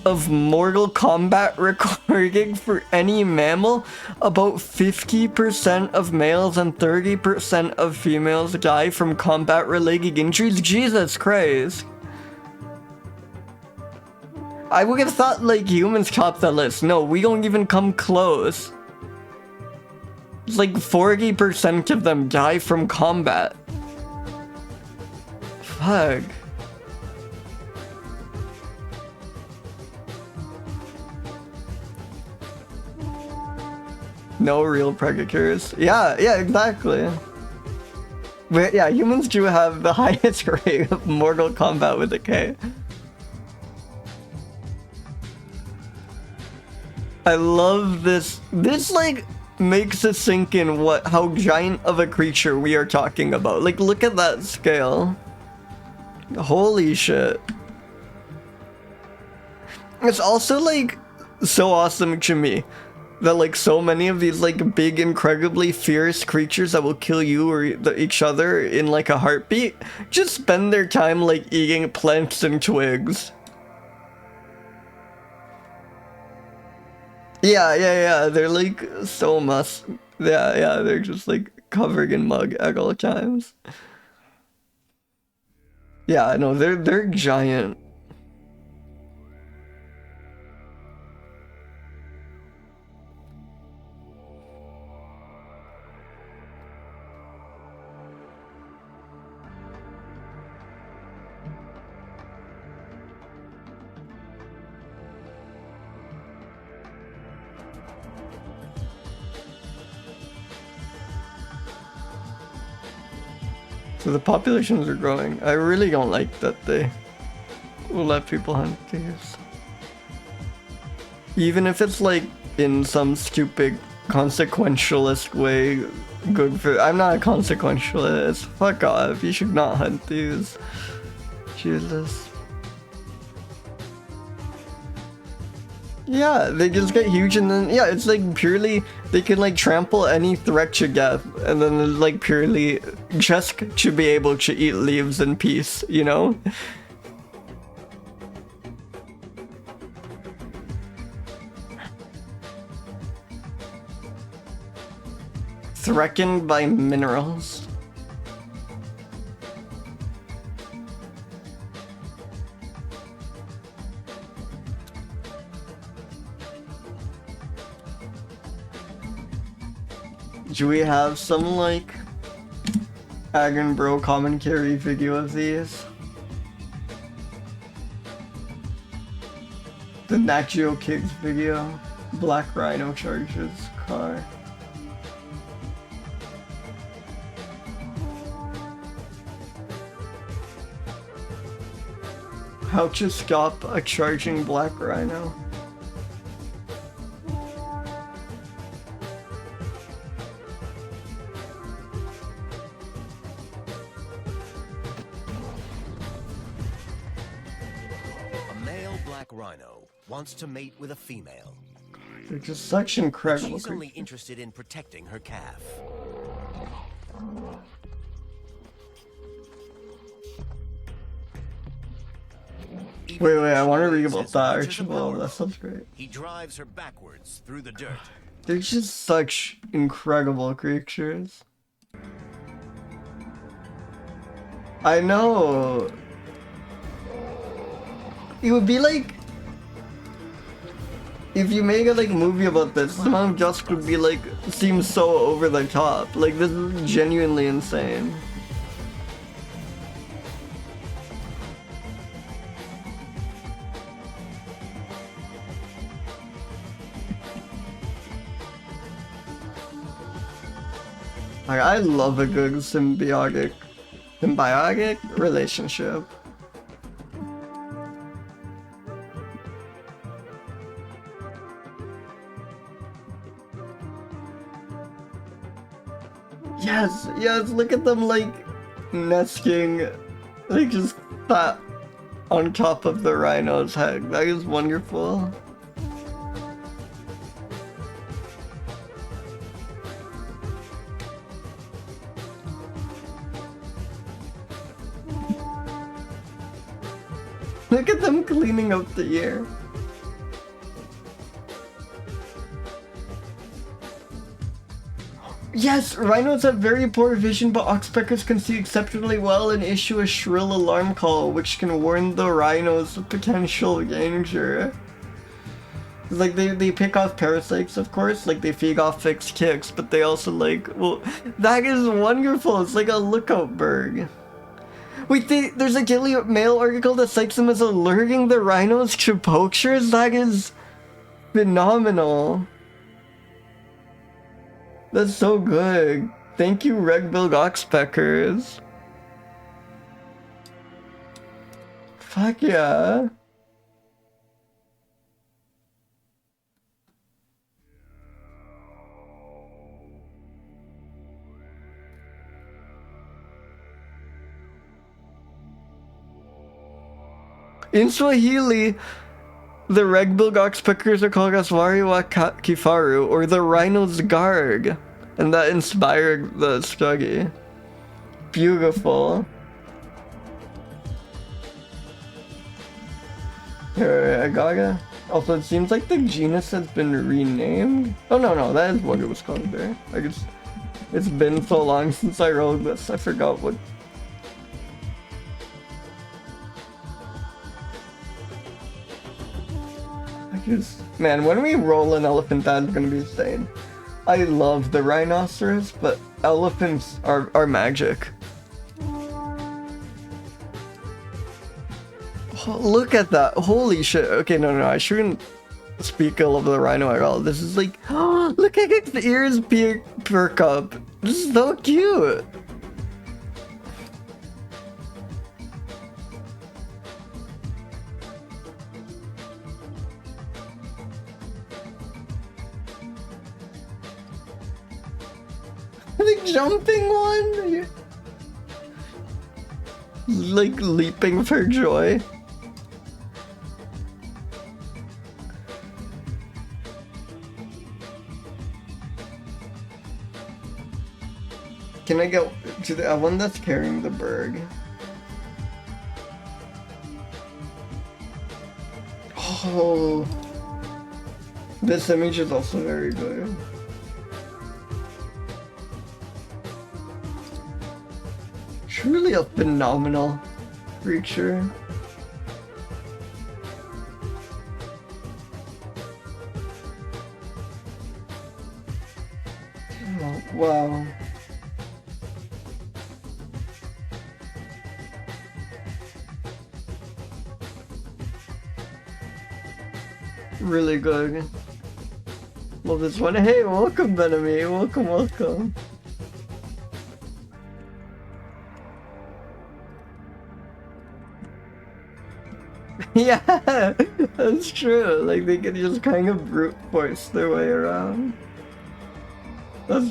of mortal combat recorded for any mammal. About 50% of males and 30% of females die from combat-related injuries. Jesus Christ. I would have thought, like, humans topped the list. No, we don't even come close. It's like 40% of them die from combat. Fuck. no real predators. Yeah, exactly. But yeah, humans do have the highest rate of mortal combat with a K. I love this. This like makes us sink in how giant of a creature we are talking about. Like, look at that scale. Holy shit. It's also like so awesome to me that like so many of these like big, incredibly fierce creatures that will kill you or each other in like a heartbeat just spend their time like eating plants and twigs. Yeah, they're like so yeah, they're just like covered in mug at all times. Yeah, no, they're giant. So the populations are growing. I really don't like that they will let people hunt these. Even if it's like in some stupid consequentialist way good for— I'm not a consequentialist. Fuck off. You should not hunt these. Jesus. Yeah, they just get huge and then, yeah, it's like purely, they can like trample any threat you get and then it's like purely just to be able to eat leaves in peace, you know? Threatened by minerals. Do we have some like Agon Bro commentary video of these? The Nat Geo Kids video. Black Rhino charges car. How to stop a charging black rhino? Wants to mate with a female. They're just such incredible She's only creatures. interested in protecting her calf. Wait, I want to read about that Archibald. That sounds great. He drives her backwards through the dirt. They're just such incredible creatures. I know. It would be like if you make a like movie about this, the amount of just would be like seems so over the top. Like this is genuinely insane. Like, I love a good symbiotic relationship. Yes, look at them like nesting, like just that on top of the rhino's head. That is wonderful. Look at them cleaning up the ear. Yes, rhinos have very poor vision, but oxpeckers can see exceptionally well and issue a shrill alarm call, which can warn the rhinos of potential danger. Like, they pick off parasites, of course, like they feed off fixed kicks, but they also like, well, that is wonderful, it's like a lookout bird. Wait, there's a Daily Mail article that cites them as alerting the rhinos to poachers? That is phenomenal. That's so good. Thank you, red-billed oxpeckers. Fuck yeah. In Swahili, the red-billed oxpeckers are called Aswari wa Kifaru, or the rhino's garg, and that inspired the study. Beautiful. Here, Agaga. Also, it seems like the genus has been renamed. Oh no, that is what it was called there. Like it's been so long since I wrote this, I forgot what. Man, when we roll an elephant, that's gonna be insane. I love the rhinoceros, but elephants are magic. Oh, look at that! Holy shit! Okay, no, I shouldn't speak ill of the rhino at all. This is like, oh, look at its ears perk up. This is so cute. The jumping one? Like leaping for joy. Can I go to the one that's carrying the bird? Oh, this image is also very good. Truly a phenomenal creature. Oh, wow. Really good. Love this one. Hey, welcome, Benemy. Welcome. Yeah, that's true. Like, they can just kind of brute force their way around. That's...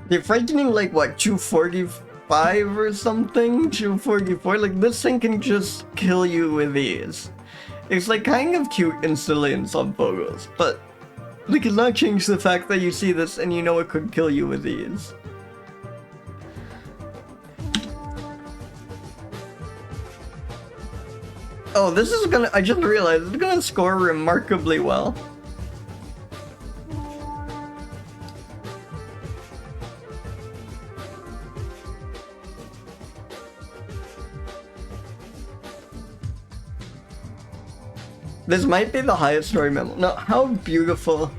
They're frightening like what, 245 or something? 244? Like this thing can just kill you with ease. It's like kind of cute and silly in some photos, but they cannot change the fact that you see this and you know it could kill you with ease. Oh, this is gonna, I just realized, it's gonna score remarkably well. This might be the highest story mammal. No, how beautiful.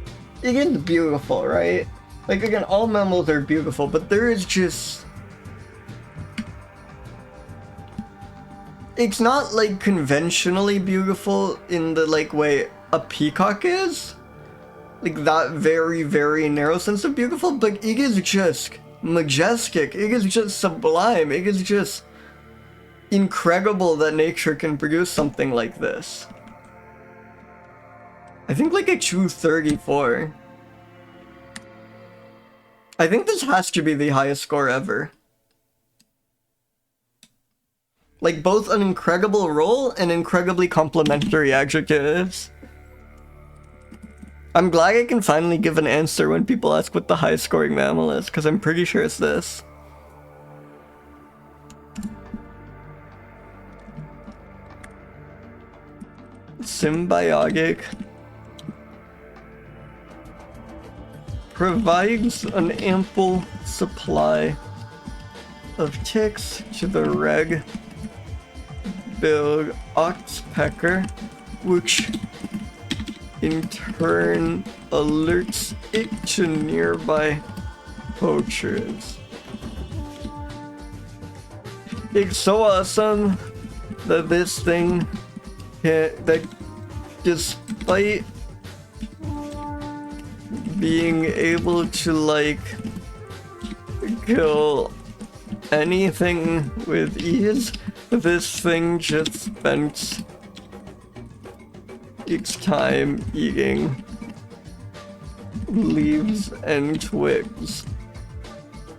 It is beautiful, right? Like, again, all mammals are beautiful, but there is just... It's not, like, conventionally beautiful in the, like, way a peacock is. Like, that very, very narrow sense of beautiful, but it is just majestic. It is just sublime. It is just incredible that nature can produce something like this. I think like a 234. I think this has to be the highest score ever. Like both an incredible role and incredibly complimentary adjectives. I'm glad I can finally give an answer when people ask what the highest scoring mammal is, because I'm pretty sure it's this. Symbiotic. provides an ample supply of ticks to the red-billed oxpecker, which in turn alerts it to nearby poachers. It's so awesome that this thing that despite being able to like kill anything with ease, this thing just spends its time eating leaves and twigs.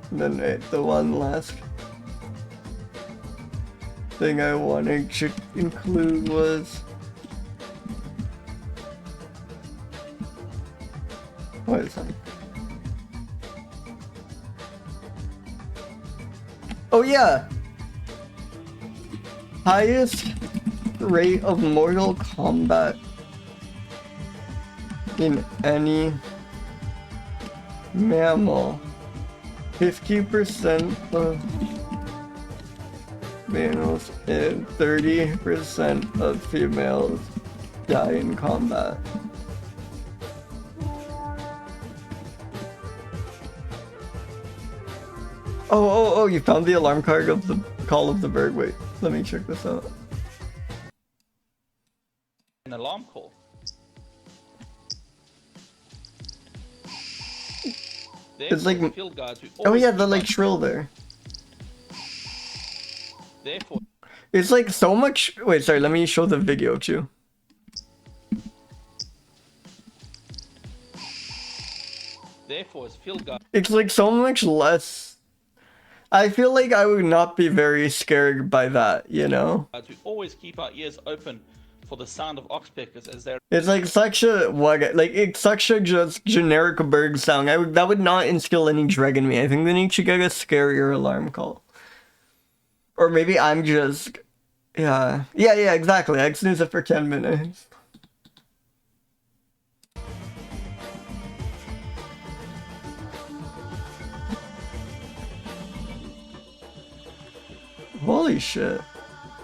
And then the one last thing I wanted to include was what is that? Oh yeah! Highest rate of Mortal Kombat in any mammal. 50% of males and 30% of females die in combat. Oh, you found the alarm card of the Call of the Bird. Wait, let me check this out. An alarm call. It's like, field guards who oh yeah, always the like keep shrill there. Therefore, It's like so much. Wait, sorry, let me show the video too. as field guards It's like so much less. I feel like I would not be very scared by that, you know? who always keep our ears open for the sound of oxpeckers as they're It's like such a it's such a just generic bird sound. That would not instill any dread in me. I think they need to get a scarier alarm call. Or maybe I'm just yeah, exactly. I snooze it for 10 minutes. Holy shit.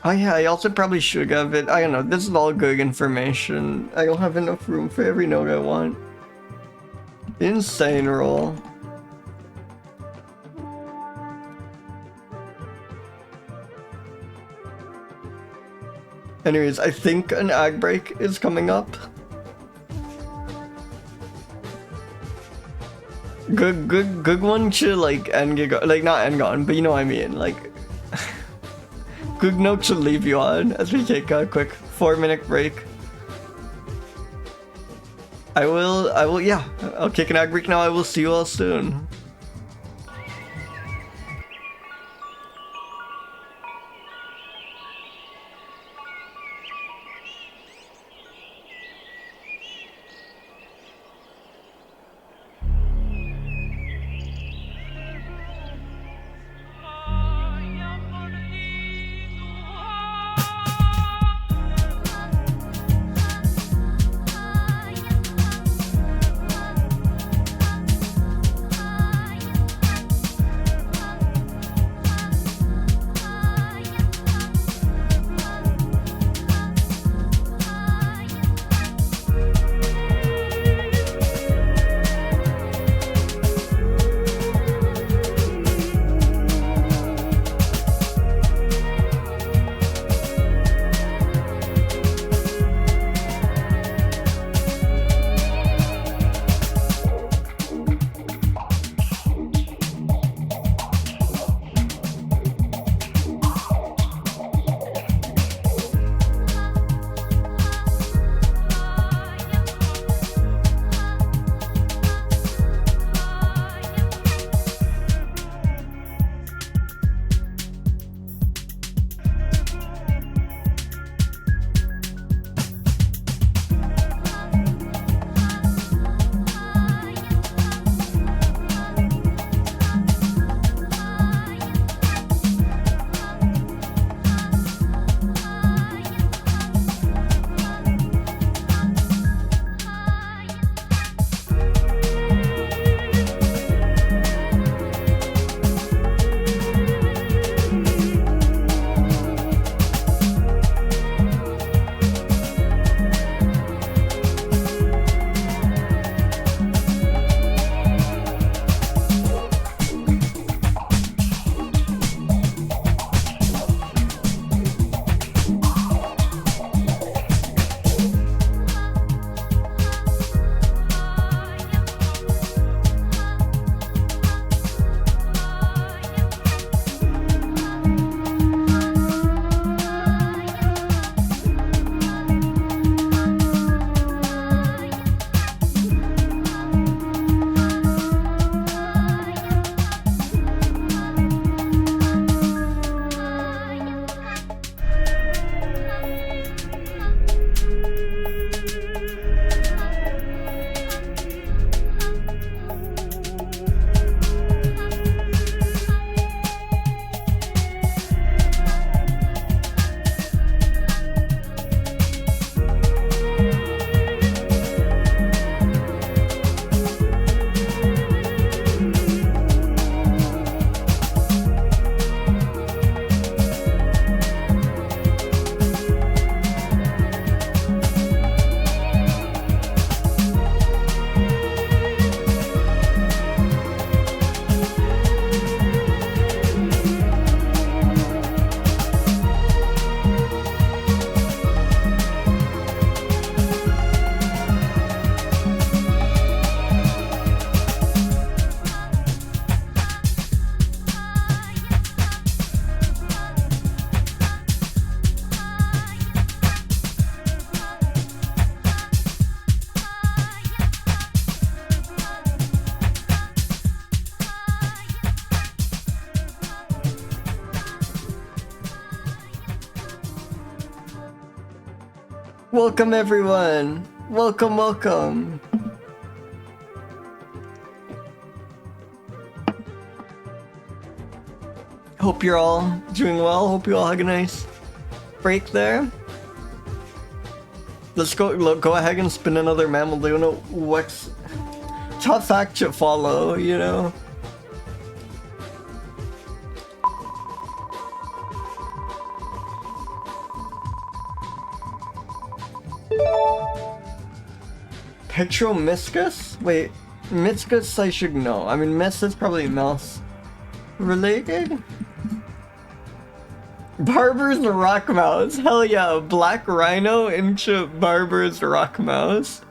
Oh yeah, I also probably should have it. I don't know, this is all good information. I don't have enough room for every note I want. Insane roll. Anyways, I think an ag break is coming up. Good one to like end like not end on, but you know what I mean, like good note to leave you on as we take a quick 4-minute break. Yeah, I'll kick an ag break now. I will see you all soon. Welcome everyone! Welcome, welcome! Hope you're all doing well, hope you all had a nice break there. Let's go ahead and spin another mammal. Do you know what's tough act to follow, you know? Petromyscus? Wait, Myscus I should know. I mean, Mys is probably mouse related? Barber's rock mouse. Hell yeah, black rhino into Barber's rock mouse.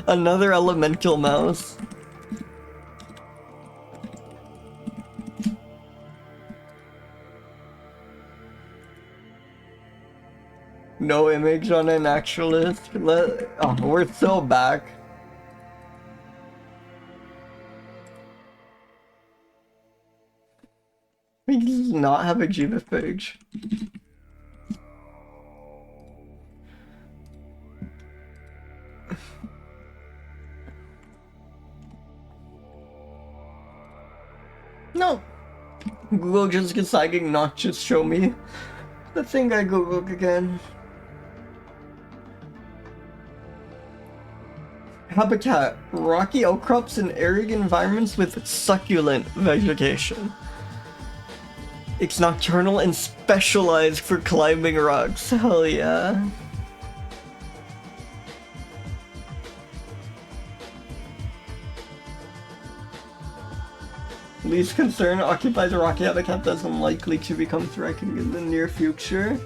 Another elemental mouse. No image on a naturalist. Oh, we're so back. We does not have a Jiva page. No. Google just deciding not to show me the thing I googled again. Habitat: rocky outcrops in arid environments with succulent vegetation. It's nocturnal and specialized for climbing rocks. Hell yeah. Least concern: occupies a rocky habitat that's unlikely to become threatened in the near future.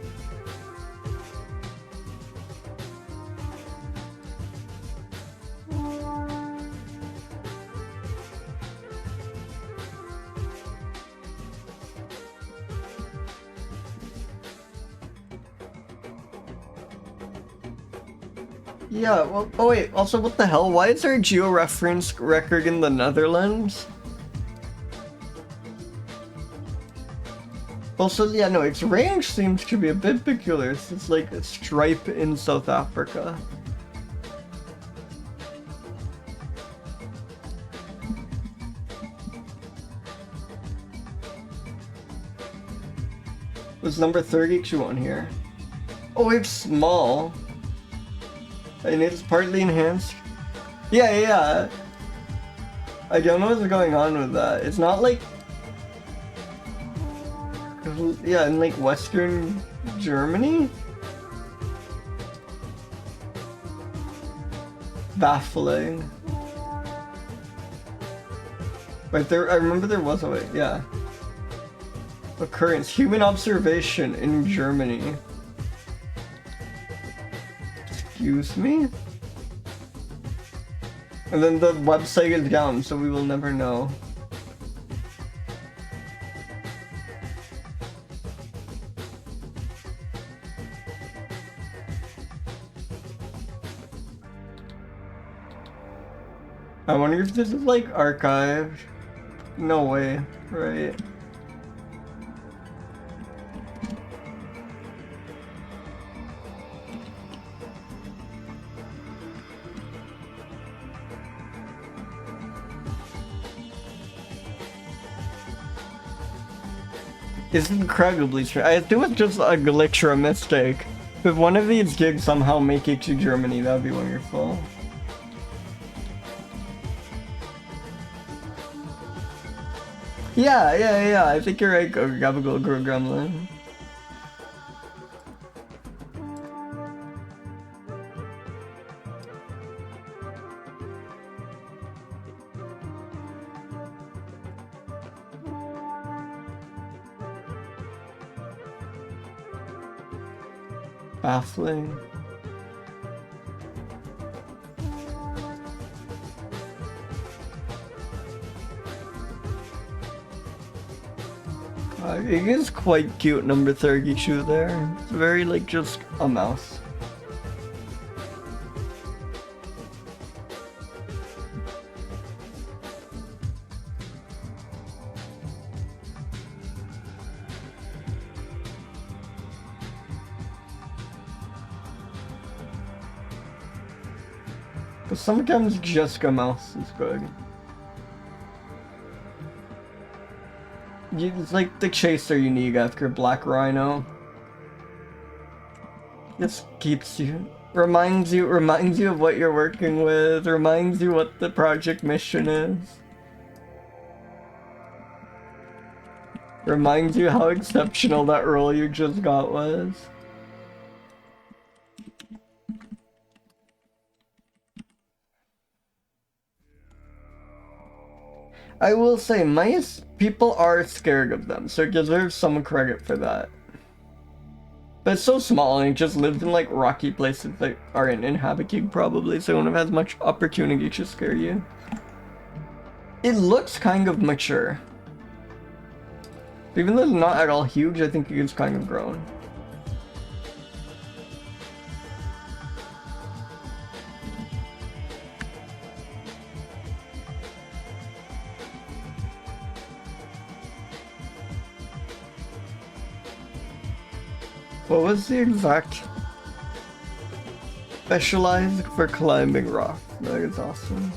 Yeah, well, oh wait, also what the hell? Why is there a georeference record in the Netherlands? Also, yeah, no, its range seems to be a bit peculiar. It's like a stripe in South Africa. Was number 32 on here? Oh, it's small. And it's partly enhanced. Yeah. I don't know what's going on with that. It's not like... Yeah, in like Western Germany? Baffling. Wait, I remember there was a way, yeah. Occurrence, human observation in Germany. Excuse me? And then the website is down, so we will never know. I wonder if this is like archived. No way, right? It's incredibly strange. I think it's just a glitch or a mistake. If one of these gigs somehow make it to Germany, that would be wonderful. Yeah, I think you're right, Gabagool Gremlin. Baffling. It is quite cute, number 32 there. It's very like just a mouse. But sometimes just a mouse is good. It's like the chaser you need after Black Rhino. Just keeps you, reminds you of what you're working with, reminds you what the project mission is. Reminds you how exceptional that role you just got was. I will say, mice, people are scared of them, so it deserves some credit for that. But it's so small and it just lives in like rocky places that aren't inhabited probably, so it won't have as much opportunity to scare you. It looks kind of mature. Even though it's not at all huge, I think it is kind of grown. What was the exact? Specialized for climbing rock. That is awesome.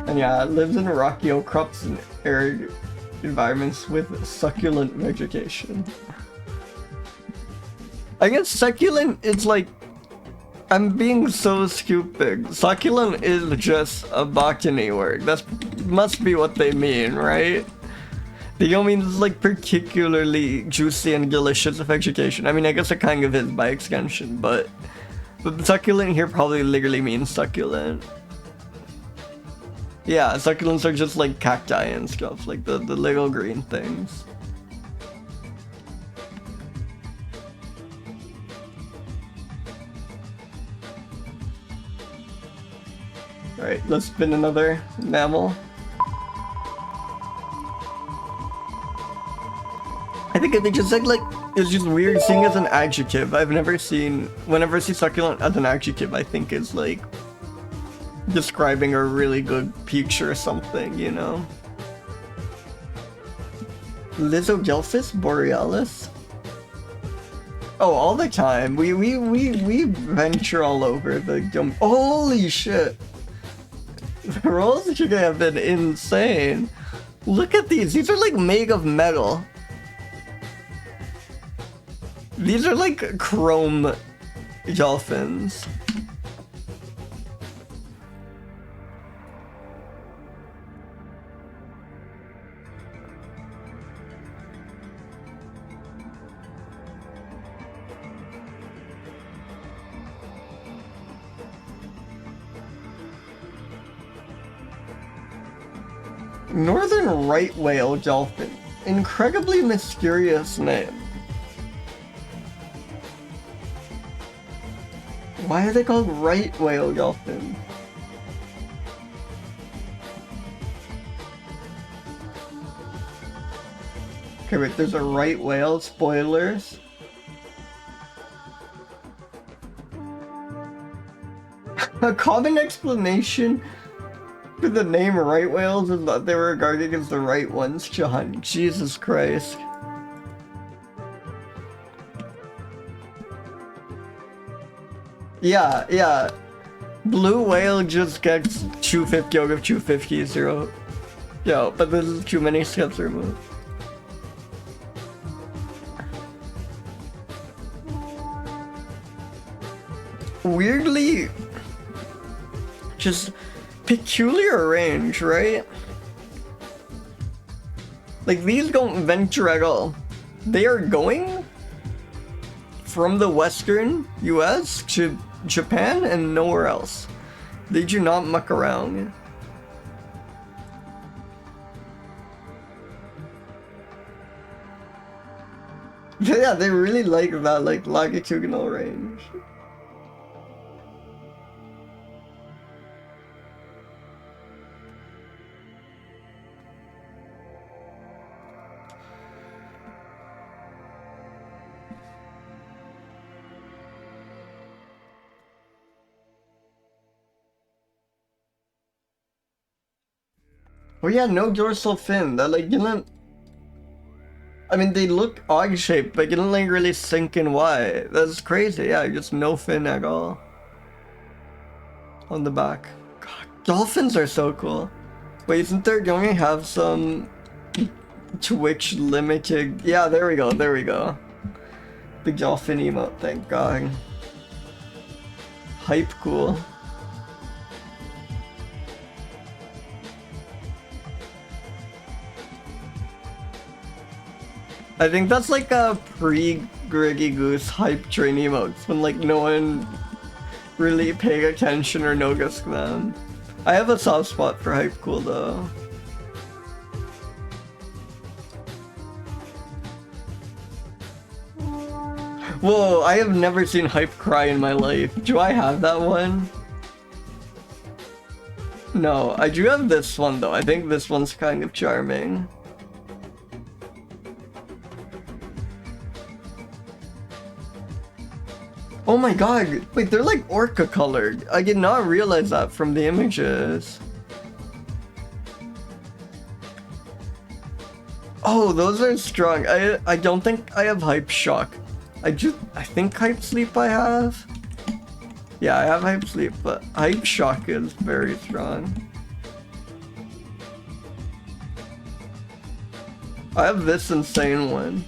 And yeah, it lives in rocky outcrops and arid environments with succulent vegetation. I guess succulent is like, I'm being so stupid. Succulent is just a botany word. That must be what they mean, right? They don't mean it's like particularly juicy and delicious vegetation. I mean, I guess it kind of is by extension, but succulent here probably literally means succulent. Yeah, succulents are just like cacti and stuff, like the little green things. Alright, let's spin another mammal. I think they just like it's just weird seeing as an adjective. I've never seen, whenever I see succulent as an adjective, I think it's like describing a really good peach or something, you know? Lissodelphis borealis? Oh, all the time. We venture all over the holy shit! The rolls should have been insane. Look at these. These are like made of metal. These are like chrome dolphins. Northern right whale dolphin. Incredibly mysterious name. Why are they called right whale dolphin? Okay, wait, there's a right whale. Spoilers. A common explanation for the name right whales is that they were regarded as the right ones to hunt. Jesus Christ. Yeah. Blue whale just gets 250 out of 250, 0. Yo, but there's too many steps removed. Weirdly, just peculiar range, right? Like, these don't venture at all. They are going from the western US to Japan and nowhere else. They do not muck around. Yeah, they really like that, like, longitudinal range. Oh yeah, no dorsal fin. That like didn't. I mean, they look odd-shaped, but you don't like really sink in why. That's crazy, yeah, just no fin at all. On the back. God, dolphins are so cool. Wait, isn't there, don't we have some Twitch limited? Yeah, there we go, there we go. The dolphin emote, thank God. Hype cool. I think that's like a pre-Griggy Goose hype train emotes when like no one really paying attention or noticed them. I have a soft spot for hype cool though. Whoa, I have never seen hype cry in my life. Do I have that one? No, I do have this one though. I think this one's kind of charming. Oh my god, wait, they're like orca colored. I did not realize that from the images. Oh, those are strong. I don't think I have hype shock. I think hype sleep I have. Yeah, I have hype sleep, but hype shock is very strong. I have this insane one.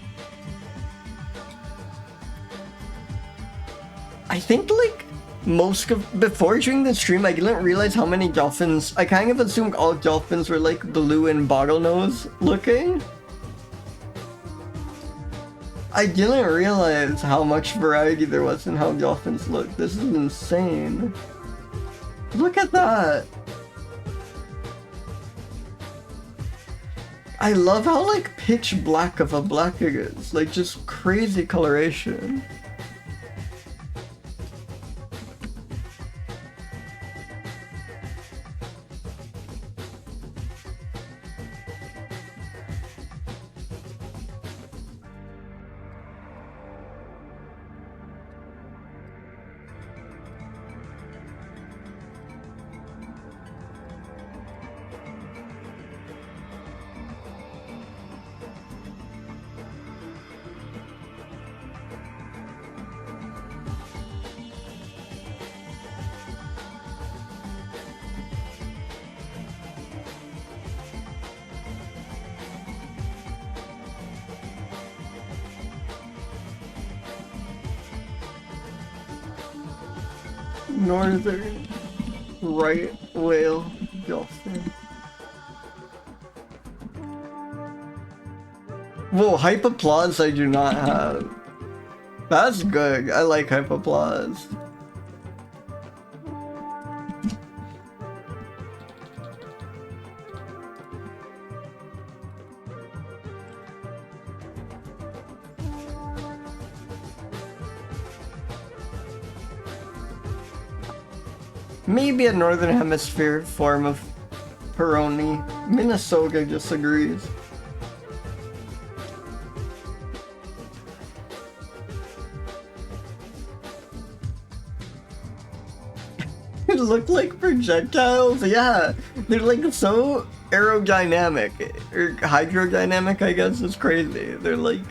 I think like before during the stream I didn't realize how many dolphins. I kind of assumed all dolphins were like blue and bottlenose looking. I didn't realize how much variety there was in how dolphins look. This is insane. Look at that. I love how like pitch black of a black it is. Like just crazy coloration. Northern right whale dolphin. Whoa, hype applause I do not have. That's good. I like hype applause. Maybe a northern hemisphere form of Peroni. Minnesota disagrees. It looked like projectiles, yeah. They're like so aerodynamic, or hydrodynamic I guess, it's crazy. They're like,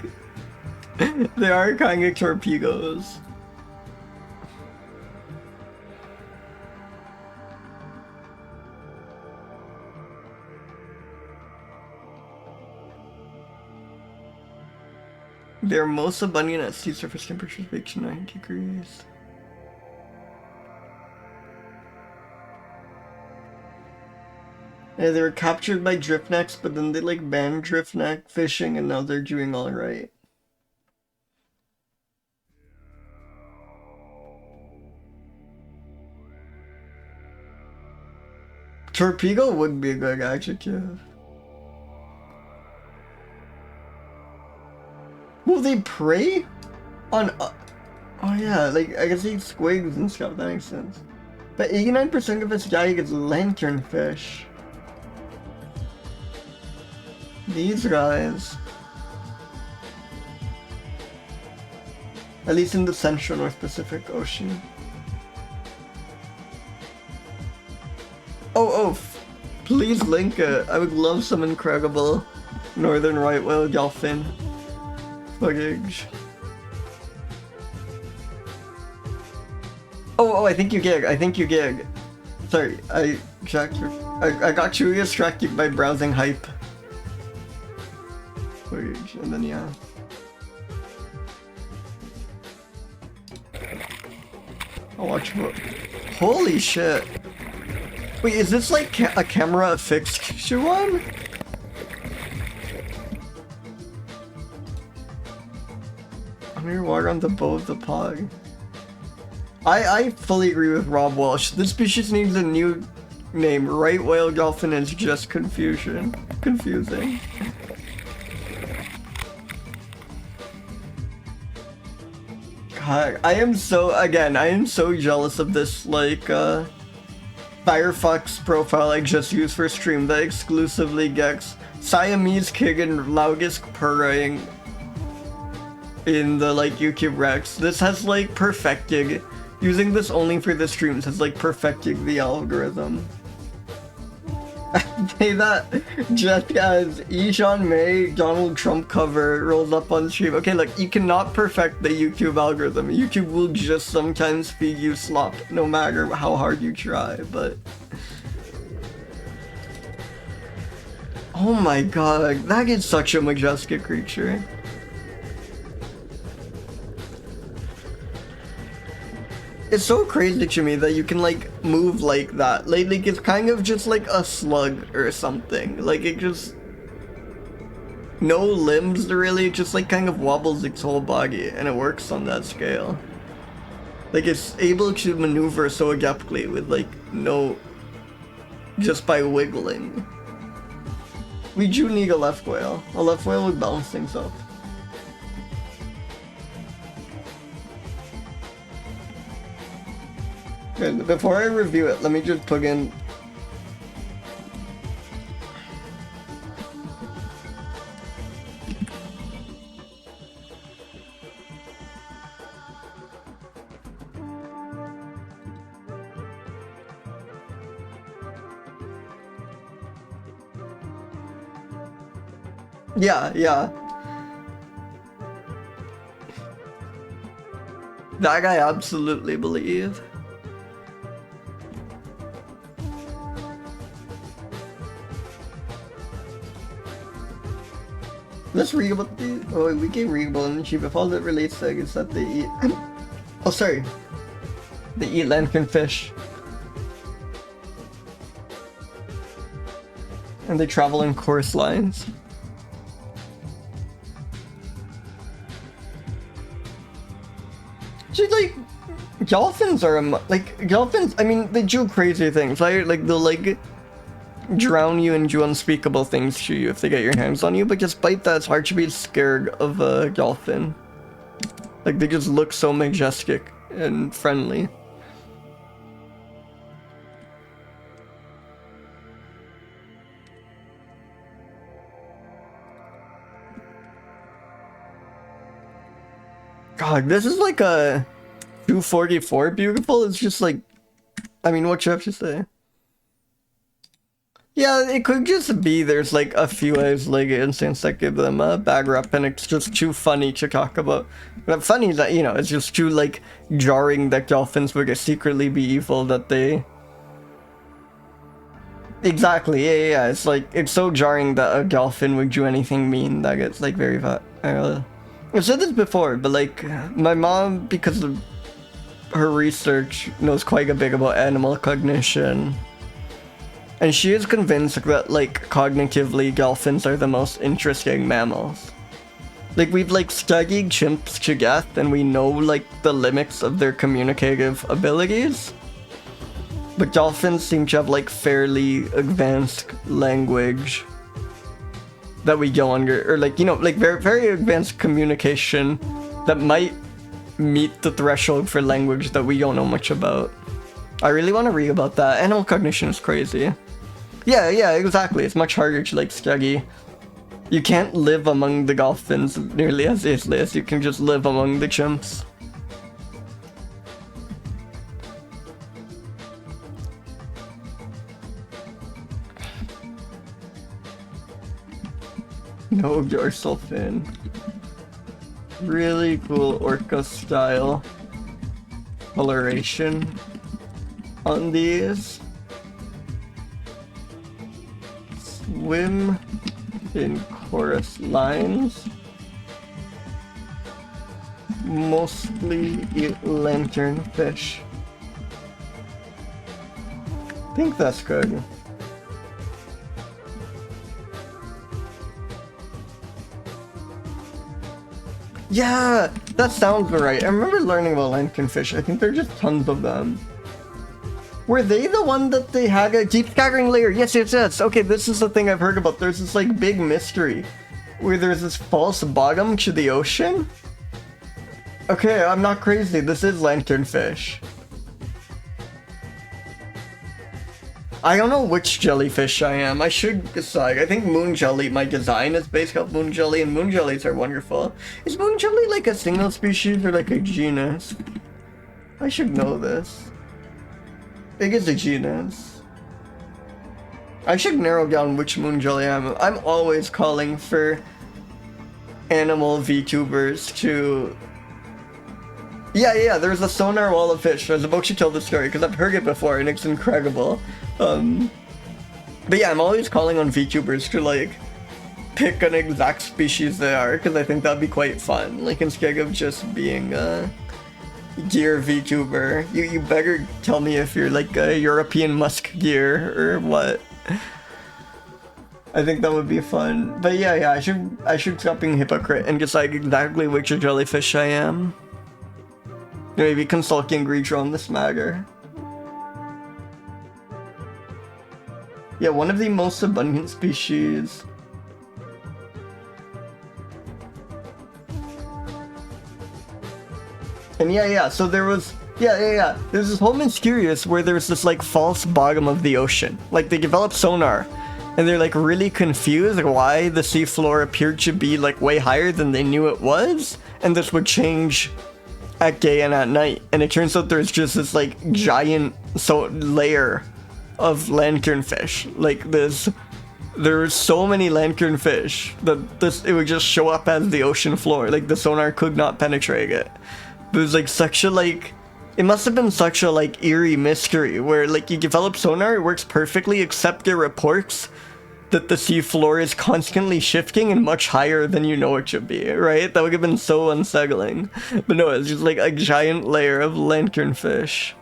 they are kind of torpedoes. They're most abundant at sea surface temperatures reaching 9 degrees. Yeah, they were captured by driftnecks, but then they like banned driftneck fishing and now they're doing alright. Torpedo would be a good adjective. Will they prey on? Oh yeah, like I guess they eat squids and stuff. That makes sense. But 89% of its diet is lanternfish. These guys, at least in the central North Pacific Ocean. Oh, please link it. I would love some incredible northern right whale dolphin Footage. Oh, I think you gig. Sorry, I got curious distracted by browsing hype. Footage, and then yeah. I'll watch more. Holy shit. Wait, is this like a camera affixed one? Underwater on the bow of the pog. I fully agree with Rob Walsh. This species needs a new name. Right whale dolphin is just confusing. God, I am so jealous of this, like, Firefox profile I just used for stream that exclusively gets Siamese King and Laugus purring in the, like, YouTube Rex. This has, like, perfected, using this only for the streams has, like, perfected the algorithm. Say that just as Ishan May Donald Trump cover rolls up on stream. Okay, look, you cannot perfect the YouTube algorithm. YouTube will just sometimes feed you slop, no matter how hard you try, but... Oh my god, that is such a majestic creature. It's so crazy to me that you can, like, move like that. Like, it's kind of just like a slug or something. Like, it just... No limbs, really. It just, like, kind of wobbles its whole body, and it works on that scale. Like, it's able to maneuver so adeptly with, like, no... Just by wiggling. We do need a left whale. A left whale would balance things up. Good. Before I review it, let me just plug in. Yeah. That I absolutely believe. Let's read about the... Oh, we can read about the sheep. If all that relates to it is that they eat... Oh, sorry. They eat lantern fish. And they travel in course lines. She's like... Dolphins are... Like, dolphins... I mean, they do crazy things, right? Like, they'll, like... drown you and do unspeakable things to you if they get your hands on you, but despite that, it's hard to be scared of a dolphin. Like, they just look so majestic and friendly. God, this is like a 244 beautiful. It's just like, I mean, what you have to say? Yeah, it could just be there's like a few like instincts that give them a bad rep, and it's just too funny to talk about. But funny that, you know, it's just too like jarring that dolphins would secretly be evil that they... Exactly, yeah. It's like, it's so jarring that a dolphin would do anything mean that it's like very I've said this before, but like, my mom, because of her research, knows quite a bit about animal cognition. And she is convinced that, like, cognitively, dolphins are the most interesting mammals. Like, we've, like, studied chimps to death, and we know, like, the limits of their communicative abilities. But dolphins seem to have, like, fairly advanced language that we go under, or, like, you know, like, very, very advanced communication that might meet the threshold for language that we don't know much about. I really want to read about that. Animal cognition is crazy. Yeah, exactly. It's much harder to, like, study. You can't live among the dolphins nearly as easily as you can just live among the chimps. No dorsal fin. Really cool orca style coloration on these. Swim in chorus lines. Mostly eat lanternfish. I think that's good. Yeah, that sounds right. I remember learning about lanternfish. I think there are just tons of them. Were they the one that they had a deep scattering layer? Yes, yes, yes. Okay, this is the thing I've heard about. There's this like big mystery where there's this false bottom to the ocean. Okay, I'm not crazy. This is lanternfish. I don't know which jellyfish I am. I should decide. I think moon jelly, my design is based off moon jelly, and moon jellies are wonderful. Is moon jelly like a single species or like a genus? I should know this. I think it's a genus. I should narrow down which moon jelly I am. I'm always calling for animal VTubers to... Yeah, there's a sonar wall of fish. I was about to tell the story because I've heard it before and it's incredible. But yeah, I'm always calling on VTubers to like pick an exact species they are because I think that'd be quite fun. Like instead of just being a gear VTuber, you better tell me if you're like a European musk gear or what. I think that would be fun. But yeah, I should stop being a hypocrite and decide exactly which jellyfish I am. Maybe consult Gingrich on this matter. Yeah, one of the most abundant species. And yeah, so there was... Yeah. There's this whole mysterious where there's this like false bottom of the ocean. Like they developed sonar and they're like really confused like why the seafloor appeared to be like way higher than they knew it was. And this would change at day and at night, and it turns out there's just this like giant layer of lanternfish. Like there's so many lanternfish that it would just show up as the ocean floor. Like the sonar could not penetrate it. There's like such a like, it must have been such a like eerie mystery where like you develop sonar, it works perfectly except it reports that the seafloor is constantly shifting and much higher than you know it should be, right? That would have been so unsettling. But no, it's just like a giant layer of lanternfish.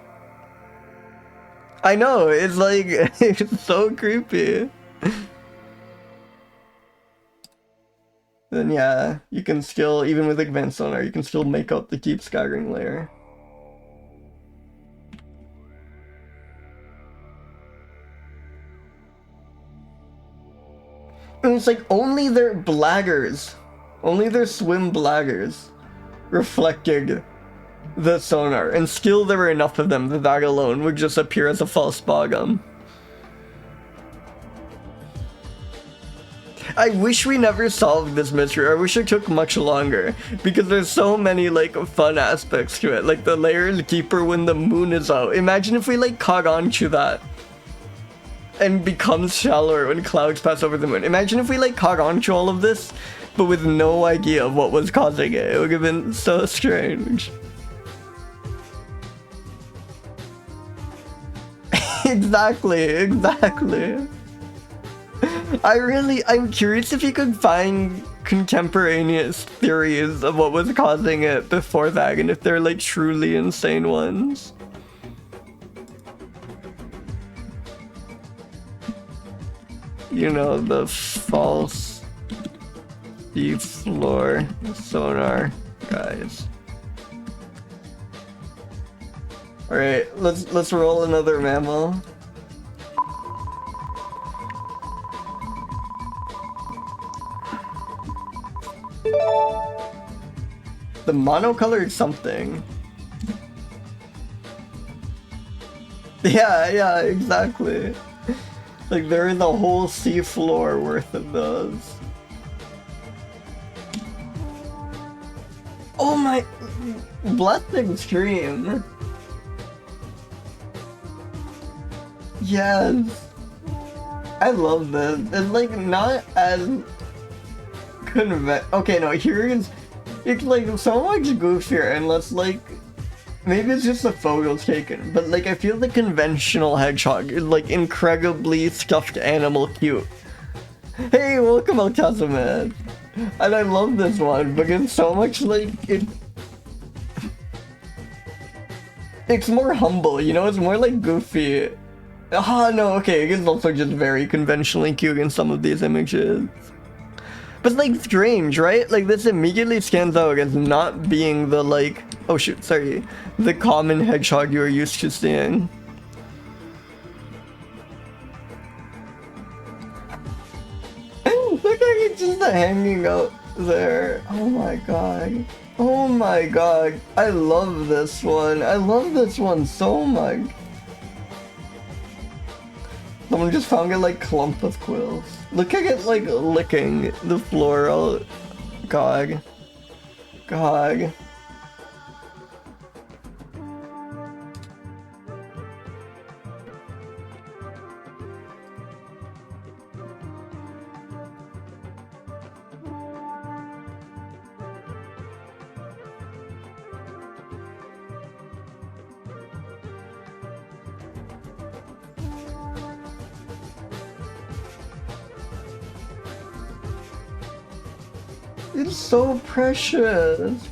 I know, it's like, it's so creepy. Then yeah, you can still, even with advanced sonar, you can still make out the deep scattering layer. And it's like only their bladders, only their swim bladders reflected the sonar, and still there were enough of them that that alone would just appear as a false bottom. I wish we never solved this mystery. I wish it took much longer because there's so many like fun aspects to it. Like the layer is deeper when the moon is out. Imagine if we like caught on to that and becomes shallower when clouds pass over the moon. Imagine if we like caught on to all of this but with no idea of what was causing it. It would have been so strange. Exactly. I'm curious if you could find contemporaneous theories of what was causing it before that, and if they're like truly insane ones. You know, the false seafloor sonar guys. All right, let's roll another mammal. The monocolored something. Yeah, exactly. Like there is a whole seafloor worth of those. Oh my, blessing stream. Yes, I love this. It's like not as okay, no, here's It's like so much goofier and less like, maybe it's just the photos taken, but like I feel the conventional hedgehog is like incredibly stuffed animal cute. Hey, welcome Alcazamad. And I love this one because so much like it's more humble, you know, it's more like goofy. Ah, no, okay, it's also just very conventionally cute in some of these images. But like strange, right? Like this immediately stands out as not being the like, oh shoot, sorry, the common hedgehog you are used to seeing. Look like it's just hanging out there. Oh my god. Oh my god. I love this one. I love this one so much. Someone just found it like clump of quills. Look at it like licking the floral. God. God. It's so precious.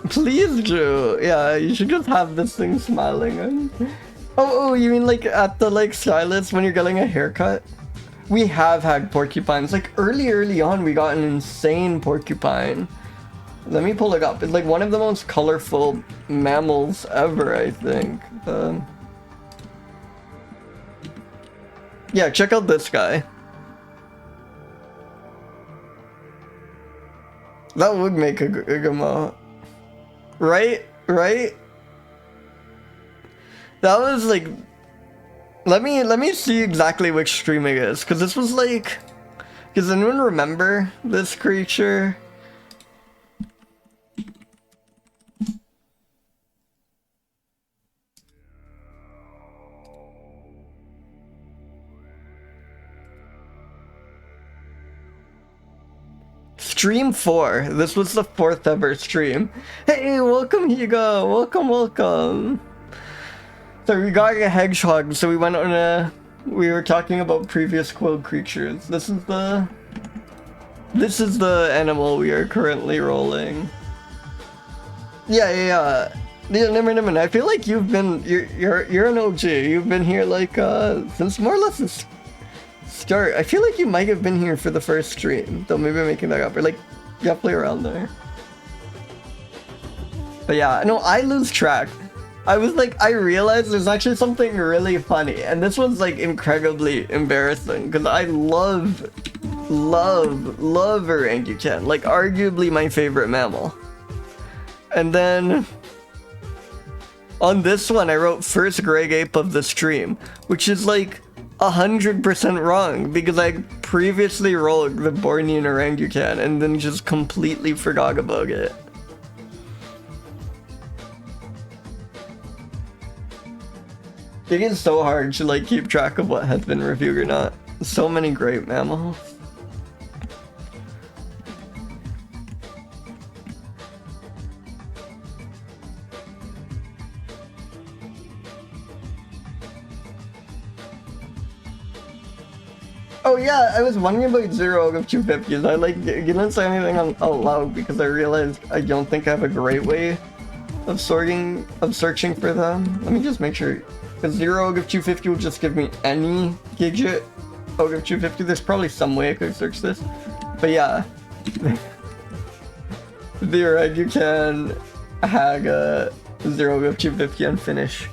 Please do. Yeah, you should just have this thing smiling. Oh, you mean like at the like stylist when you're getting a haircut? We have had porcupines. Like early on, we got an insane porcupine. Let me pull it up. It's like one of the most colorful mammals ever, I think. Yeah, check out this guy. That would make a Gamo. Right? Right? That was like... Let me see exactly which stream it is, because this was like... Does anyone remember this creature? Stream 4. This was the 4th ever stream. Hey, welcome Hugo. Welcome. So we got a hedgehog, so we went on a... We were talking about previous quilled creatures. This is the animal we are currently rolling. Yeah. Nimmer, I feel like you've been... You're an OG. You've been here like, since more or less the start. I feel like you might have been here for the first stream, though maybe I'm making that up, or like roughly around there. But yeah, no, I lose track. I was like, I realized there's actually something really funny, and this one's like incredibly embarrassing because I love orangutan, like arguably my favorite mammal. And then on this one I wrote first Greg Ape of the stream, which is like 100% wrong because I previously rolled the Bornean orangutan and then just completely forgot about it. It is so hard to like keep track of what has been reviewed or not. So many great mammals. Oh yeah, I was wondering about 0 out of 250s. I like didn't say anything out loud because I realized I don't think I have a great way of searching for them. Let me just make sure. Because 0 out of 250 will just give me any gadget out of 250. There's probably some way I could search this. But yeah. The orangutan hag 0 out of 250 and finish.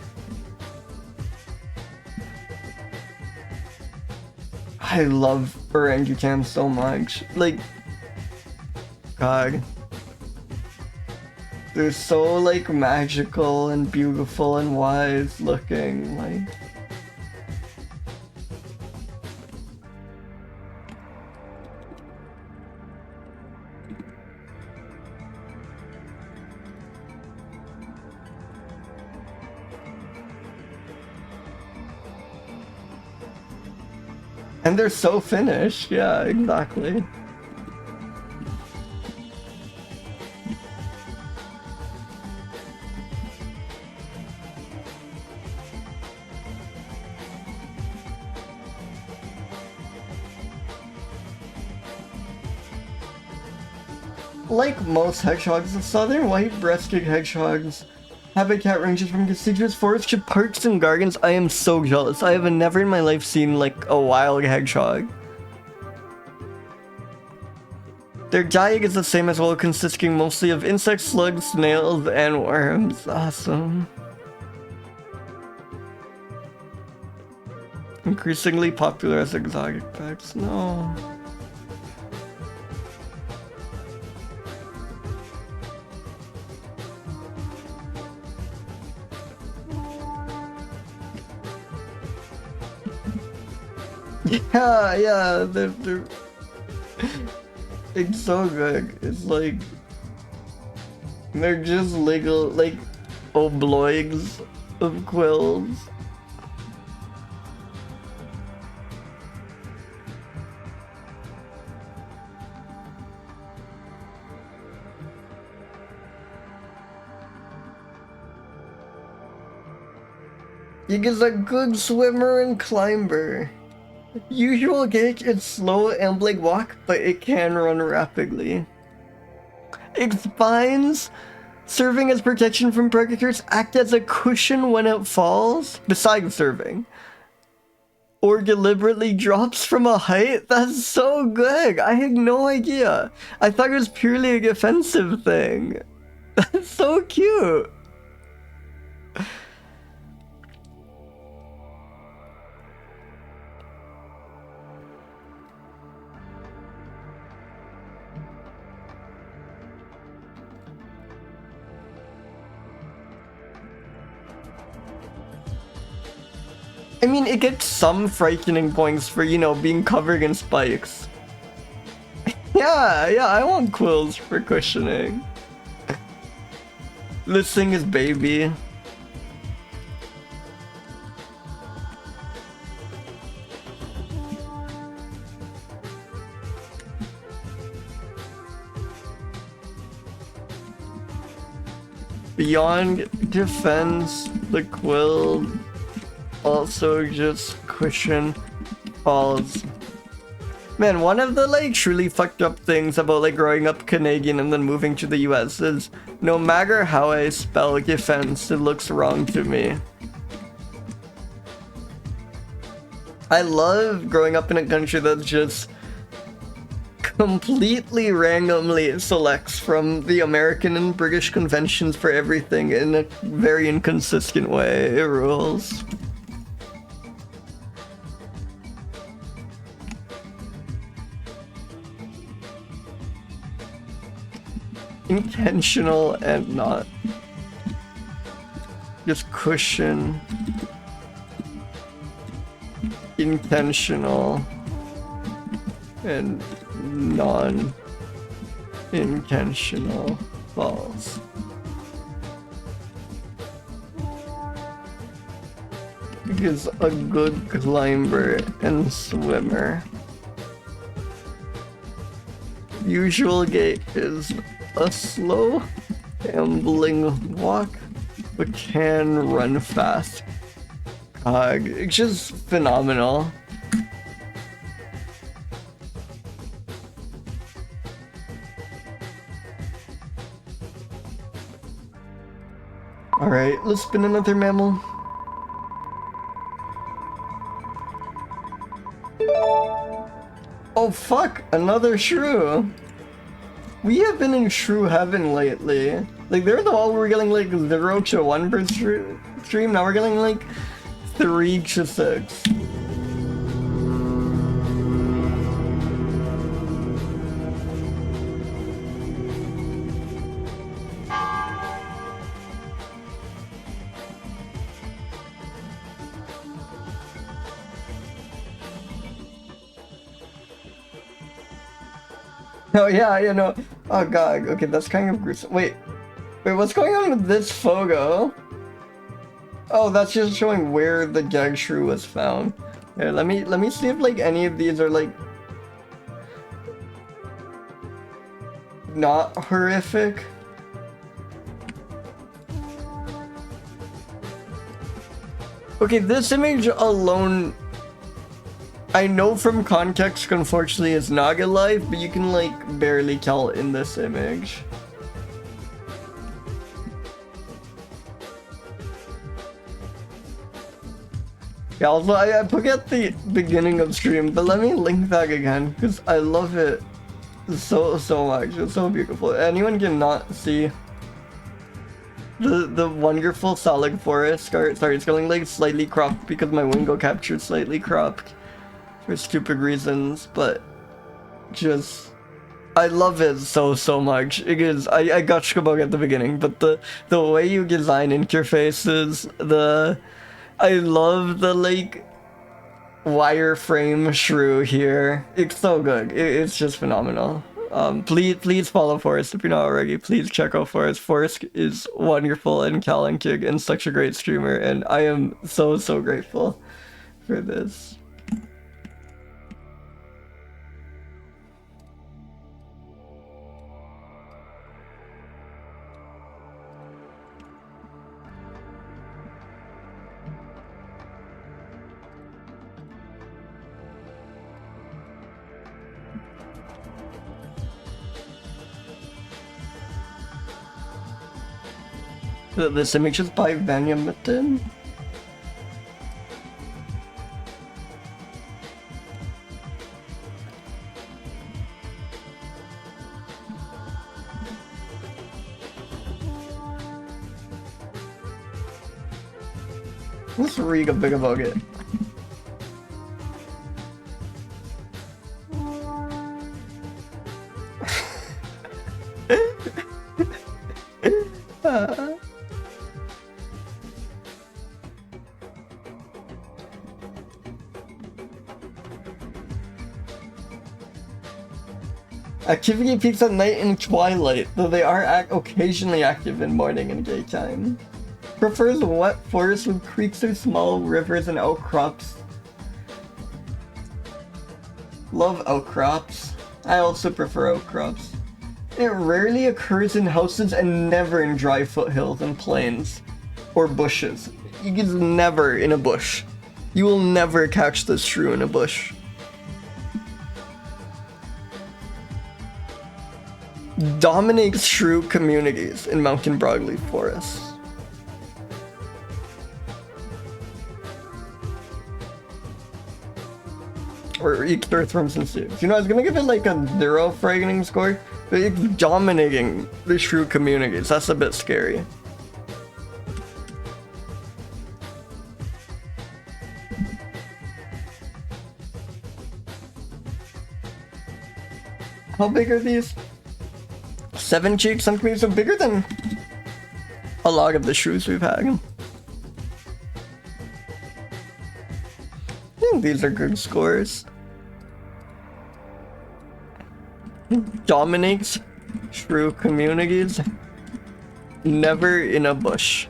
I love orangutan so much. Like, God. They're so like magical and beautiful and wise looking, like. And they're so finished. Yeah, exactly. Like most hedgehogs, the southern white-breasted hedgehogs' habitat ranges from deciduous forests to parks and gardens. I am so jealous. I have never in my life seen like a wild hedgehog. Their diet is the same as well, consisting mostly of insects, slugs, snails, and worms. Awesome. Increasingly popular as exotic pets. No. Yeah, they're it's so good. It's like they're just legal, like obloigs of quills. He is a good swimmer and climber. Usual gait is slow ambling walk, but it can run rapidly. Its spines, serving as protection from predators, act as a cushion when it falls, besides serving. Or deliberately drops from a height. That's so good! I had no idea. I thought it was purely a defensive thing. That's so cute! I mean, it gets some frightening points for, you know, being covered in spikes. Yeah, I want quills for cushioning. This thing is baby. Beyond defense, the quill also just cushion falls. Man, one of the like truly fucked up things about like growing up Canadian and then moving to the US is no matter how I spell defense, it looks wrong to me. I love growing up in a country that's just completely randomly selects from the American and British conventions for everything in a very inconsistent way. It rules. Intentional and not. Just cushion. Intentional and non-intentional falls. Is a good climber and swimmer. Usual gait is a slow ambling walk, but can run fast. It's just phenomenal. Alright, let's spin another mammal. Oh fuck, another shrew. We have been in shrew heaven lately. Like, they're the one we're getting like 0 to 1 per stream, now we're getting like 3 to 6. Oh yeah, you know. Oh god, okay, that's kind of gruesome. Wait, what's going on with this Fogo? Oh, that's just showing where the gag shrew was found. Here, let me see if like any of these are like not horrific. Okay, this image alone, I know from context, unfortunately, is not alive, but you can like barely tell in this image. Yeah, also, I put at the beginning of stream, but let me link that again, because I love it so much. It's so beautiful. Anyone cannot see the wonderful solid forest. Sorry, it's going like slightly cropped because my window captured slightly cropped for stupid reasons, but just I love it so much. It is I got Shkabog at the beginning, but the way you design interfaces, I love the like wireframe shrew here. It's so good. It's just phenomenal. Please follow Forrest if you're not already. Please check out Forrest. Forrest is wonderful and talented and such a great streamer, and I am so grateful for this. This image is by Vanyamitten. Let's read a bit about it. Activity peaks at night and twilight, though they are occasionally active in morning and daytime. Prefers wet forests with creeks or small rivers and outcrops. Love outcrops. I also prefer outcrops. It rarely occurs in houses and never in dry foothills and plains or bushes. It is never in a bush. You will never catch this shrew in a bush. Dominates shrew communities in mountain broadleaf forests. Or eats earthworms and seeds. You know, I was gonna give it like a 0 frightening score, but it's dominating the shrew communities. That's a bit scary. How big are these? 7 cheeks, centimeters, so bigger than a lot of the shrews we've had. I think these are good scores. Dominates shrew communities, never in a bush.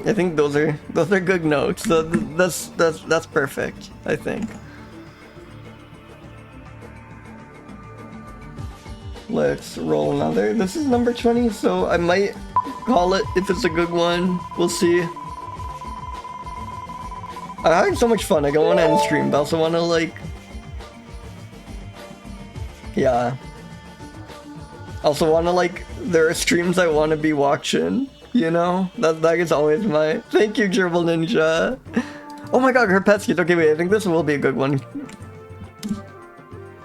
I think those are good notes. That's perfect, I think. Let's roll another. This is number 20, so I might call it if it's a good one. We'll see. I'm having so much fun. I don't want to end stream, but I also want to like... Yeah. Also want to like... There are streams I want to be watching, you know? That is always my... Thank you, Gerbil Ninja! Oh my god, her pet's cute. Okay, wait, I think this will be a good one.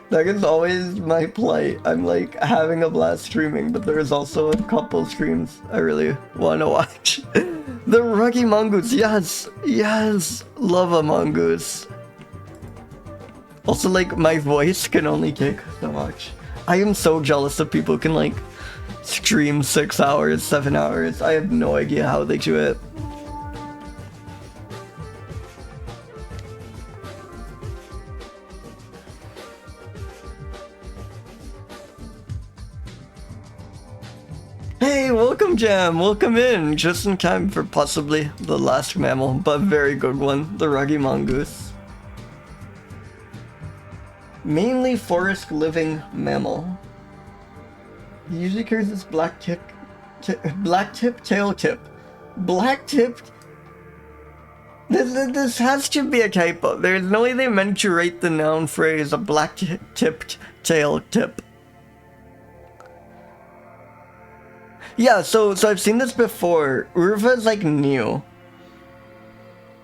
That is always my plight. I'm like having a blast streaming, but there is also a couple streams I really want to watch. The Ruggy Mongoose, yes, love a mongoose. Also, like, my voice can only take so much. I am so jealous of people who can like stream 6 hours, 7 hours. I have no idea how they do it. Hey, welcome, Jam. Welcome in. Just in time for possibly the last mammal, but very good one. The ruggy mongoose. Mainly forest-living mammal. He usually carries this black tip tail tip. Black tipped. This has to be a typo. There's no way they meant to write the noun phrase a black tipped tail tip. Yeah, so I've seen this before. Urva is like new.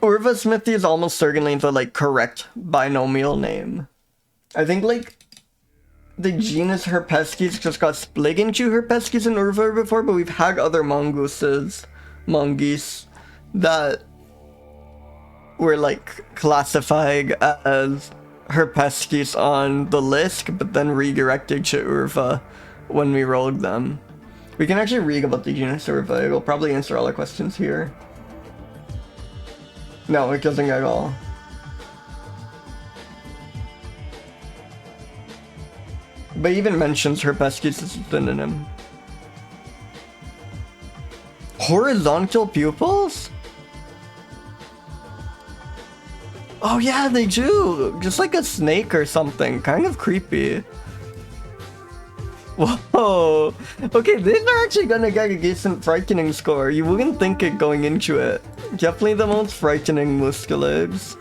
Urva Smithy is almost certainly the like correct binomial name. I think like the genus Herpestes just got split into Herpestes and Urva before, but we've had other mongooses, that were like classified as Herpestes on the list, but then redirected to Urva when we rolled them. We can actually read about the genus Urva. It'll probably answer all our questions here. No, it doesn't at all. But even mentions Herpestes as a synonym. Horizontal pupils? Oh yeah, they do! Just like a snake or something. Kind of creepy. Whoa! Okay, these are actually gonna get a decent frightening score. You wouldn't think it going into it. Definitely the most frightening musculads.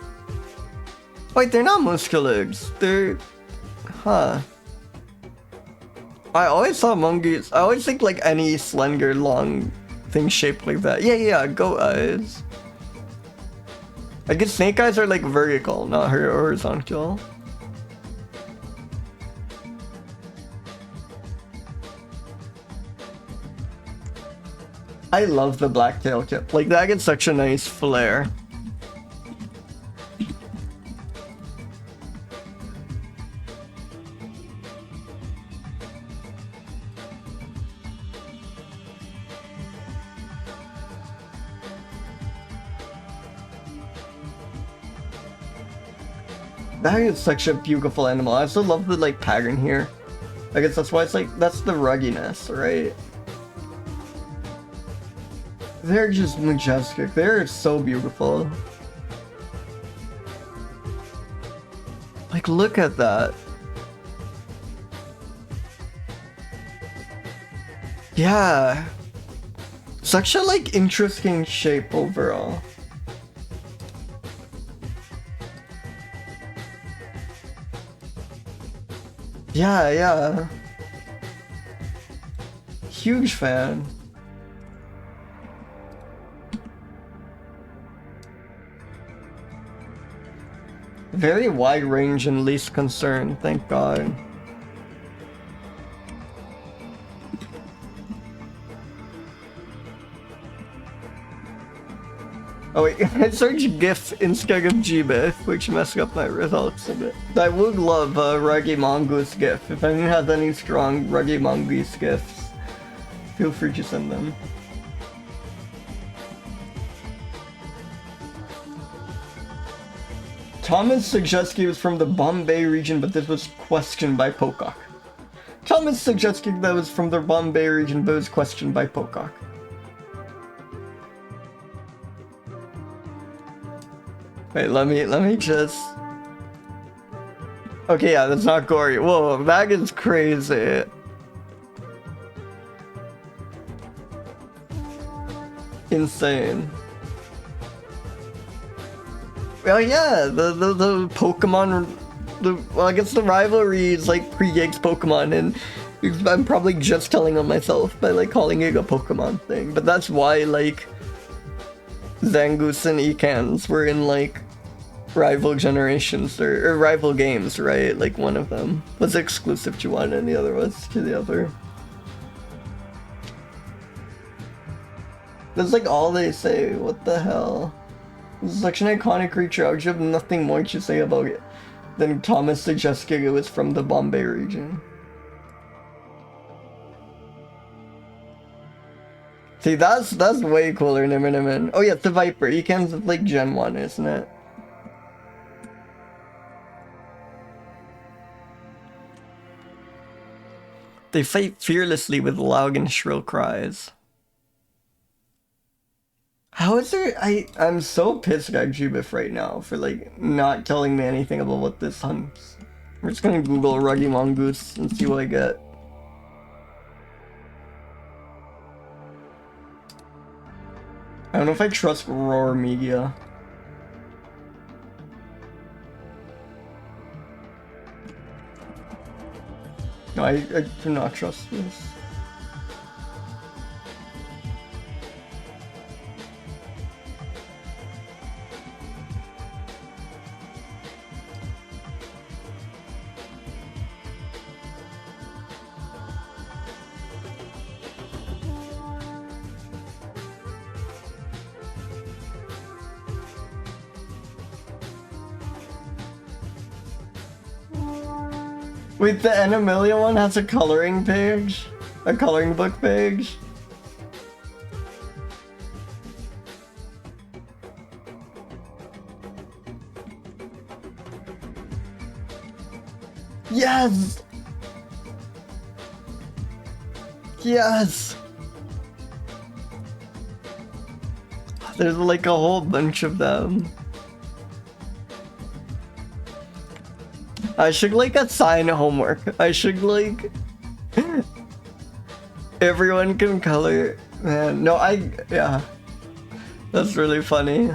Wait, they're not musculads. They're... Huh. I always saw mongoose. I always think like any slender, long thing shaped like that. Yeah, goat eyes. I guess snake eyes are like vertical, not horizontal. I love the black tail tip. Like that gets such a nice flare. That is such a beautiful animal. I also love the like pattern here. I guess that's why it's like, that's the rugginess, right? They're just majestic. They're so beautiful. Like, look at that. Yeah. Such a like interesting shape overall. Yeah. Huge fan. Very wide range and least concern, thank God. Oh wait, I searched GIF instead of GBIF, which messed up my results a bit. I would love a Ruggy Mongoose GIF. If anyone has any strong Ruggy Mongoose GIFs, feel free to send them. Thomas suggested he was from the Bombay region, but this was questioned by Pocock. Thomas suggested that was from the Bombay region, but it was questioned by Pocock. Wait, let me just... Okay, yeah, that's not gory. Whoa, that is crazy. Insane. Well, yeah, the Pokemon, well, I guess the rivalry is like predates Pokemon, and I'm probably just telling on myself by like calling it a Pokemon thing, but that's why like Zangoose and Ekans were in like rival generations or rival games, right? Like one of them was exclusive to one and the other was to the other. That's like all they say. What the hell? This is such an iconic creature. I would have nothing more to say about it than Thomas suggested it was from the Bombay region. See, that's way cooler, Nimmerniman. Oh yeah, it's the Viper. Ekan's like Gen 1, isn't it? They fight fearlessly with loud and shrill cries. How is there? I'm so pissed at Gbif right now for like not telling me anything about what this hunts. We're just gonna Google ruggy mongoose and see what I get. I don't know if I trust Roar Media. No, I do not trust this. Wait, the Animalia one has a coloring page? A coloring book page? Yes! Yes! There's like a whole bunch of them. I should like assign homework. I should like everyone can color. Man, no, yeah. That's really funny.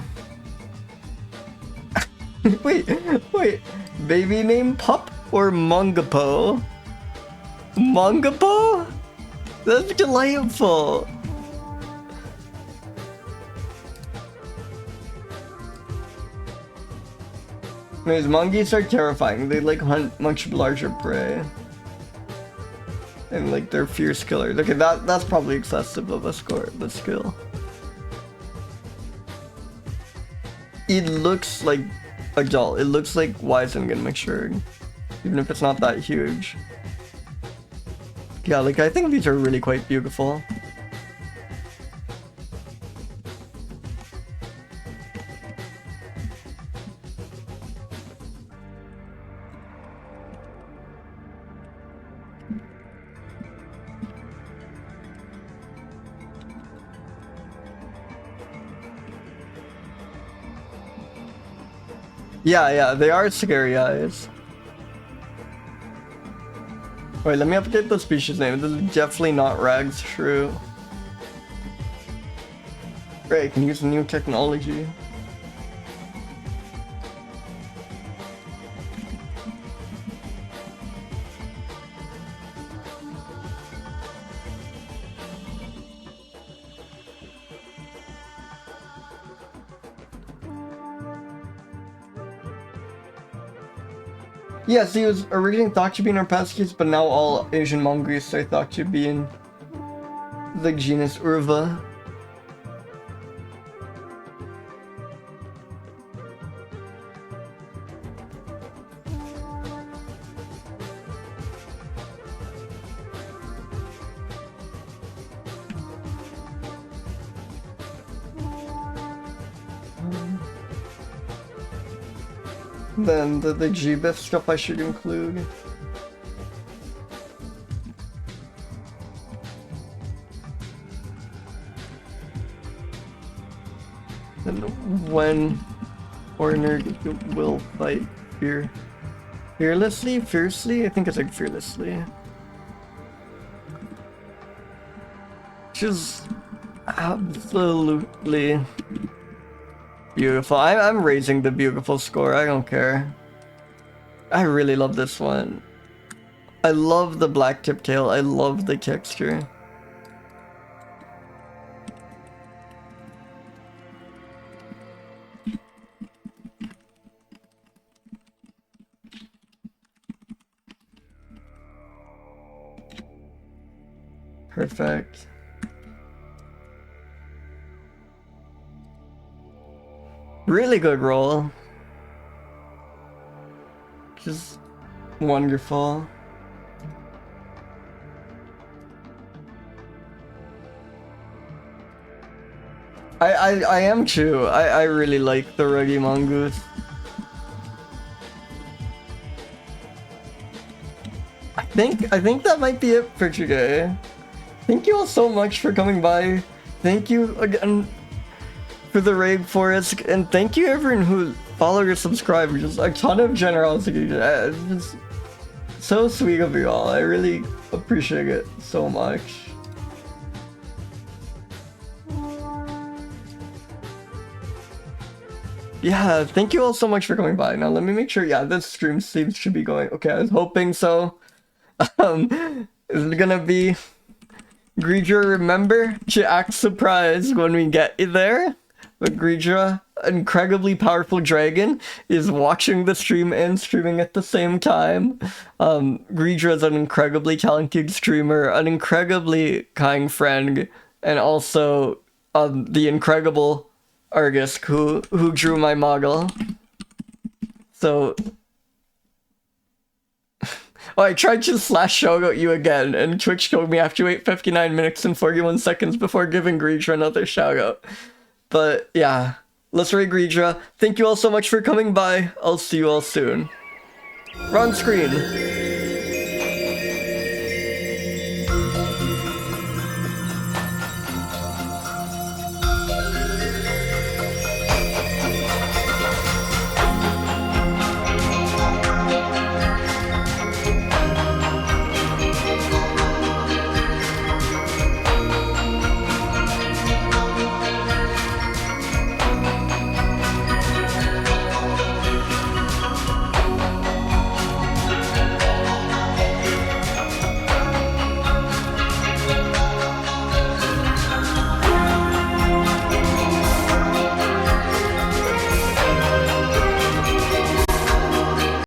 wait. Baby name Pup or Mongapo? Mongapo? That's delightful. These monkeys are terrifying. They like hunt much larger prey. And like they're fierce killers. Okay, that's probably excessive of a score, but skill. It looks like adult. It looks like Weizen and matured. Even if it's not that huge. Yeah, like I think these are really quite beautiful. Yeah, they are scary eyes. Wait, let me update the species name. This is definitely not Rag's Shrew. Great, I can use new technology. Yes, he was originally thought to be in Erinaceus, but now all Asian mongoose are thought to be in the genus Urva. Then the GBIF stuff I should include. And when Horner will fight fearlessly? Fiercely? I think it's like fearlessly. Which is absolutely beautiful. I'm raising the beautiful score. I don't care. I really love this one. I love the black tip tail. I love the texture. Perfect. Really good roll. Just wonderful. I am too. I really like the Reggie Mongoose. I think that might be it for today. Thank you all so much for coming by. Thank you again for the raid forest, and thank you everyone who followed or subscribed. Just a ton of generosity. Just so sweet of you all. I really appreciate it so much. Yeah, thank you all so much for coming by. Now let me make sure, yeah, this stream seems to be going okay. I was hoping so. Is it gonna be Greedra, remember to act surprised when we get there? But Greedra, an incredibly powerful dragon, is watching the stream and streaming at the same time. Greedra is an incredibly talented streamer, an incredibly kind friend, and also the incredible artist who drew my model. So oh, I tried to slash shoutout you again, and Twitch told me I have to wait 59 minutes and 41 seconds before giving Greedra another shoutout. But yeah, let's raid Greedra. Thank you all so much for coming by. I'll see you all soon. We're on screen.